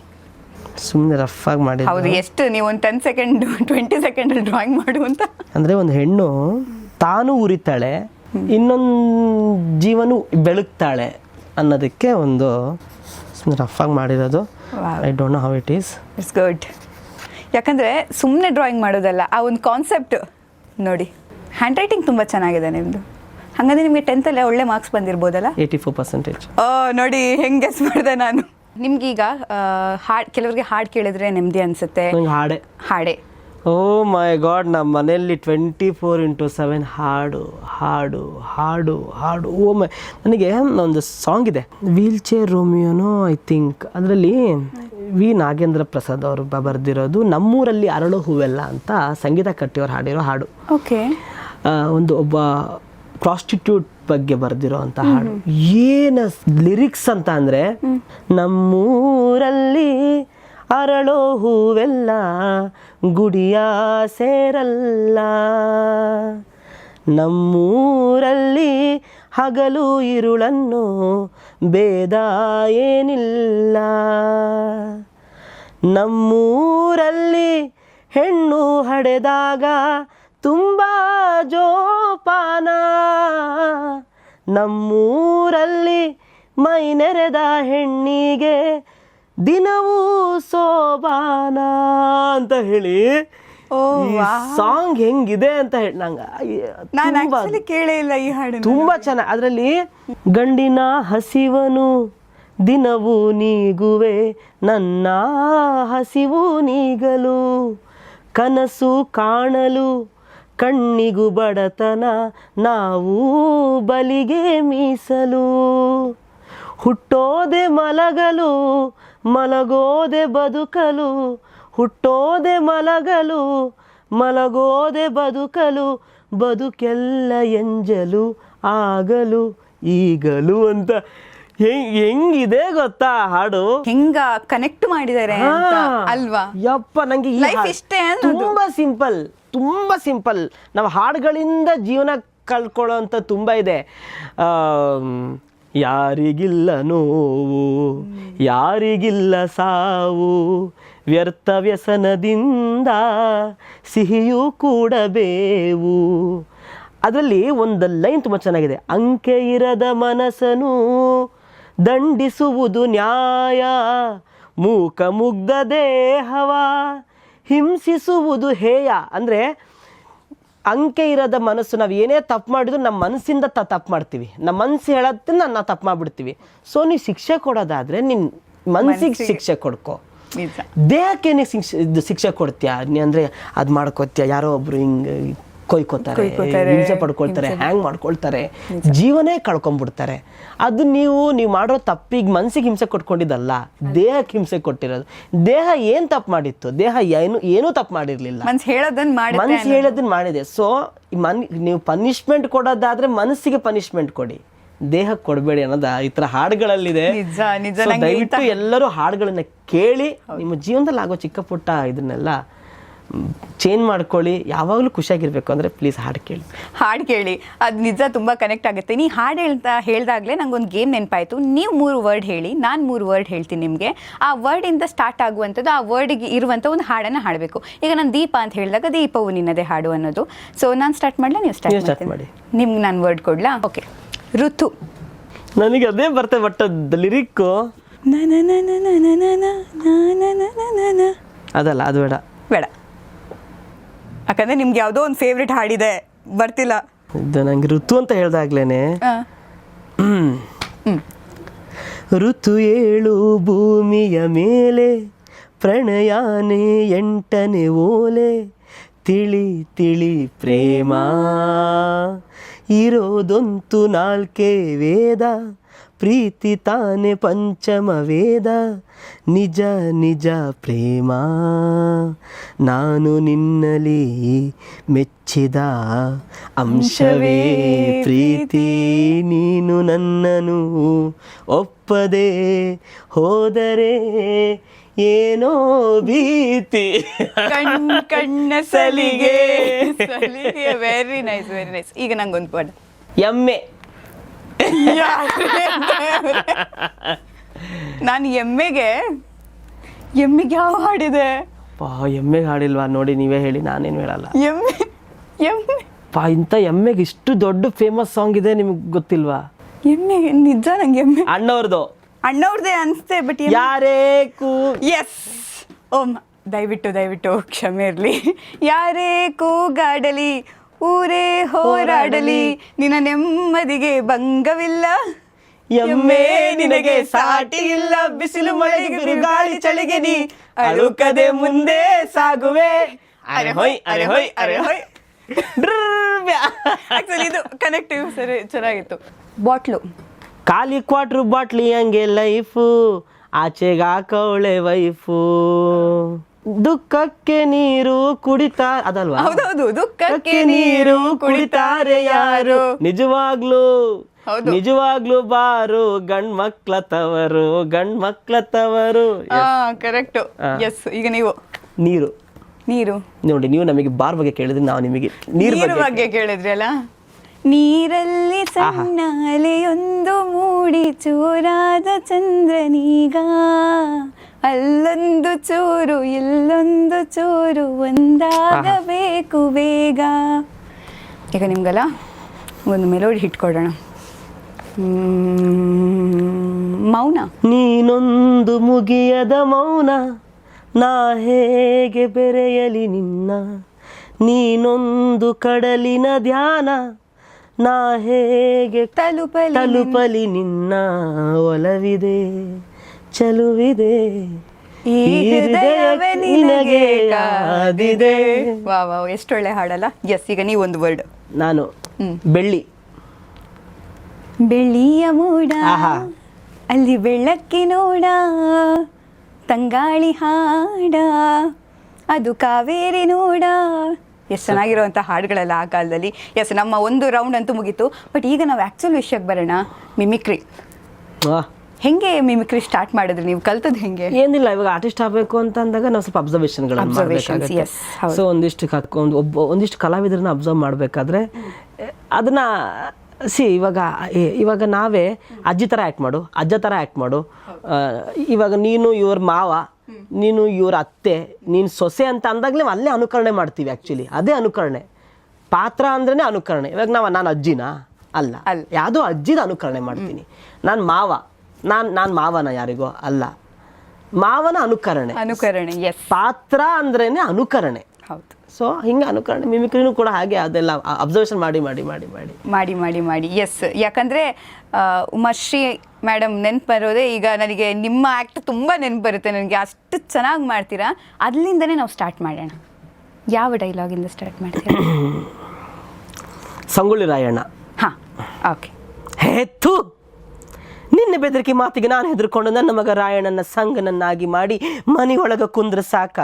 ಸುಮ್ಮನೆ ರಫ್ ಆಗಿ ಮಾಡಿ.
ಹೌದು, ಎಷ್ಟು ನೀವು ಒಂದು 10 ಸೆಕೆಂಡ್ 20 ಸೆಕೆಂಡಲ್ಲಿ ಡ್ರಾಯಿಂಗ್ ಮಾಡು ಅಂತ.
ಅಂದರೆ ಒಂದು ಹೆಣ್ಣು ತಾನು ಉರಿತಾಳೆ, ಇನ್ನೊಂದು ಜೀವನು ಬೆಳಗ್ತಾಳೆ ಅನ್ನೋದಕ್ಕೆ ಒಂದು ಸುಮ್ಮನೆ ರಫ್ ಆಗಿ ಮಾಡಿರೋದು. I don't know how it is.
It's good. ಯಾಕಂದರೆ ಸುಮ್ಮನೆ ಡ್ರಾಯಿಂಗ್ ಮಾಡೋದಲ್ಲ, ಆ ಒಂದು ಕಾನ್ಸೆಪ್ಟ್ ನೋಡಿ. ಹ್ಯಾಂಡ್ ರೈಟಿಂಗ್ ತುಂಬ ಚೆನ್ನಾಗಿದೆ ನಿಮ್ಮದು. ಹಾಗಾದ್ರೆ ನಿಮಗೆ 10th ಒಳ್ಳೆ ಮಾರ್ಕ್ಸ್ ಬಂದಿರ್ಬೋದಲ್ಲ?
84%.
ನೋಡಿ ಹೆಂಗೆ ಗೆಸ್ ಮಾಡಿದೆ ನಾನು. ನಿಮ್ಗೀಗ ಹಾಡು, ಕೆಲವರಿಗೆ ಹಾಡು ಕೇಳಿದ್ರೆ ನೆಮ್ಮದಿ ಅನಿಸುತ್ತೆ. ಹಾಡೇ
ಓ ಮೈ ಗಾಡ್, ನಮ್ಮ ಮನೆಯಲ್ಲಿ 24/7 ಹಾಡು ಹಾಡು ಹಾಡು ಹಾಡು. ಓ ಮೈ, ನನಗೆ ಒಂದು ಸಾಂಗ್ ಇದೆ, ವೀಲ್ ಚೇರ್ ರೋಮಿಯೋನೋ ಐ ಥಿಂಕ್. ಅದರಲ್ಲಿ ವಿ ನಾಗೇಂದ್ರ ಪ್ರಸಾದ್ ಅವರು ಬರೆದಿರೋದು ನಮ್ಮೂರಲ್ಲಿ ಅರಳೋ ಹೂವೆಲ್ಲ ಅಂತ ಸಂಗೀತ ಕಟ್ಟಿಯವ್ರು ಹಾಡಿರೋ ಹಾಡು.
ಓಕೆ.
ಒಬ್ಬ ಪ್ರಾಸ್ಟಿಟ್ಯೂಟ್ ಬಗ್ಗೆ ಬರೆದಿರೋ ಅಂತ ಹಾಡು. ಏನು ಲಿರಿಕ್ಸ್ ಅಂತ ಅಂದರೆ, ನಮ್ಮೂರಲ್ಲಿ ಅರಳೋ ಹೂವೆಲ್ಲ ಗುಡಿಯ ಸೇರಲ್ಲ, ನಮ್ಮೂರಲ್ಲಿ ಹಗಲು ಇರುಳನ್ನು ಭೇದ ಏನಿಲ್ಲ, ನಮ್ಮೂರಲ್ಲಿ ಹೆಣ್ಣು ಹಡೆದಾಗ ತುಂಬ ಜೋಪಾನ, ನಮ್ಮೂರಲ್ಲಿ ಮೈ ನೆರೆದ ಹೆಣ್ಣಿಗೆ ದಿನವೂ ಸೋಬಾನ ಅಂತ ಹೇಳಿ ಸಾಂಗ್ ಹೆಂಗಿದೆ ಅಂತ ಹೇಳಿ ನಂಗೆ
ಕೇಳೇ ಇಲ್ಲ ಈ ಹಾಡು.
ತುಂಬಾ ಚೆನ್ನಾಗಿ. ಅದರಲ್ಲಿ ಗಂಡಿನ ಹಸಿವನು ದಿನವೂ ನೀಗುವೆ, ನನ್ನ ಹಸಿವು ನೀಗಲು, ಕನಸು ಕಾಣಲು ಕಣ್ಣಿಗೂ ಬಡತನ, ನಾವು ಬಲಿಗೆ ಮೀಸಲು, ಹುಟ್ಟೋದೆ ಮಲಗಲು ಮಲಗೋದೆ ಬದುಕಲು, ಹುಟ್ಟೋದೆ ಮಲಗಲು ಮಲಗೋದೆ ಬದುಕಲು, ಬದುಕೆಲ್ಲ ಎಂಜಲು ಆಗಲು ಈಗಲು ಅಂತ ಹೆಂಗಿದೆ ಗೊತ್ತಾ ಹಾಡು?
ಹೆಂಗ ಕನೆಕ್ಟ್ ಮಾಡಿದ್ದಾರೆ ಅಲ್ವಾ?
ಯಪ್ಪ, ನಂಗೆ ಈ
ಇಷ್ಟೇ
ತುಂಬಾ ಸಿಂಪಲ್, ತುಂಬಾ ಸಿಂಪಲ್. ನಾವು ಹಾಡುಗಳಿಂದ ಜೀವನ ಕಳ್ಕೊಳ್ಳೋಂಥ ತುಂಬ ಇದೆ. ಯಾರಿಗಿಲ್ಲ ನೋವು, ಯಾರಿಗಿಲ್ಲ ಸಾವು, ವ್ಯರ್ಥ ವ್ಯಸನದಿಂದ ಸಿಹಿಯೂ ಕೂಡ ಬೇವು. ಅದರಲ್ಲಿ ಒಂದು ಲೈನ್ ತುಂಬ ಚೆನ್ನಾಗಿದೆ. ಅಂಕೆ ಇರದ ಮನಸ್ಸನು ದಂಡಿಸುವುದು ನ್ಯಾಯ, ಮೂಕ ಮುಗ್ಧ ದೇಹವ ಹಿಂಸಿಸುವುದು ಹೇಯ. ಅಂದರೆ ಅಂಕೆ ಇರದ ಮನಸ್ಸು, ನಾವು ಏನೇ ತಪ್ಪು ಮಾಡಿದ್ರು ನಮ್ಮ ಮನಸ್ಸಿಂದ ತಪ್ಪು ಮಾಡ್ತೀವಿ, ನಮ್ಮ ಮನಸ್ಸು ಹೇಳೋದನ್ನ ನಾವು ತಪ್ಪು ಮಾಡಿಬಿಡ್ತೀವಿ. ಸೊ ನೀವು ಶಿಕ್ಷೆ ಕೊಡೋದಾದರೆ ನಿನ್ನ ಮನಸ್ಸಿಗೆ ಶಿಕ್ಷೆ ಕೊಡ್ಕೊ, ದೇಹಕ್ಕೆ ಶಿಕ್ಷೆ ಕೊಡ್ತೀಯ ನೀ. ಅಂದರೆ ಅದು ಮಾಡ್ಕೋತೀಯ, ಯಾರೋ ಒಬ್ರು ಹಿಂಗೆ ಕೊಯ್ಕೋತಾರೆ, ಹಿಂಸೆ ಪಡ್ಕೊಳ್ತಾರೆ, ಹ್ಯಾಂಗ್ ಮಾಡ್ಕೊಳ್ತಾರೆ, ಜೀವನೇ ಕಳ್ಕೊಂಡ್ಬಿಡ್ತಾರೆ. ಅದು ನೀವು ಮಾಡೋ ತಪ್ಪಿಗೆ ಮನ್ಸಿಗೆ ಹಿಂಸೆ ಕೊಟ್ಕೊಂಡಿದ್ದಲ್ಲ, ದೇಹಕ್ಕೆ ಹಿಂಸೆ ಕೊಟ್ಟಿರೋದು. ದೇಹ ಏನ್ ತಪ್ಪು ಮಾಡಿತ್ತು? ದೇಹ ಏನೂ ತಪ್ಪು ಮಾಡಿರ್ಲಿಲ್ಲ,
ಮನ್ಸು ಹೇಳೋದನ್ನ
ಮಾಡಿದೆ. ಸೊ ನೀವು ಪನಿಷ್ಮೆಂಟ್ ಕೊಡೋದಾದ್ರೆ ಮನಸ್ಸಿಗೆ ಪನಿಷ್ಮೆಂಟ್ ಕೊಡಿ, ದೇಹಕ್ಕೆ ಕೊಡಬೇಡಿ ಅನ್ನೋದು ಈ ತರ ಹಾಡುಗಳಲ್ಲಿದೆ. So, ದಯವಿಟ್ಟು ಎಲ್ಲರೂ ಹಾಡುಗಳನ್ನ ಕೇಳಿ ನಿಮ್ಮ ಜೀವನದಲ್ಲಿ ಆಗೋ ಚಿಕ್ಕ ಪುಟ್ಟ ಇದನ್ನೆಲ್ಲ ಚೇಂಜ್ ಮಾಡ್ಕೊಳ್ಳಿ. ಯಾವಾಗಲೂ ಖುಷಿಯಾಗಿರ್ಬೇಕು ಅಂದರೆ ಪ್ಲೀಸ್ ಹಾಡು ಕೇಳಿ.
ಅದು ನಿಜ ತುಂಬ ಕನೆಕ್ಟ್ ಆಗುತ್ತೆ. ನೀ ಹಾಡು ಹೇಳ್ದಾಗಲೇ ನಂಗೊಂದು ಗೇಮ್ ನೆನಪಾಯಿತು. ನೀವು 3 ವರ್ಡ್ ಹೇಳಿ, ನಾನು 3 ವರ್ಡ್ ಹೇಳ್ತೀನಿ ನಿಮಗೆ. ಆ ವರ್ಡಿಂದ ಸ್ಟಾರ್ಟ್ ಆಗುವಂಥದ್ದು, ಆ ವರ್ಡಿಗೆ ಇರುವಂಥ ಒಂದು ಹಾಡನ್ನು ಹಾಡಬೇಕು. ಈಗ ನಾನು ದೀಪ ಅಂತ ಹೇಳಿದಾಗ ದೀಪವು ನಿನ್ನದೇ ಹಾಡು ಅನ್ನೋದು. ಸೊ ನಾನು ಸ್ಟಾರ್ಟ್ ಮಾಡಲಾ, ನೀವು ಸ್ಟಾರ್ಟ್ ಮಾಡಿ? ನಿಮ್ಗೆ ನಾನು ವರ್ಡ್ ಕೊಡ್ಲಾ? ಓಕೆ. ಋತು.
ನನಗೆ ಅದೇ ಬರ್ತದೆ, ಬಟ್ ಲಿರಿಕ್ಕು ಅದಲ್ಲ, ಅದು ಬೇಡ.
ಯಾಕಂದ್ರೆ ನಿಮ್ಗೆ ಯಾವುದೋ ಒಂದು ಫೇವ್ರೆಟ್ ಹಾಡಿದೆ, ಬರ್ತಿಲ್ಲ.
ಇದು ನಂಗೆ ಋತು ಅಂತ ಹೇಳ್ದಾಗ್ಲೇನೆ, ಋತು ಏಳು ಭೂಮಿಯ ಮೇಲೆ, ಪ್ರಣಯಾನೇ 8ನೇ ಓಲೆ, ತಿಳಿ ತಿಳಿ ಪ್ರೇಮ ಇರೋದೊಂತು 4 ವೇದ, ಪ್ರೀತಿ ತಾನೆ ಪಂಚಮ ವೇದ, ನಿಜ ನಿಜ ಪ್ರೇಮ ನಾನು ನಿನ್ನಲಿ ಮೆಚ್ಚಿದ ಅಂಶವೇ ಪ್ರೀತಿ, ನೀನು ನನ್ನನು ಒಪ್ಪದೆ ಹೋದರೆ ಏನೋ ಭೀತಿ,
ಕಣ್ಣ ಸಲಿಗೆ. Very nice. ಈಗ ನಂಗೊಂದು ವರ್ಡ್.
ಎಮ್ಮೆ.
ನಾನು ಎಮ್ಮೆಗೆ ಯಾವ ಹಾಡಿದೆ?
ಎಮ್ಮೆಗೆ ಹಾಡಿಲ್ವಾ? ನೋಡಿ, ನೀವೇ ಹೇಳಿ, ನಾನೇನು ಹೇಳಲ್ಲ.
ಎಮ್ಮೆ
ಇಂಥ ಎಮ್ಮೆಗೆ ಇಷ್ಟು ದೊಡ್ಡ ಫೇಮಸ್ ಸಾಂಗ್ ಇದೆ, ನಿಮ್ಗೆ ಗೊತ್ತಿಲ್ವಾ?
ಎಮ್ಮೆ ನಿಜ ನಂಗೆ ಎಮ್ಮೆ ಅಣ್ಣವ್ರದೇ ಅನ್ಸುತ್ತೆ. ಬಟ್
ಯಾರೇ
ಎಸ್, ಓಂ ದಯವಿಟ್ಟು ಕ್ಷಮೆ ಇರಲಿ. ಯಾರೇ ಕೂಗಾಡಲಿ, ಊರೇ ಹೋರಾಡಲಿ, ನಿನ್ನ ನೆಮ್ಮದಿಗೆ ಭಂಗವಿಲ್ಲ,
ಎಮ್ಮೆ ನಿನಗೆ ಸಾಟಿ ಇಲ್ಲ, ಬಿಸಿಲು ಮಳೆಗೆ ಗಾಳಿ ಚಳಿಗೆ ನೀ ಅಳುಕದೆ ಮುಂದೆ ಸಾಗುವೆ. ಅರೆ ಹೊಯ್ ಅರೆ ಹೊಯ್ ಅರೆ ಹೊಯ್.
ಆಕ್ಚುಲಿ ಇದು ಕನೆಕ್ಟಿವ್ ಸರಿ ಚೆನ್ನಾಗಿತ್ತು. ಬಾಟ್ಲು.
ಖಾಲಿ ಕ್ವಾಟ್ರು ಬಾಟ್ಲಿ ಹಂಗೆ ಲೈಫು, ಆಚೆಗೆ ಹಾಕವಳೆ ವೈಫು, ದುಃಖಕ್ಕೆ ನೀರು ಕುಡಿತಾ, ಅದಲ್ವಾ?
ಹೌದೌದು, ದುಃಖಕ್ಕೆ ನೀರು ಕುಡಿತಾರೆ ಯಾರು,
ನಿಜವಾಗ್ಲೂ ಬಾರು ಗಂಡ್ ಮಕ್ಳ ತವರು.
ಕರೆಕ್ಟ್. ಎಸ್. ಈಗ ನೀವು ನೀರು
ನೋಡಿ, ನೀವು ನಮಗೆ ಬಾರ್ ಬಗ್ಗೆ ಕೇಳಿದ್ರಿ, ನಾವು ನಿಮಗೆ ನೀರು
ಬಗ್ಗೆ ಕೇಳಿದ್ರಿ ಅಲ್ಲ. ನೀರಲ್ಲಿ ಸಣ್ಣ ಅಲೆಯೊಂದು ಮೂಡಿ ಚೂರಾದ ಚಂದ್ರನೀಗ, ಅಲ್ಲೊಂದು ಚೂರು ಇಲ್ಲೊಂದು ಚೂರು ಒಂದಾಗಬೇಕು ಬೇಗ. ಈಗ ನಿಮ್ಗಲ್ಲ ಒಂದು ಮೆಲೋಡಿ ಹಿಟ್ ಕೊಡೋಣ. ಮೌನ.
ನೀನೊಂದು ಮುಗಿಯದ ಮೌನ, ನಾ ಹೇಗೆ ಬೆರೆಯಲಿ ನಿನ್ನ, ನೀನೊಂದು ಕಡಲಿನ ಧ್ಯಾನ, ನಾ ಹೇಗೆ ತಲುಪಲಿ ನಿನ್ನ, ಒಲವಿದೆ ಚಲುವಿದೆ
ಈ ಹೃದಯವೇ ನಿನಗೆ ಕಾದಿದೆ. ವಾವ್, ಎಷ್ಟೊಳ್ಳೆ ಹಾಡಲ್ಲ. ಎಸ್. ಈಗ ನೀವು ಒಂದು ವರ್ಡ್.
ನಾನು ಬೆಳ್ಳಿ.
ಬೆಳ್ಳಿಯ ಮೂಡ, ಅಲ್ಲಿ ಬೆಳ್ಳಕ್ಕಿನೋಡ, ತಂಗಾಳಿ ಹಾಡ, ಅದು ಕಾವೇರಿ ನೋಡ. ಎಷ್ಟು ಚೆನ್ನಾಗಿರುವಂಥ ಹಾಡುಗಳೆಲ್ಲ ಆ ಕಾಲದಲ್ಲಿ. ಎಸ್, ನಮ್ಮ ಒಂದು ರೌಂಡ್ ಅಂತೂ ಮುಗೀತು. ಬಟ್ ಈಗ ನಾವು ಆ್ಯಕ್ಚುಲ್ ವಿಷಯಕ್ಕೆ ಬರೋಣ. ಮಿಮಿಕ್ರಿ. ಹೆಂಗೆ ಮಿಮಿಕ್ರಿ ಸ್ಟಾರ್ಟ್ ಮಾಡಿದ್ರಿ ನೀವು? ಕಲ್ತದ್ದು ಹೆಂಗೆ?
ಏನಿಲ್ಲ, ಇವಾಗ ಆರ್ಟಿಸ್ಟ್ ಆಗಬೇಕು ಅಂತ ಅಂದಾಗ ನಾವು ಸ್ವಲ್ಪ ಅಬ್ಸರ್ವೇಷನ್ಗಳನ್ನು ಮಾಡಬೇಕಾಗುತ್ತೆ. ಸೊ ಒಂದಿಷ್ಟು ಕಲಾವಿದರನ್ನ ಅಬ್ಸರ್ವ್ ಮಾಡಬೇಕಾದ್ರೆ ಅದನ್ನ ಇವಾಗ ನಾವೇ ಅಜ್ಜಿ ಥರ ಆ್ಯಕ್ಟ್ ಮಾಡು, ಅಜ್ಜ ಥರ ಆ್ಯಕ್ಟ್ ಮಾಡು. ಇವಾಗ ನೀನು ಇವ್ರ ಮಾವ, ನೀನು ಇವ್ರ ಅತ್ತೆ, ನೀನು ಸೊಸೆ ಅಂತ ಅಂದಾಗಲೇ ಅಲ್ಲೇ ಅನುಕರಣೆ ಮಾಡ್ತೀವಿ. ಆ್ಯಕ್ಚುಲಿ ಅದೇ ಅನುಕರಣೆ. ಪಾತ್ರ ಅಂದ್ರೇ ಅನುಕರಣೆ. ಇವಾಗ ನಾನು ಅಜ್ಜಿನಾ? ಅಲ್ಲ, ಯಾವುದೋ ಅಜ್ಜಿದ ಅನುಕರಣೆ ಮಾಡ್ತೀನಿ. ನಾನು ಮಾವ, ನಾನು ಮಾವನ ಯಾರಿಗೋ ಅಲ್ಲ, ಮಾವನ ಅನುಕರಣೆ.
ಎಸ್.
ಪಾತ್ರ ಅಂದ್ರೇನೆ ಅನುಕರಣೆ.
ಹೌದು.
ಸೊ ಹಿಂಗೆ ಅನುಕರಣೆ, ಮಿಮಿಕ್ರಿನೂ ಕೂಡ ಹಾಗೆ, ಅದೆಲ್ಲ ಅಬ್ಸರ್ವೇಷನ್ ಮಾಡಿ.
ಎಸ್. ಯಾಕಂದರೆ ಉಮಾಶ್ರೀ ಮೇಡಮ್ ನೆನಪು ಬರೋದೇ ಈಗ ನನಗೆ ನಿಮ್ಮ ಆ್ಯಕ್ಟ್ ತುಂಬ ನೆನಪು ಬರುತ್ತೆ ನನಗೆ. ಅಷ್ಟು ಚೆನ್ನಾಗಿ ಮಾಡ್ತೀರಾ. ಅಲ್ಲಿಂದನೇ ನಾವು ಸ್ಟಾರ್ಟ್ ಮಾಡೋಣ. ಯಾವ ಡೈಲಾಗಿಂದ ಸ್ಟಾರ್ಟ್ ಮಾಡ್ತೀರಾ?
ಸಂಗೊಳ್ಳಿ ರಾಯಣ್ಣ.
ಹಾಂ, ಓಕೆ.
ಹೇತ್ತು ನಿನ್ನ ಬೆದರಿಕೆ ಮಾತಿಗೆ ನಾನು ಹೆದರ್ಕೊಂಡು ನನ್ನ ಮಗ ರಾಯಣ್ಣನ ಸಂಗನನ್ನಾಗಿ ಮಾಡಿ ಮನೆಯೊಳಗ ಕುಂದ್ರ ಸಾಕ.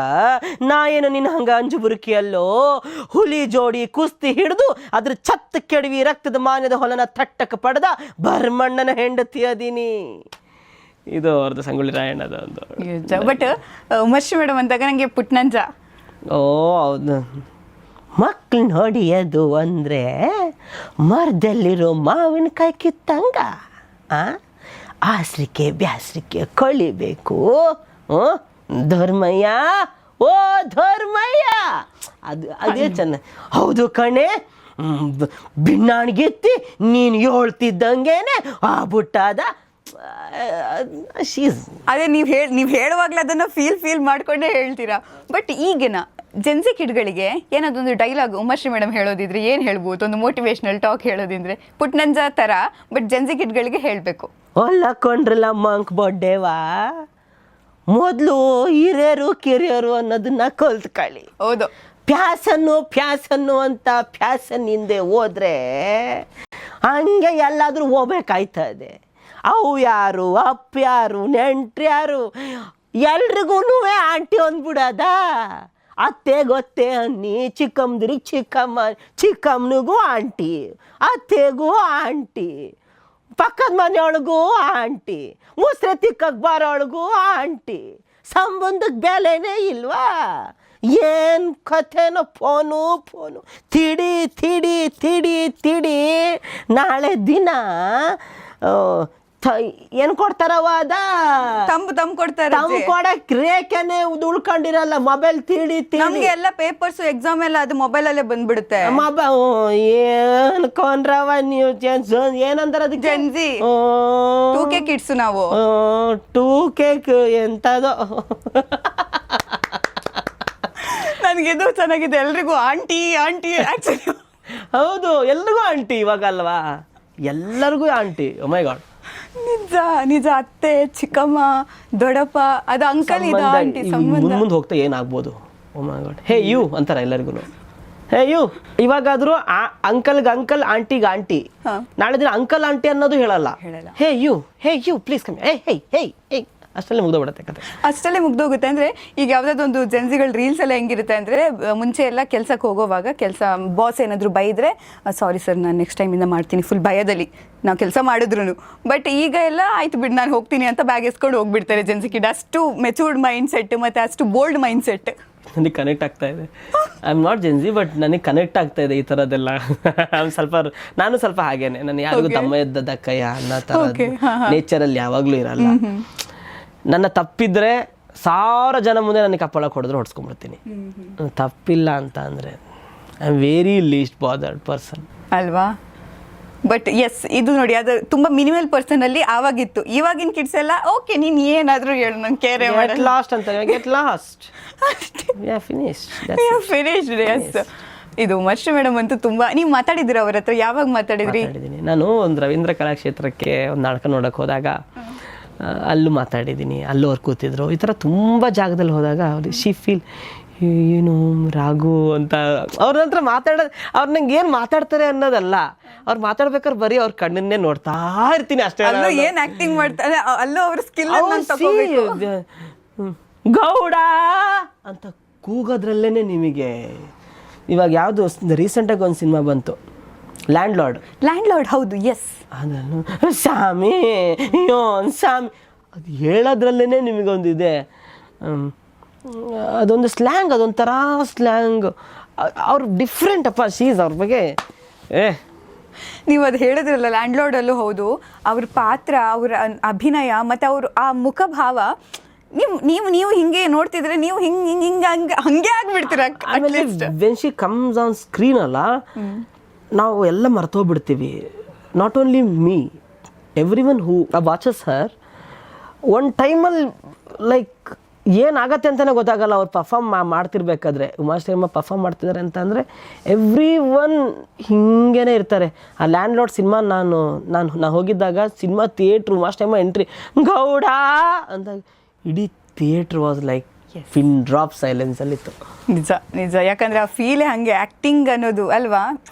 ನಾ ಏನು ನಿನ್ನ ಹಂಗ ಅಂಜು ಬುರುಕಿಯಲ್ಲೋ, ಹುಲಿ ಜೋಡಿ ಕುಸ್ತಿ ಹಿಡಿದು ಅದ್ರ ಛತ್ತ ಕೆಡವಿ ರಕ್ತದ ಮಾನ್ಯದ ಹೊಲನ ತಟ್ಟಕ್ಕೆ ಪಡೆದ ಭರ್ಮಣ್ಣನ ಹೆಂಡತಿ ಅದೀನಿ. ಇದು ಅವ್ರದ್ದು ಸಂಗೊಳ್ಳಿ ರಾಯಣ್ಣದ ಒಂದು.
ಬಟ್ ಉಮರ್ಶಿ ಮೇಡಮ್ ಅಂದಾಗ ನನಗೆ ಪುಟ್ನಂಜ.
ಓ ಹೌದು. ಮಕ್ಕಳು ನೋಡಿಯದು ಅಂದರೆ ಮರದಲ್ಲಿರೋ ಮಾವಿನಕಾಯಿ ಕಿತ್ತಂಗ ಆಸ್ರಿಕೆ ಬ್ಯಾಸ್ರಿಕೆ ಕಳಿಬೇಕು. ಧರ್ಮಯ್ಯ, ಓ ಧರ್ಮಯ್ಯ, ಅದೇ ಚೆನ್ನ. ಹೌದು ಕಣೆ, ಬಿಣ್ಣಾಣಿಗೆತ್ತಿ ನೀನು ಹೇಳ್ತಿದ್ದಂಗೆನೆ ಆಗ್ಬಿಟ್ಟಾದ.
ಅದೇ ನೀವು ಹೇಳುವಾಗಲೇ ಅದನ್ನು ಫೀಲ್ ಮಾಡ್ಕೊಂಡೇ ಹೇಳ್ತೀರಾ. ಬಟ್ ಈಗಿನ ಜೆನ್ಸಿ ಕಿಡ್ಗಳಿಗೆ ಏನಾದೊಂದು ಡೈಲಾಗ್ ಉಮರ್ಶಿ ಮೇಡಮ್ ಹೇಳೋದಿದ್ರೆ ಏನು ಹೇಳ್ಬೋದು? ಒಂದು ಮೋಟಿವೇಶ್ನಲ್ ಟಾಕ್ ಹೇಳೋದಿದ್ರೆ ಪುಟ್ನಂಜ ಥರ, ಬಟ್ ಜೆನ್ಸಿ ಕಿಡ್ಗಳಿಗೆ ಹೇಳಬೇಕು.
ಹೊಲ್ಲಕೊಂಡ್ರಲ್ಲ ಮಂಕ್ ಬೊಡ್ಡೇವಾ, ಮೊದಲು ಹಿರಿಯರು ಕಿರಿಯರು ಅನ್ನೋದನ್ನ ಕಲ್ತ್ಕೊಳ್ಳಿ.
ಹೌದು.
ಪ್ಯಾಸನ್ನು ಅಂತ ಪ್ಯಾಸನ್ ಹಿಂದೆ ಹೋದ್ರೆ ಹಂಗೆ ಎಲ್ಲಾದ್ರೂ ಹೋಗ್ಬೇಕಾಯ್ತದೆ. ಅವು ಯಾರು, ಅಪ್ಪ ಯಾರು, ನೆಂಟ್ರು ಯಾರು, ಎಲ್ರಿಗೂ ಆಂಟಿ ಅಂದ್ಬಿಡದ. ಅತ್ತೆ ಗೊತ್ತೇ ಅನ್ನಿ, ಚಿಕ್ಕಮ್ಮದ್ರಿಗೆ ಚಿಕ್ಕಮ್ಮನಿಗೂ ಆಂಟಿ, ಅತ್ತೆಗೂ ಆಂಟಿ, ಪಕ್ಕದ ಮನೆಯೊಳಗೂ ಆಂಟಿ, ಮುಸ್ರೆ ತಿಕ್ಕಕ್ಕೆ ಬರೋಳಗೂ ಆಂಟಿ. ಸಂಬಂಧಕ್ಕೆ ಬೆಲೆನೇ ಇಲ್ವಾ? ಏನು ಕಥೆನೋ, ಫೋನು ತಿಡಿ ನಾಳೆ ದಿನ ಏನು ಕೊಡ್ತಾರವ ಅದ
ತಂಬು ಕೊಡ್ತಾರೆ.
ಕೊಡಕ್ ರೇಖೆನೆ ಉಳ್ಕೊಂಡಿರಲ್ಲ. ಮೊಬೈಲ್ ತಿಡಿ
ನಮ್ಗೆ ಎಲ್ಲ ಪೇಪರ್ಸ್ ಎಕ್ಸಾಮ್ ಎಲ್ಲ ಅದು ಮೊಬೈಲಲ್ಲೇ ಬಂದ್ಬಿಡುತ್ತೆ.
ಏನ್ ಕೊಂಡ್ರವ ನೀವು ಏನಂದ್ರ ಅದಕ್ಕೆ?
ಜೆನ್ಸಿ 2K ಕಿಡ್ಸ್ ನಾವು.
2K ಎಂತದೋ.
ನನಗಿದು ಚೆನ್ನಾಗಿದೆ, ಎಲ್ರಿಗೂ ಆಂಟಿ ಆಕ್ಚುಲಿ.
ಹೌದು, ಎಲ್ರಿಗೂ ಆಂಟಿ ಇವಾಗ ಅಲ್ವಾ? ಎಲ್ಲರಿಗೂ ಆಂಟಿ. ಓ ಮೈ ಗಾಡ್,
ನಿಜ. ಅತ್ತೆ, ಚಿಕ್ಕಮ್ಮ, ದೊಡ್ಡಪ್ಪ, ಅದು ಅಂಕಲ್, ಇದು ಆಂಟಿ ಸಂಬಂಧ.
ಮುಂದೆ ಹೋಗ್ತಾ ಏನಾಗ್ಬೋದು? ಓ ಮೈ ಗಾಡ್, ಹೇ ಯು ಅಂತಾರ ಎಲ್ಲರಿಗೂ. ಹೇ ಯು ಇವಾಗಾದ್ರೂ ಅಂಕಲ್ಗೆ ಅಂಕಲ್, ಆಂಟಿಗೆ ಆಂಟಿ. ನಾಳೆ ದಿನ ಅಂಕಲ್ ಆಂಟಿ ಅನ್ನೋದು ಹೇಳಲ್ಲ. ಹೇ ಯು ಪ್ಲೀಸ್ ಕಮ್ಮಿ, ಹೇ ಅಷ್ಟಲ್ಲೇ ಮುಗ್ದೋಗ್ಬಿಡುತ್ತೆ ಕತೆ. ಅಷ್ಟಲ್ಲೇ
ಮುಗ್ದೋಗುತ್ತೆ. ಅಂದರೆ ಈಗ ಯಾವುದಾದೊಂದು ಜೆನ್ಸಿಗಳ ರೀಲ್ಸ್ ಎಲ್ಲ ಹೆಂಗಿರುತ್ತೆ ಅಂದರೆ, ಮುಂಚೆ ಎಲ್ಲ ಕೆಲಸಕ್ಕೆ ಹೋಗೋವಾಗ ಬಾಸ್ ಏನಾದರೂ ಬೈದರೆ, ಸಾರಿ ಸರ್ ನಾನು ನೆಕ್ಸ್ಟ್ ಟೈಮಿಂದ ಮಾಡ್ತೀನಿ, ಫುಲ್ ಭಯದಲ್ಲಿ ನಾವು ಕೆಲಸ ಮಾಡಿದ್ರು. ಬಟ್ ಈಗ ಎಲ್ಲ ಆಯ್ತು ಬಿಡು ನಾನು ಹೋಗ್ತೀನಿ ಅಂತ ಬ್ಯಾಗ್ ಎಸ್ಕೊಂಡು ಹೋಗ್ಬಿಡ್ತಾರೆ ಜೆನ್ಸಿ ಕಿಡ್. ಅಷ್ಟು ಮೆಚೂರ್ಡ್ ಮೈಂಡ್ ಸೆಟ್ ಮತ್ತು ಅಷ್ಟು ಬೋಲ್ಡ್ ಮೈಂಡ್ ಸೆಟ್.
ನನಗೆ ಕನೆಕ್ಟ್ ಆಗ್ತಾ ಇದೆ. I am not Gen Z, but ನನಗೆ ಕನೆಕ್ಟ್ ಆಗ್ತಾ ಇದೆ ಈ ಥರದ್ದೆಲ್ಲ. ನಾನು ಸ್ವಲ್ಪ ಹಾಗೇನೆ. ನಾನು ಯಾರಿಗೂ ತಮ್ಮ ಎದ್ದದ ಕೈಯ ಅನ್ನೋ ಥರ ನೇಚರಲ್ಲಿ ಯಾವಾಗಲೂ ಇರಲ್ಲ. ನನ್ನ ತಪ್ಪಿದ್ರೆ 1000 ಜನ ಮುಂದೆ ನನಗೆ ಕಪ್ಪಳಕ್ಕೆ ಹೊಡೆದ್ರೆ ಹೊಡ್ಸ್ಕೊಂಡ್ಬಿಡ್ತೀನಿ. ತಪ್ಪಿಲ್ಲ ಅಂತ ಅಂದರೆ I am very list bothered person
ಅಲ್ವಾ? ಬಟ್ ಎಸ್, ಇದು ನೋಡಿ, ಅದು ತುಂಬ ಮಿನಿಮಲ್ ಪರ್ಸನಲ್ಲಿ ಆವಾಗಿತ್ತು. ಇವಾಗಿನ ಕಿಡ್ಸ್ ಎಲ್ಲ ಓಕೆ ನೀನು ಏನಾದರೂ ಹೇಳು, ನಂಗೆ ಕೇರೆ
ಗೆಟ್ ಲಾಸ್ಟ್ ಅಂತ. Get lost,
finished. ಎಸ್, ಇದು ಉಮರ್ಶಿ ಮೇಡಮ್ ಅಂತೂ ತುಂಬ. ನೀವು ಮಾತಾಡಿದ್ದೀರ ಅವ್ರ ಹತ್ರ? ಯಾವಾಗ ಮಾತಾಡಿದ್ರಿ?
ನಾನು ಒಂದು ರವೀಂದ್ರ ಕಲಾಕ್ಷೇತ್ರಕ್ಕೆ ಒಂದು ನಾಟಕ ನೋಡೋಕೆ ಹೋದಾಗ ಅಲ್ಲೂ ಮಾತಾಡಿದ್ದೀನಿ. ಅಲ್ಲೂ ಅವ್ರು ಕೂತಿದ್ರು. ಈ ಥರ ತುಂಬ ಜಾಗದಲ್ಲಿ ಹೋದಾಗ ಅವ್ರು ಫೀಲ್ ಏನು ರಾಘು ಅಂತ ಅವ್ರ ನಂತರ ಮಾತಾಡೋದು. ಅವ್ರು ನಂಗೆ ಏನು ಮಾತಾಡ್ತಾರೆ ಅನ್ನೋದಲ್ಲ, ಅವ್ರು ಮಾತಾಡ್ಬೇಕಾದ್ರೆ ಬರೀ ಅವ್ರ ಕಣ್ಣನ್ನೇ ನೋಡ್ತಾ ಇರ್ತೀನಿ ಅಷ್ಟೇ.
ಏನು ಆ್ಯಕ್ಟಿಂಗ್ ಮಾಡ್ತಾರೆ ಅಲ್ಲೂ ಅವ್ರ ಸ್ಕಿಲ್.
ಗೌಡ ಅಂತ ಕೂಗೋದ್ರಲ್ಲೇ ನಿಮಗೆ. ಇವಾಗ ಯಾವುದು ರೀಸೆಂಟಾಗಿ ಒಂದು ಸಿನಿಮಾ ಬಂತು, ಲ್ಯಾಂಡ್ ಲಾರ್ಡ್. ಹೌದು, ಎಸ್. ಅದನ್ನು ಸ್ವಾಮಿ ಸ್ವಾಮಿ ಅದು ಹೇಳೋದ್ರಲ್ಲೇ ನಿಮಗೊಂದಿದೆ. ಅದೊಂದು ಸ್ಲ್ಯಾಂಗ್, ಅದೊಂಥರ ಸ್ಲ್ಯಾಂಗ್. ಅವ್ರು ಡಿಫ್ರೆಂಟ್ ಅಪ್ಪ. ಅವ್ರ ಬಗ್ಗೆ
ನೀವು ಅದು ಹೇಳಿದ್ರಲ್ಲ, ಲ್ಯಾಂಡ್ ಲಾರ್ಡಲ್ಲೂ ಹೌದು, ಅವ್ರ ಪಾತ್ರ, ಅವರ ಅಭಿನಯ ಮತ್ತು ಅವರು ಆ ಮುಖಭಾವ, ನೀವು ಹಿಂಗೆ ನೋಡ್ತಿದ್ರೆ ನೀವು ಹಂಗೆ ಆಗ್ಬಿಡ್ತೀರ.
ಆಮೇಲೆ when she comes on screen ಅಲ್ಲ, ನಾವು ಎಲ್ಲ ಮರ್ತೋಗ್ಬಿಡ್ತೀವಿ. Not only me, everyone who watches her. ಒಂದು ಟೈಮಲ್ಲಿ ಲೈಕ್ ಏನಾಗತ್ತೆ ಅಂತಲೇ ಗೊತ್ತಾಗಲ್ಲ. ಅವ್ರು ಪರ್ಫಾರ್ಮ್ ಮಾಡ್ತಿರ್ಬೇಕಾದ್ರೆ, ಉಮಾಶ್ರೀಮ್ಮ ಪರ್ಫಾರ್ಮ್ ಮಾಡ್ತಿದ್ದಾರೆ ಅಂತಂದರೆ ಎವ್ರಿ ಒನ್ ಹಿಂಗೇ ಇರ್ತಾರೆ. ಆ ಲ್ಯಾಂಡ್ ಲಾರ್ಡ್ ಸಿನಿಮಾ ನಾನು ಹೋಗಿದ್ದಾಗ ಸಿನಿಮಾ ಥಿಯೇಟ್ರು ಉಮಾಶ್ರೀಮ್ಮ ಎಂಟ್ರಿ ಗೌಡ ಅಂದಾಗ ಇಡೀ theatre was like pin drop ಸೈಲೆನ್ಸಲ್ಲಿತ್ತು.
ನಿಜ ನಿಜ, ಯಾಕಂದ್ರೆ ಆ ಫೀಲೇ ಹಾಗೆ, ಆ್ಯಕ್ಟಿಂಗ್ ಅನ್ನೋದು ಅಲ್ವಾ.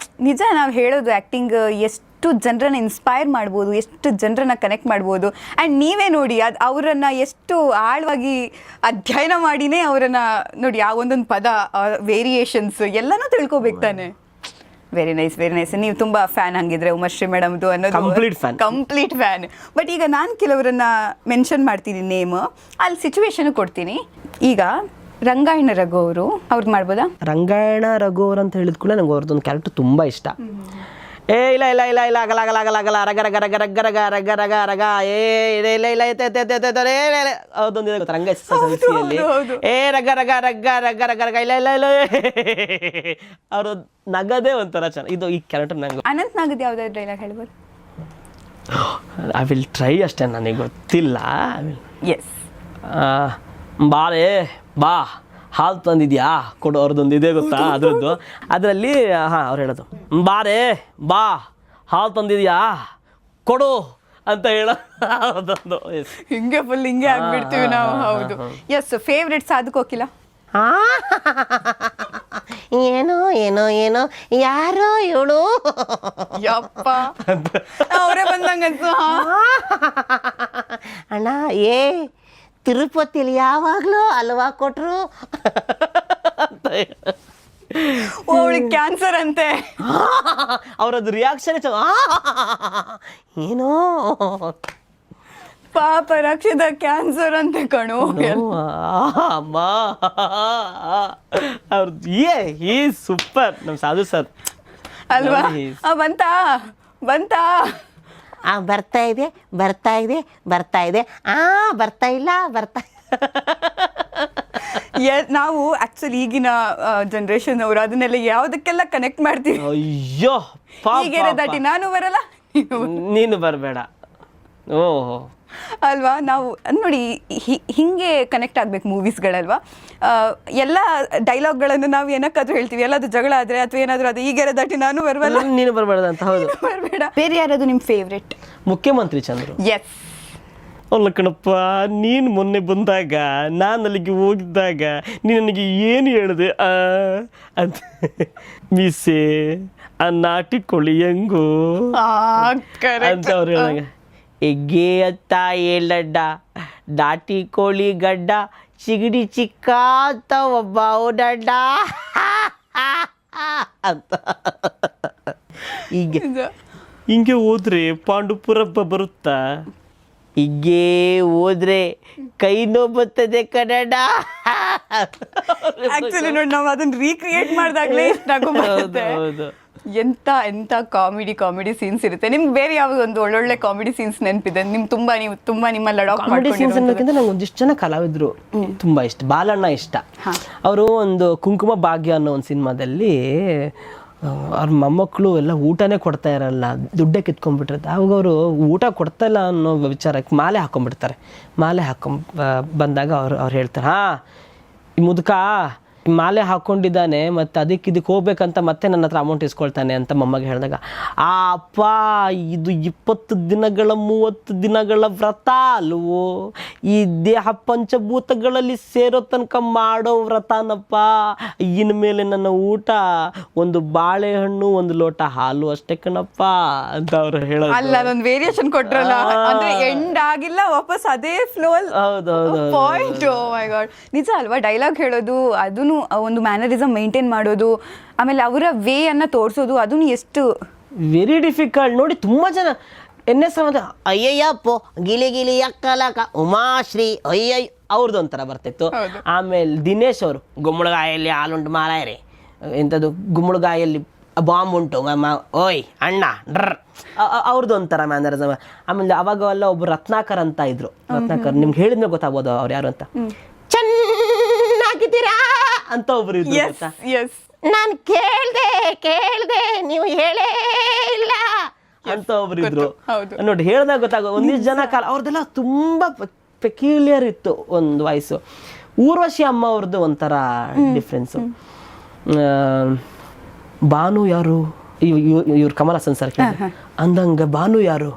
ನಿಜ ನಾವು ಹೇಳೋದು ಆ್ಯಕ್ಟಿಂಗ್ ಎಷ್ಟು ಜನರನ್ನ ಇನ್ಸ್ಪೈರ್ ಮಾಡ್ಬೋದು, ಎಷ್ಟು ಜನರನ್ನ ಕನೆಕ್ಟ್ ಮಾಡ್ಬೋದು. ಆ್ಯಂಡ್ ನೀವೇ ನೋಡಿ ಅದು ಅವರನ್ನು ಎಷ್ಟು ಆಳವಾಗಿ ಅಧ್ಯಯನ ಮಾಡಿನೇ ಅವರನ್ನು ನೋಡಿ ಆ ಒಂದೊಂದು ಪದ ವೇರಿಯೇಷನ್ಸ್ ಎಲ್ಲನೂ ತಿಳ್ಕೊಬೇಕು ತಾನೆ. Very nice very nice. ನೀವು ತುಂಬ ಫ್ಯಾನ್ ಹಂಗಿದ್ರೆ ಉಮಾಶ್ರೀ ಮೇಡಮ್ದು ಅನ್ನೋದು ಕಂಪ್ಲೀಟ್ ಫ್ಯಾನ್. ಬಟ್ ಈಗ ನಾನು ಕೆಲವರನ್ನ ಮೆನ್ಷನ್ ಮಾಡ್ತೀನಿ ನೇಮ್, ಅಲ್ಲಿ ಸಿಚುವೇಶನ್ ಕೊಡ್ತೀನಿ. ಈಗ ರಂಗಾಯಣ ರಘು ಅವರು ಅವ್ರದ್ದು ಮಾಡ್ಬೋದಾ?
ರಂಗಾಯಣ ರಘು ಅವ್ರು ಅಂತ ಹೇಳಿದ ಕೂಡ ನಂಗೆ ಅವ್ರದ್ದೊಂದು ಕ್ಯಾರೆಕ್ಟರ್ ತುಂಬ ಇಷ್ಟ. ಏ ಇಲ್ಲ ಇಲ್ಲ ಇಲ್ಲ ಇಲ್ಲ ಆಗಲ್ಲ ಆಗಲ್ಲ ಆಗಲ್ಲ ಆಗಲ್ಲ ರಗ ರಗ ರಗ ರಗ ರಗ ರಗ ರಗ ರಗ ಏ ಇಲ್ಲ ಇಲ್ಲ ಇಲ್ಲ ಅದೊಂದು ಗೊತ್ತಾ ರಂಗ ಸದಸ್ಯಲ್ಲಿ ಏ ರಗ ರಗ ರಗ ರಗ ರಗ ರಗ ಇಲ್ಲ ಇಲ್ಲ ಇಲ್ಲ ಅವರು ನಗದೇ ಒಂಥರ ಚೆನ್ನಾಗಿ. ಇದು ಈ ಕ್ಯಾರೆಕ್ಟರ್ ನಂಗೆ.
ಅನಂತ್ ನಾಗದ್ ಯಾವ್ದಾದ್ರು ಡೈಲಾಗ್ ಹೇಳ್ಬೋದು?
ಐ ವಿಲ್ ಟ್ರೈ ಅಷ್ಟೇ, ನನಗೆ ಗೊತ್ತಿಲ್ಲ.
ಎಸ್.
ಬಾರೇ ಬಾ ಹಾಲು ತಂದಿದ್ಯಾ ಕೊಡು, ಅವ್ರದ್ದೊಂದು ಇದೆ ಗೊತ್ತಾ ಅದ್ರದ್ದು. ಅದರಲ್ಲಿ ಹಾಂ ಅವ್ರು ಹೇಳೋದು ಬಾರೇ ಬಾ ಹಾಲು ತಂದಿದ್ಯಾ ಕೊಡು ಅಂತ ಹೇಳೋ ಅದೊಂದು.
ಹಿಂಗೆ ಫುಲ್ ಹಿಂಗೆ ಆಗ್ಬಿಡ್ತೀವಿ ನಾವು. ಹೌದು. ಎಸ್. ಫೇವ್ರೆಟ್ ಸಾಧು ಕೋಕಿಲ?
ಏನೋ ಏನೋ ಏನೋ ಯಾರೋ ಹೇಳು
ಯಪ್ಪ ಅವರೇ ಬಂದಂಗಂತು.
ಅಣ್ಣ ಏ ತಿರುಪತಿಲಿ ಯಾವಾಗಲೂ ಹಲ್ವಾ ಕೊಟ್ಟರು
ಅವಳಿಗೆ ಕ್ಯಾನ್ಸರ್ ಅಂತೆ.
ಅವರದ್ದು ರಿಯಾಕ್ಷನ್ ಏನೋ
ಪಾಪ ರಕ್ಷಿತ ಕ್ಯಾನ್ಸರ್ ಅಂತೆ ಕಣು.
ಅಮ್ಮ ಅವ್ರದ್ದು ಈ ಸೂಪರ್ ನಮ್ಮ ಸಾಧು ಸರ್
ಅಲ್ವಾ? ಬಂತಾ ಬರ್ತಾ ಇದೆ ಬರ್ತಾ ಇದೆ ಬರ್ತಾ ಇದೆ ಬರ್ತಾ ಇಲ್ಲ ಬರ್ತಾ. ನಾವು ಆಕ್ಚುಲಿ ಈಗಿನ ಜನರೇಷನ್ ಅವರು ಅದನ್ನೆಲ್ಲ ಯಾವುದಕ್ಕೆಲ್ಲ ಕನೆಕ್ಟ್ ಮಾಡ್ತೀವಿ.
ಅಯ್ಯೋ
ಹೀಗೆ ದಾಟಿ ನಾನು ಬರಲ್ಲ
ನೀನು ಬರಬೇಡ. ಓಹೋ
ಅಲ್ವಾ? ನಾವು ನೋಡಿ ಹಿಂಗೆ ಕನೆಕ್ಟ್ ಆಗ್ಬೇಕು ಮೂವೀಸ್ಗಳಲ್ವಾ. ಎಲ್ಲ ಡೈಲಾಗ್ಗಳನ್ನು ನಾವು ಏನಕ್ಕಾದ್ರೂ ಹೇಳ್ತೀವಿ, ಎಲ್ಲಾದ್ರೂ ಜಗಳ ಆದರೆ ಅಥವಾ ಏನಾದರೂ ಅದು ಈಗೆರೆ ದಾಟಿ ನಾನು ಬರಬಲ್ಲ
ನೀನು ಬರಬೇಡ ಅಂತ. ಹೌದು
ಬರಬೇಡ. ಬೇರೆ ಯಾರಾದ್ರು ನಿಮ್ಮ ಫೇವ್ರೆಟ್?
ಮುಖ್ಯಮಂತ್ರಿ ಚಂದ್ರು.
ಎಸ್.
ಅಲ್ಲ ಕಣಪ್ಪ, ನೀನು ಮೊನ್ನೆ ಬಂದಾಗ ನಾನು ಅಲ್ಲಿಗೆ ಹೋಗಿದ್ದಾಗ ನೀನು ನನಗೆ ಏನು ಹೇಳಿದೆ ಅಂತ ಮೀಸೆ ಆ ನಾಟಿ ಕೋಳಿ ಹೆಂಗು ಅಂತ ಅವ್ರು ಹೇಳಿದಾಗ ಎಗ್ಗೆ ಅತ್ತ ಏಳಡ್ಡ ನಾಟಿ ಕೋಳಿ ಗಡ್ಡ ಚಿಗಡಿ ಚಿಕ್ಕ ಅಂತ ಒಬ್ಬ ಓಡಡ್ಡ ಅಂತ. ಹಿಂಗೆ ಹೋದ್ರೆ ಪಾಂಡುಪುರ ಬರುತ್ತಾ? ಹೀಗೆ ಹೋದ್ರೆ ಕೈ ನೋವು ಬರ್ತದೆ ಕನ್ನಡ.
ಆಕ್ಚುಲಿ ನೋಡಿ ನಾವು ಅದನ್ನ ರೀಕ್ರಿಯೇಟ್ ಮಾಡಿದಾಗಲೇ ಇಷ್ಟ ಆಗುತ್ತೆ. ಎಂತ ಕಾಮಿಡಿ ಸೀನ್ಸ್ ಇರುತ್ತೆ. ನಿಮ್ಗೆ ಬೇರೆ ಯಾವ ಒಂದು ಒಳ್ಳೊಳ್ಳೆ ಕಾಮಿಡಿ ಸೀನ್ಸ್ ನೆನಪಿದೆ? ನೀವು ತುಂಬಾ ನಿಮ್ಮ ಲಡಾಕ್
ಕಾಮಿಡಿ ಸೀನ್ಸ್ ಅನ್ನೋದಕ್ಕಿಂತ ನಂಗೆ ಒಂದಿಷ್ಟು ಜನ ಕಲಾವಿದರು ತುಂಬಾ ಇಷ್ಟ. ಬಾಲಣ್ಣ ಇಷ್ಟ. ಅವರು ಒಂದು ಕುಂಕುಮ ಭಾಗ್ಯ ಅನ್ನೋ ಒಂದು ಸಿನಿಮಾದಲ್ಲಿ ಅವ್ರ ಮೊಮ್ಮಕ್ಕಳು ಎಲ್ಲ ಊಟನೇ ಕೊಡ್ತಾ ಇರಲ್ಲ, ದುಡ್ಡೇ ಕಿತ್ಕೊಂಡ್ಬಿಟ್ಟಿರುತ್ತೆ. ಅವಾಗ ಅವರು ಊಟ ಕೊಡ್ತಾ ಇಲ್ಲ ಅನ್ನೋ ವಿಚಾರಕ್ಕೆ ಮಾಲೆ ಹಾಕೊಂಡ್ಬಿಡ್ತಾರೆ. ಮಾಲೆ ಬಂದಾಗ ಅವ್ರು ಹೇಳ್ತಾರೆ, ಈ ಮುದುಕ ಮಾಲೆ ಹಾಕ್ಕೊಂಡಿದ್ದಾನೆ ಮತ್ತು ಇದಕ್ಕೆ ಹೋಗ್ಬೇಕಂತ ಮತ್ತೆ ನನ್ನ ಹತ್ರ ಅಮೌಂಟ್ ಇಸ್ಕೊಳ್ತಾನೆ ಅಂತ ಮೊಮ್ಮಗೆ ಹೇಳಿದಾಗ, ಅಪ್ಪ ಇದು 20 ದಿನಗಳ 30 ದಿನಗಳ ವ್ರತ ಅಲ್ವೋ, ಈ ದೇಹ ಪಂಚಭೂತಗಳಲ್ಲಿ ಸೇರೋ ತನಕ ಮಾಡೋ ವ್ರತನಪ್ಪ. ಇನ್ಮೇಲೆ ನನ್ನ ಊಟ ಒಂದು ಬಾಳೆಹಣ್ಣು ಒಂದು ಲೋಟ ಹಾಲು ಅಷ್ಟೇ ಕಣಪ್ಪ ಅಂತ ಅವ್ರು ಹೇಳೋದು.
ಅಲ್ಲ, ಅದೊಂದು ವೇರಿಯೇಷನ್ ಕೊಟ್ರಲ್ಲ, ಅಂದ್ರೆ ಎಂಡ್ ಆಗಿಲ್ಲ, ವಾಪಸ್ ಅದೇ ಫ್ಲೋ ಅಲ್ಲಿ. ಪಾಯಿಂಟ್. ಓ ಮೈ ಗಾಡ್, ನಿಜ ಅಲ್ವಾ? ಡೈಲಾಗ್ ಹೇಳೋದು, ಅದೂ ಒಂದು ಮ್ಯಾನರಿಸಮ್ ಮೇಂಟೈನ್ ಮಾಡೋದು, ಆಮೇಲೆ ಅವರ ವೇ ಅನ್ನ ತೋರಿಸೋದು, ಅದನ್ನು ಎಷ್ಟು
ವೆರಿ ಡಿಫಿಕಲ್ಟ್. ನೋಡಿ ತುಂಬ ಜನ NS ಅಯ್ಯಯ್ಯಪ್ಪೋ ಗಿಲಿ ಅಕ್ಕಲಕ ಉಮಾಶ್ರೀ ಅಯ್ಯಯ್ಯ ಅವ್ರದ್ದು ಒಂಥರ ಬರ್ತಿತ್ತು. ಆಮೇಲೆ ದಿನೇಶ್ ಅವರು ಗುಮ್ಮಳಗಾಯಲ್ಲಿ ಹಾಲುಂಟು ಮಾರಾಯರಿ, ಎಂಥದ್ದು ಗುಮ್ಮಳಗಾಯಲ್ಲಿ ಬಾಂಬ್ ಉಂಟು ಓಯ್ ಅಣ್ಣ ಡ್ರ್, ಅವ್ರದ್ದು ಒಂಥರ ಮ್ಯಾನರಿಸಮ್. ಆಮೇಲೆ ಅವಾಗೆಲ್ಲ ಒಬ್ಬರು ರತ್ನಾಕರ್ ಅಂತ ಇದ್ರು. ರತ್ನಾಕರ್ ನಿಮ್ಗೆ ಹೇಳಿದ್ಮೇಲೆ ಗೊತ್ತಾಗ್ಬೋದು ಅವ್ರು ಯಾರು ಅಂತ. ಚೆನ್ನಾಗಿದ್ದೀರಾ ಅಂತ ಒಬ್ರು ಇದ್ರು. ನಾನು ಕೇಳ್ದೆ ನೀವು ಹೇಳೇ ಇಲ್ಲ ಅಂತ ಒಬ್ರು ಇದ್ರು ನೋಡಿ. ಹೇಳ್ದಾಗ ಗೊತ್ತಾಗ ಒಂದಿಷ್ಟು ಜನ ಕಾಲ ಅವ್ರದ್ದೆಲ್ಲ ತುಂಬಾ ಪೆಕ್ಯುಲಿಯರ್ ಇತ್ತು ಒಂದು ವಾಯ್ಸು. ಊರ್ವಶಿ ಅಮ್ಮ ಅವ್ರದ್ದು ಒಂಥರ ಡಿಫ್ರೆನ್ಸು. ಭಾನು ಯಾರು? ಇವ್ರು ಕಮಲ್ ಹಾಸನ್ ಸರ್ ಅಂದಂಗ ಭಾನು ಯಾರು?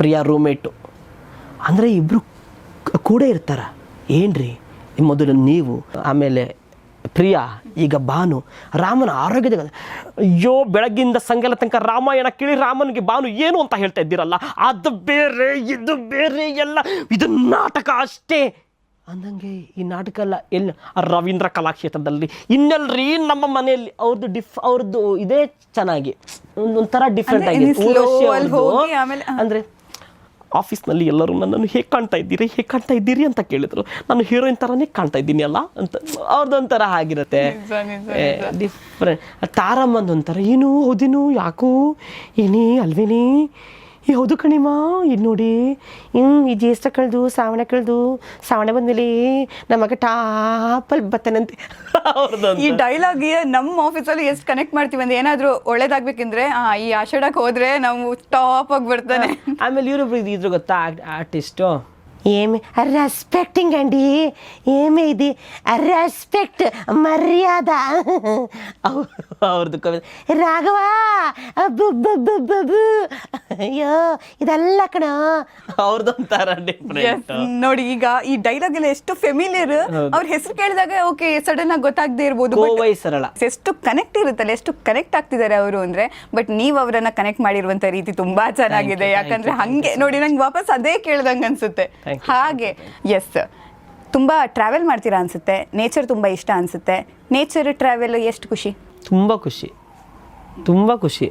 ಪ್ರಿಯಾ ರೂಮೇಟು. ಅಂದರೆ ಇಬ್ರು ಕೂಡ ಇರ್ತಾರ ಏನ್ರಿ? ಮೊದಲು ನೀವು, ಆಮೇಲೆ ಪ್ರಿಯಾ ಈಗ ಭಾನು ರಾಮನ ಆರೋಗ್ಯದ ಅಯ್ಯೋ ಬೆಳಗ್ಗಿಂದ ಸಂಗೆಲ್ಲ ತನಕ ರಾಮಾಯಣ ಕೇಳಿ ರಾಮನಿಗೆ ಭಾನು ಏನು ಅಂತ ಹೇಳ್ತಾ ಇದ್ದೀರಲ್ಲ, ಅದು ಬೇರೆ ಇದು ಬೇರೆ ಎಲ್ಲ ಇದು ನಾಟಕ ಅಷ್ಟೇ ಅಂದಂಗೆ ಈ ನಾಟಕ ಎಲ್ಲ ಎಲ್ಲಿ ರವೀಂದ್ರ ಕಲಾಕ್ಷೇತ್ರದಲ್ಲಿ ಇನ್ನೆಲ್ರಿ ನಮ್ಮ ಮನೆಯಲ್ಲಿ ಅವ್ರದ್ದು ಇದೇ ಚೆನ್ನಾಗಿ ಒಂಥರ ಡಿಫ್ರೆಂಟ್ ಆಗಿ ಅಂದರೆ ಆಫೀಸ್ನಲ್ಲಿ ಎಲ್ಲರೂ ನನ್ನನ್ನು ಹೇಗೆ ಕಾಣ್ತಾ ಇದ್ದೀರಿ ಅಂತ ಕೇಳಿದ್ರು. ನಾನು ಹೀರೋಯಿನ್ ಥರನೇ ಕಾಣ್ತಾ ಇದ್ದೀನಿ ಅಲ್ಲ ಅಂತ ಅವ್ರದ್ದೊಂಥರ ಆಗಿರುತ್ತೆ. ಡಿಫ್ರೆಂಟ್. ತಾರಮ್ಮಂದು ಒಂಥರ ಏನು ಹೌದೇನು ಯಾಕೋ ಏನೇ ಅಲ್ವೇನೇ ಈ ಹೌದು ಕಣಿಮ ಇದು ನೋಡಿ ಈ ಜ್ಯೇಷ್ಠ ಕಳೆದು ಶ್ರಾವಣ ಬಂದ್ಮೇಲೆ ನಮಗೆ ಟಾಪಲ್ಲಿ ಬತ್ತನಂತೆ
ಈ ಡೈಲಾಗ್ ನಮ್ಮ ಆಫೀಸಲ್ಲಿ ಎಷ್ಟು ಕನೆಕ್ಟ್ ಮಾಡ್ತೀವಿ ಅಂದ್ರೆ ಏನಾದರೂ ಒಳ್ಳೇದಾಗ್ಬೇಕಂದ್ರೆ ಈ ಆಷಾಢಕ್ಕೆ ಹೋದ್ರೆ ನಾವು ಟಾಪ್ ಆಗಿ ಬರ್ತಾನೆ.
ಆಮೇಲೆ ಇವರು ಇದ್ರು ಗೊತ್ತಾ ಆರ್ಟಿಸ್ಟು ఏమి రెస్పెక్టింగ్ అండి ఏమి ఇది రెస్పెక్ట్ మర్యాద ಅವ್ರದ್ದು ಕವಿತೆ ರಾಘವ ಅಯ್ಯೋ ಇದೆಲ್ಲ ಕಣ ಅವ್ರದ್ದೊಂಥರ ಡಿಫ್ರೆಂಟ್.
ನೋಡಿ ಈಗ ಈ ಡೈಲಾಗ್ ಎಲ್ಲ ಎಷ್ಟು ಫೆಮಿಲಿಯರ್, ಅವ್ರ ಹೆಸರು ಕೇಳಿದಾಗ ಓಕೆ ಸಡನ್ ಆಗಿ ಗೊತ್ತಾಗದೇ ಇರ್ಬೋದು,
ಗೋವೈ ಸರಳ
ಎಷ್ಟು ಕನೆಕ್ಟ್ ಇರುತ್ತಲ್ಲ, ಎಷ್ಟು ಕನೆಕ್ಟ್ ಆಗ್ತಿದ್ದಾರೆ ಅವರು ಅಂದ್ರೆ. ಬಟ್ ನೀವು ಅವರನ್ನ ಕನೆಕ್ಟ್ ಮಾಡಿರುವಂತ ರೀತಿ ತುಂಬಾ ಚೆನ್ನಾಗಿದೆ. ಯಾಕಂದ್ರೆ ಹಂಗೆ ನೋಡಿ ನಂಗೆ ವಾಪಸ್ ಅದೇ ಕೇಳ್ದಂಗೆ ಅನ್ಸುತ್ತೆ. ಹಾಗೆ ಎಸ್, ತುಂಬಾ ಟ್ರಾವೆಲ್ ಮಾಡ್ತೀರಾ ಅನ್ಸುತ್ತೆ, ನೇಚರ್ ತುಂಬಾ ಇಷ್ಟ ಅನ್ಸುತ್ತೆ. ನೇಚರ್ ಟ್ರಾವೆಲ್ ಎಷ್ಟು ಖುಷಿ?
ತುಂಬ ಖುಷಿ.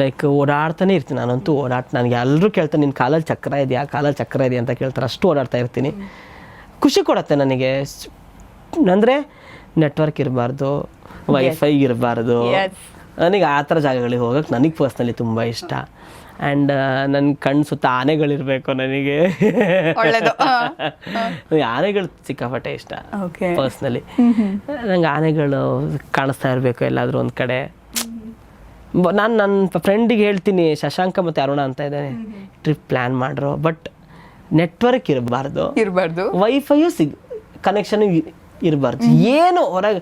ಲೈಕ್ ಓಡಾಡ್ತಾನೆ ಇರ್ತೀನಿ ನಾನಂತೂ. ನನಗೆ ಎಲ್ಲರೂ ಕೇಳ್ತಾರೆ ನಿನ್ನ ಕಾಲಲ್ಲಿ ಚಕ್ರ ಇದೆಯಾ ಅಂತ ಕೇಳ್ತಾರೆ, ಅಷ್ಟು ಓಡಾಡ್ತಾ ಇರ್ತೀನಿ. ಖುಷಿ ಕೊಡುತ್ತೆ ನನಗೆ. ಅಂದರೆ ನೆಟ್ವರ್ಕ್ ಇರಬಾರ್ದು, ವೈಫೈ ಇರಬಾರ್ದು. ನನಗೆ ಆ ಥರ ಜಾಗಗಳಿಗೆ ಹೋಗೋಕ್ಕೆ ನನಗೆ ಪರ್ಸ್ನಲಿ ತುಂಬ ಇಷ್ಟ. ಆ್ಯಂಡ್ ನನ್ನ ಕಣ್ಣು ಸುತ್ತ ಆನೆಗಳಿರಬೇಕು ನನಗೆ. ಆನೆಗಳು ಸಿಕ್ಕಾಪಟ್ಟೆ ಇಷ್ಟ ಪರ್ಸ್ನಲಿ. ನಂಗೆ ಆನೆಗಳು ಕಾಣಿಸ್ತಾ ಇರಬೇಕು ಎಲ್ಲಾದರೂ ಒಂದು ಕಡೆ. ನಾನು ನನ್ನ ಫ್ರೆಂಡಿಗೆ ಹೇಳ್ತೀನಿ, ಶಶಾಂಕ ಮತ್ತು ಅರುಣ ಅಂತ ಇದ್ದಾನೆ, ಟ್ರಿಪ್ ಪ್ಲ್ಯಾನ್ ಮಾಡ್ರು, ಬಟ್ ನೆಟ್ವರ್ಕ್ ಇರಬಾರ್ದು, ವೈಫೈಯು ಕನೆಕ್ಷನ್ ಇರಬಾರ್ದು, ಏನು ಹೊರಗೆ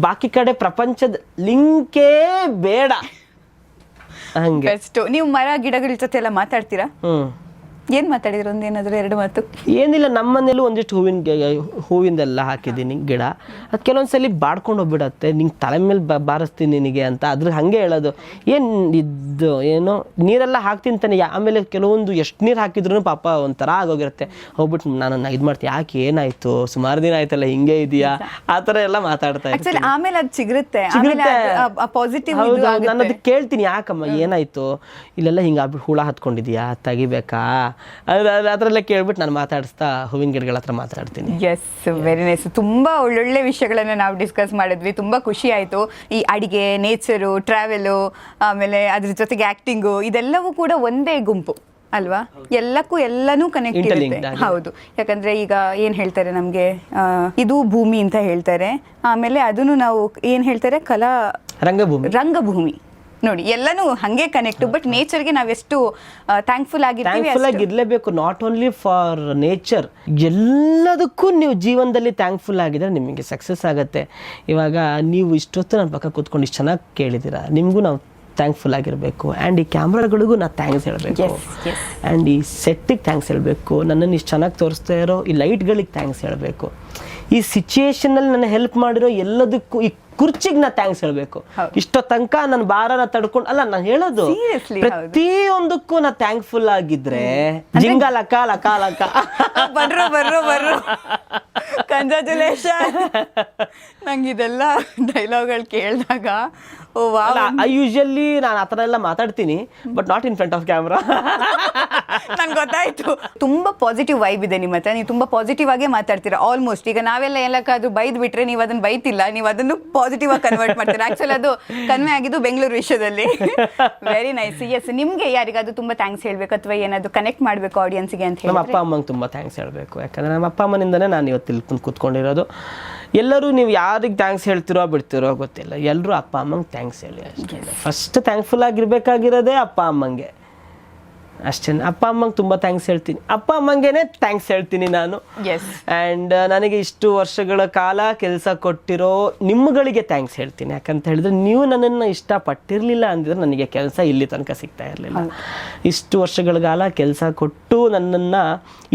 ಬಾಕಿ ಕಡೆ ಪ್ರಪಂಚದ ಲಿಂಕೇ ಬೇಡ. ಹಂಗೆ
ಬೆಸ್ಟ್. ನೀವು ಮರ ಗಿಡಗಳ ಜೊತೆ ಎಲ್ಲ ಮಾತಾಡ್ತೀರಾ? ಏನು ಮಾತಾಡಿದ್ರು? ಒಂದೇನಾದರೂ 2 ಮಾತು?
ಏನಿಲ್ಲ, ನಮ್ಮ ಮನೇಲೂ ಒಂದಿಷ್ಟು ಹೂವಿಂದೆಲ್ಲ ಹಾಕಿದ್ದೀನಿ ಗಿಡ. ಅದು ಕೆಲವೊಂದ್ಸಲಿ ಬಾಡ್ಕೊಂಡು ಹೋಗ್ಬಿಡತ್ತೆ, ನಿಂಗೆ ತಲೆ ಮೇಲೆ ಬಾರಿಸ್ತೀನಿ ನಿನಗೆ ಅಂತ. ಅದ್ರ ಹಾಗೆ ಹೇಳೋದು ಏನು ಇದು ಏನೋ ನೀರೆಲ್ಲ ಹಾಕ್ತೀನಿ ತಾನೆ. ಆಮೇಲೆ ಕೆಲವೊಂದು ಎಷ್ಟು ನೀರು ಹಾಕಿದ್ರು ಪಾಪ ಒಂಥರ ಆಗೋಗಿರುತ್ತೆ. ಹೋಗ್ಬಿಟ್ಟು ನಾನು ಇದು ಮಾಡ್ತೀನಿ, ಯಾಕೆ ಏನಾಯಿತು ಸುಮಾರು ದಿನ ಆಯ್ತಲ್ಲ ಹಿಂಗೆ ಇದೆಯಾ ಆ ಥರ ಎಲ್ಲ ಮಾತಾಡ್ತಾ ಇರ್ತೀನಿ.
ಆಮೇಲೆ ಅದು ಸಿಗುತ್ತೆ ಪಾಸಿಟಿವ್.
ನಾನು ಅದಕ್ಕೆ ಕೇಳ್ತೀನಿ, ಯಾಕಮ್ಮ ಏನಾಯಿತು ಇಲ್ಲೆಲ್ಲ ಹಿಂಗೆ ಆಗ್ಬಿಟ್ಟು ಹುಳ ಹತ್ಕೊಂಡಿದ್ಯಾ ತೆಗಿಬೇಕಾ ಅದರಲ್ಲೇ ಕೇಳ್ಬಿಟ್ಟು ನಾನು ಮಾತಾಡಿಸ್ತಾ ಹೂವಿನ ಗಿಡಗಳ ಹತ್ರ ಮಾತಾಡ್ತೀನಿ.
Yes, very nice. ತುಂಬಾ ಒಳ್ಳೊಳ್ಳೆ ವಿಷಯಗಳನ್ನ ನಾವು ಡಿಸ್ಕಸ್ ಮಾಡಿದ್ವಿ. ತುಂಬಾ ಖುಷಿ ಆಯ್ತು. ಈ ಅಡಿಗೆ, ನೇಚರು, ಟ್ರಾವೆಲು, ಆಮೇಲೆ ಅದ್ರ ಜೊತೆಗೆ ಆಕ್ಟಿಂಗು, ಇದೆಲ್ಲವೂ ಕೂಡ ಒಂದೇ ಗುಂಪು ಅಲ್ವಾ? ಎಲ್ಲನೂ ಕನೆಕ್ಟ್ ಇರುತ್ತೆ. ಹೌದು, ಯಾಕಂದ್ರೆ ಈಗ ಏನ್ ಹೇಳ್ತಾರೆ ನಮ್ಗೆ, ಇದು ಭೂಮಿ ಅಂತ ಹೇಳ್ತಾರೆ. ಆಮೇಲೆ ಅದನ್ನು ನಾವು ಏನ್ ಹೇಳ್ತಾರೆ, ರಂಗಭೂಮಿ. ನೋಡಿ ಎಲ್ಲನೂ ಹಂಗೆ ಕನೆಕ್ಟ್. ಬಟ್ ನೇಚರ್ಗೆ ನಾವೆಷ್ಟು ಥ್ಯಾಂಕ್ಫುಲ್
ಆಗಿರ್ಲೇಬೇಕು. ನಾಟ್ ಓನ್ಲಿ ಫಾರ್ ನೇಚರ್, ಎಲ್ಲದಕ್ಕೂ ನೀವು ಜೀವನದಲ್ಲಿ ಥ್ಯಾಂಕ್ಫುಲ್ ಆಗಿದ್ರೆ ನಿಮಗೆ ಸಕ್ಸಸ್ ಆಗುತ್ತೆ. ಇವಾಗ ನೀವು ಇಷ್ಟೊತ್ತು ನನ್ನ ಪಕ್ಕ ಕೂತ್ಕೊಂಡು ಇಷ್ಟು ಚೆನ್ನಾಗಿ ಕೇಳಿದ್ದೀರಾ, ನಿಮಗೂ ನಾವು ಥ್ಯಾಂಕ್ಫುಲ್ ಆಗಿರಬೇಕು. ಆ್ಯಂಡ್ ಈ ಕ್ಯಾಮ್ರಾಗಳಿಗೂ ನಾನು ಥ್ಯಾಂಕ್ಸ್ ಹೇಳಬೇಕು. ಆ್ಯಂಡ್ ಈ ಸೆಟ್ಟಿಗೆ ಥ್ಯಾಂಕ್ಸ್ ಹೇಳಬೇಕು. ನನ್ನನ್ನು ಇಷ್ಟು ಚೆನ್ನಾಗಿ ತೋರಿಸ್ತಾ ಇರೋ ಈ ಲೈಟ್ಗಳಿಗೆ ಥ್ಯಾಂಕ್ಸ್ ಹೇಳಬೇಕು. ಈ ಸಿಚುಯೇಷನಲ್ಲಿ ನನ್ನ ಹೆಲ್ಪ್ ಮಾಡಿರೋ ಎಲ್ಲದಕ್ಕೂ, ಈ ಕುರ್ಚಿಗೆ ನಾ ಥ್ಯಾಂಕ್ಸ್ ಹೇಳಬೇಕು. ಇಷ್ಟೋ ತನಕ ನನ್ನ ಭಾರನ ತಡ್ಕೊಂಡು ಅಲ್ಲ ನಾನು ಹೇಳೋದು, ಪ್ರತಿಯೊಂದಕ್ಕೂ ನಾ ಥ್ಯಾಂಕ್ಫುಲ್ ಆಗಿದ್ರೆ ಜಿಂಗ ಲಕ ಲಕ ಲಕ
ಬರ್ರೋ ಕಂಗ್ರಾಚುಲೇಷನ್. ನಂಗೆ ಇದೆಲ್ಲ ಡೈಲಾಗ್ಗಳು ಕೇಳಿದಾಗ
ಯೂಶಲಿ ನಾನು ಆ ಥರ ಎಲ್ಲ ಮಾತಾಡ್ತೀನಿ, but not in front of camera.
ನಂಗೆ ಗೊತ್ತಾಯ್ತು. ತುಂಬಾ ಪಾಸಿಟಿವ್ ವೈಬ್ ಇದೆ ನಿಮ್ಮ ಹತ್ರ. ನೀವು ತುಂಬಾ ಪಾಸಿಟಿವ್ ಆಗೇ ಮಾತಾಡ್ತೀರಾ ಆಲ್ಮೋಸ್ಟ್. ಈಗ ನಾವೆಲ್ಲ ಎಲ್ಲಕ್ಕಾದ್ರೂ ಬೈದ್ ಬಿಟ್ರೆ ನೀವು ಅದನ್ನ ಬೈತಿಲ್ಲ, ನೀವು ಅದನ್ನು ಪಾಸಿಟಿವ್ ಆಗಿ ಕನ್ವರ್ಟ್ ಮಾಡ್ತೀರಾ. ಆಕ್ಚುಲಿ ಅದು ಕನ್ವೆ ಆಗಿದ್ದು ಬೆಂಗಳೂರು ವಿಷಯದಲ್ಲಿ. Very nice. ಎಸ್, ನಿಮ್ಗೆ ಯಾರಿಗಾದ್ರೂ ತುಂಬಾ ಥ್ಯಾಂಕ್ಸ್ ಹೇಳ್ಬೇಕು ಅಥವಾ ಏನಾದ್ರು ಕನೆಕ್ಟ್ ಮಾಡ್ಬೇಕು ಆಡಿಯನ್ಸ್ಗೆ ಅಂತ ಹೇಳಿ?
ನಮ್ಮ ಅಪ್ಪ ಅಮ್ಮಂಗೆ ತುಂಬಾ ಥ್ಯಾಂಕ್ಸ್ ಹೇಳಬೇಕು. ಯಾಕಂದ್ರೆ ನಮ್ಮ ಅಪ್ಪ ಅಮ್ಮನಿಂದನೇ ನಾನು ಇವತ್ತು ಇಲ್ಲಿ ಕೂತ್ಕೊಂಡಿರೋದು. ಎಲ್ಲರೂ ನೀವು ಯಾರಿಗೆ ಥ್ಯಾಂಕ್ಸ್ ಹೇಳ್ತಿರೋ ಬಿಡ್ತಿರೋ ಗೊತ್ತಿಲ್ಲ, ಎಲ್ಲರೂ ಅಪ್ಪ ಅಮ್ಮಂಗೆ ಥ್ಯಾಂಕ್ಸ್ ಹೇಳಿ ಅಷ್ಟೇ. ಫಸ್ಟ್ ಥ್ಯಾಂಕ್ಫುಲ್ ಆಗಿರ್ಬೇಕಾಗಿರೋದೇ ಅಪ್ಪ ಅಮ್ಮಂಗೆ. ಅಷ್ಟೇ. ಅಪ್ಪ ಅಮ್ಮಂಗೆ ತುಂಬ ಥ್ಯಾಂಕ್ಸ್ ಹೇಳ್ತೀನಿ, ಅಪ್ಪ ಅಮ್ಮಂಗೇನೆ ಥ್ಯಾಂಕ್ಸ್ ಹೇಳ್ತೀನಿ ನಾನು.
ಎಸ್
ಆ್ಯಂಡ್ ನನಗೆ ಇಷ್ಟು ವರ್ಷಗಳ ಕಾಲ ಕೆಲಸ ಕೊಟ್ಟಿರೋ ನಿಮ್ಮಗಳಿಗೆ ಥ್ಯಾಂಕ್ಸ್ ಹೇಳ್ತೀನಿ. ಯಾಕಂತ ಹೇಳಿದ್ರೆ ನೀವು ನನ್ನನ್ನು ಇಷ್ಟಪಟ್ಟಿರಲಿಲ್ಲ ಅಂದಿದ್ರೆ ನನಗೆ ಕೆಲಸ ಇಲ್ಲಿ ತನಕ ಸಿಗ್ತಾ ಇರಲಿಲ್ಲ. ಇಷ್ಟು ವರ್ಷಗಳ ಕಾಲ ಕೆಲಸ ಕೊಟ್ಟು ನನ್ನನ್ನು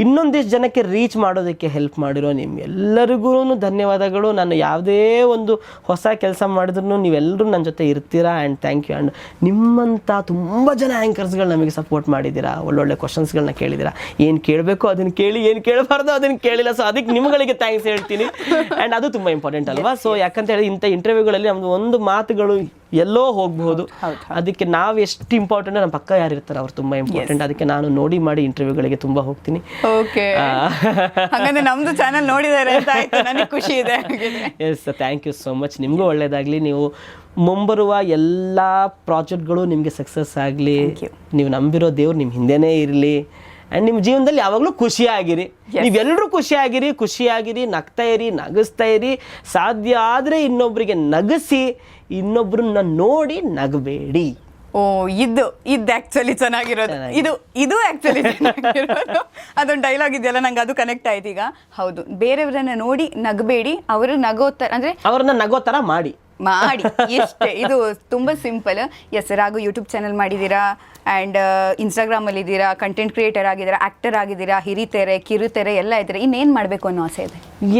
ಇನ್ನೊಂದಿಷ್ಟು ಜನಕ್ಕೆ ರೀಚ್ ಮಾಡೋದಕ್ಕೆ ಹೆಲ್ಪ್ ಮಾಡಿರೋ ನಿಮ್ಗೆಲ್ಲರಿಗೂ ಧನ್ಯವಾದಗಳು. ನಾನು ಯಾವುದೇ ಒಂದು ಹೊಸ ಕೆಲಸ ಮಾಡಿದ್ರು ನೀವೆಲ್ಲರೂ ನನ್ನ ಜೊತೆ ಇರ್ತೀರಾ. And thank you. ಆ್ಯಂಡ್ ನಿಮ್ಮಂಥ ತುಂಬ ಜನ ಆ್ಯಂಕರ್ಸ್ಗಳು ನಮಗೆ ಸಪೋರ್ಟ್ ಮಾಡಿದ್ದೀರಾ, ಒಳ್ಳೊಳ್ಳೆ ಕ್ವಶನ್ಸ್ಗಳನ್ನ ಕೇಳಿದ್ದೀರಾ. ಏನು ಕೇಳಬೇಕು ಅದನ್ನು ಕೇಳಿ, ಏನು ಕೇಳಬಾರ್ದು ಅದನ್ನು ಕೇಳಿಲ್ಲ. ಸೊ ಅದಕ್ಕೆ ನಿಮ್ಗಳಿಗೆ ಥ್ಯಾಂಕ್ಸ್ ಹೇಳ್ತೀನಿ. ಆ್ಯಂಡ್ ಅದು ತುಂಬ ಇಂಪಾರ್ಟೆಂಟ್ ಅಲ್ವಾ. ಸೊ ಯಾಕಂತ ಹೇಳಿ ಇಂಥ ಇಂಟರ್ವ್ಯೂಗಳಲ್ಲಿ ನಮ್ಮದು ಒಂದು ಮಾತುಗಳು ಎಲ್ಲೋ ಹೋಗ್ಬಹುದು. ಅದಕ್ಕೆ ನಾವು ಎಷ್ಟು ಇಂಪಾರ್ಟೆಂಟ್, ನಮ್ಮ ಪಕ್ಕ ಯಾರು ಇರ್ತಾರೆ ಅವ್ರು ತುಂಬ ಇಂಪಾರ್ಟೆಂಟ್. ಅದಕ್ಕೆ ನಾನು ನೋಡಿ ಮಾಡಿ ಇಂಟರ್ವ್ಯೂಗಳಿಗೆ ತುಂಬ ಹೋಗ್ತೀನಿ.
ಓಕೆ, ಹಾಗಂದ್ರೆ ನಮ್ದು ಚಾನಲ್ ನೋಡಿದ್ದಾರೆ ಅಂತ ಆಯ್ತು, ನನಗೆ ಖುಷಿ ಇದೆ.
Yes, thank you so much. ನಿಮಗೂ ಒಳ್ಳೇದಾಗಲಿ. ನೀವು ಮುಂಬರುವ ಎಲ್ಲ ಪ್ರಾಜೆಕ್ಟ್ಗಳು ನಿಮಗೆ ಸಕ್ಸಸ್ ಆಗಲಿ. ನೀವು ನಂಬಿರೋ ದೇವ್ರು ನಿಮ್ಮ ಹಿಂದೆನೇ ಇರಲಿ. ಆ್ಯಂಡ್ ನಿಮ್ಮ ಜೀವನದಲ್ಲಿ ಯಾವಾಗಲೂ ಖುಷಿಯಾಗಿರಿ. ನೀವೆಲ್ಲರೂ ಖುಷಿಯಾಗಿರಿ, ನಗ್ತಾ ಇರಿ, ನಗಿಸ್ತಾ ಇರಿ. ಸಾಧ್ಯ ಆದರೆ ಇನ್ನೊಬ್ಬರಿಗೆ ನಗಿಸಿ, ಇನ್ನೊಬ್ಬರನ್ನ ನೋಡಿ ನಗಬೇಡಿ.
ಓ, ಇದು ಆಕ್ಚುಲಿ ಚೆನ್ನಾಗಿರೋದು. ಇದು ಆಕ್ಚುಲಿ ಚೆನ್ನಾಗಿರೋದು. ಅದೊಂದು ಡೈಲಾಗ್ ಇದೆಯಲ್ಲ, ನಂಗೆ ಅದು ಕನೆಕ್ಟ್ ಆಯ್ತು ಈಗ. ಹೌದು, ಬೇರೆಯವ್ರನ್ನ ನೋಡಿ ನಗಬೇಡಿ, ಅವರು ನಗೋತರ ಅಂದ್ರೆ
ಅವ್ರನ್ನ ನಗೋ ಥರ ಮಾಡಿ
ಇಷ್ಟೇ. ಇದು ತುಂಬಾ simple. Yes, Raghu YouTube channel ಮಾಡಿದ್ದೀರಾ, ಆ್ಯಂಡ್ ಇನ್ಸ್ಟಾಗ್ರಾಮಲ್ಲಿ ಇದ್ದೀರಾ, ಕಂಟೆಂಟ್ ಕ್ರಿಯೇಟರ್ ಆಗಿದ್ದೀರಾ, ಆ್ಯಕ್ಟರ್ ಆಗಿದ್ದೀರಾ, ಹಿರಿತೆರೆ ಕಿರುತೆರೆ ಎಲ್ಲ ಇದ್ದೀರಾ. ಇನ್ನೇನು ಮಾಡಬೇಕು ಅನ್ನೋ ಆಸೆ ಇದೆ?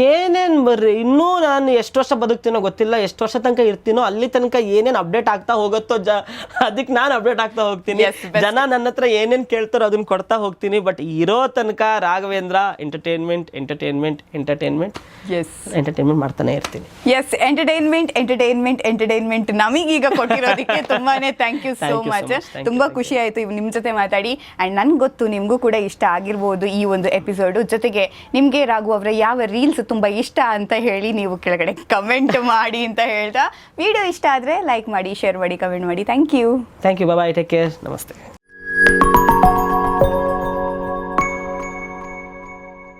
ಏನೇನು ಬರ್ರಿ, ಇನ್ನೂ ನಾನು ಎಷ್ಟು ವರ್ಷ ಬದುಕ್ತೀನೋ ಗೊತ್ತಿಲ್ಲ, ಎಷ್ಟು ವರ್ಷ ತನಕ ಇರ್ತೀನೋ ಅಲ್ಲಿ ತನಕ ಏನೇನು ಅಪ್ಡೇಟ್ ಆಗ್ತಾ ಹೋಗುತ್ತೋ ಅದಕ್ಕೆ ನಾನು ಅಪ್ಡೇಟ್ ಆಗ್ತಾ ಹೋಗ್ತೀನಿ. ಜನ ನನ್ನ ಹತ್ರ ಏನೇನು ಕೇಳ್ತಾರೋ ಅದನ್ನ ಕೊಡ್ತಾ ಹೋಗ್ತೀನಿ. ಬಟ್ ಇರೋ ತನಕ ರಾಘವೇಂದ್ರ ಎಂಟರ್ಟೈನ್ಮೆಂಟ್ ಮಾಡ್ತಾನೆ ಇರ್ತೀನಿ.
ಎಸ್, ಎಂಟರ್ಟೈನ್ಮೆಂಟ್ ನಮಗೀಗ ಕೊಟ್ಟಿರೋದಕ್ಕೆ ತುಂಬಾನೇ ಥ್ಯಾಂಕ್ ಯು ಸೋ ಮಚ್. ತುಂಬಾ ಖುಷಿ ಆಯ್ತು ನಿಮ್ಮ ಜೊತೆ ಮಾತಾಡಿ. ಆ್ಯಂಡ್ ನನ್ಗೆ ಗೊತ್ತು ನಿಮಗೂ ಕೂಡ ಇಷ್ಟ ಆಗಿರ್ಬೋದು ಈ ಒಂದು ಎಪಿಸೋಡು. ಜೊತೆಗೆ ನಿಮಗೆ ರಾಘು ಅವರ ಯಾವ ರೀಲ್ಸ್ ತುಂಬ ಇಷ್ಟ ಅಂತ ಹೇಳಿ ನೀವು ಕೆಳಗಡೆ ಕಮೆಂಟ್ ಮಾಡಿ ಅಂತ ಹೇಳ್ತಾ, ವಿಡಿಯೋ ಇಷ್ಟ ಆದರೆ ಲೈಕ್ ಮಾಡಿ, ಶೇರ್ ಮಾಡಿ, ಕಮೆಂಟ್ ಮಾಡಿ. Thank you.
Bye, take care, ನಮಸ್ತೆ.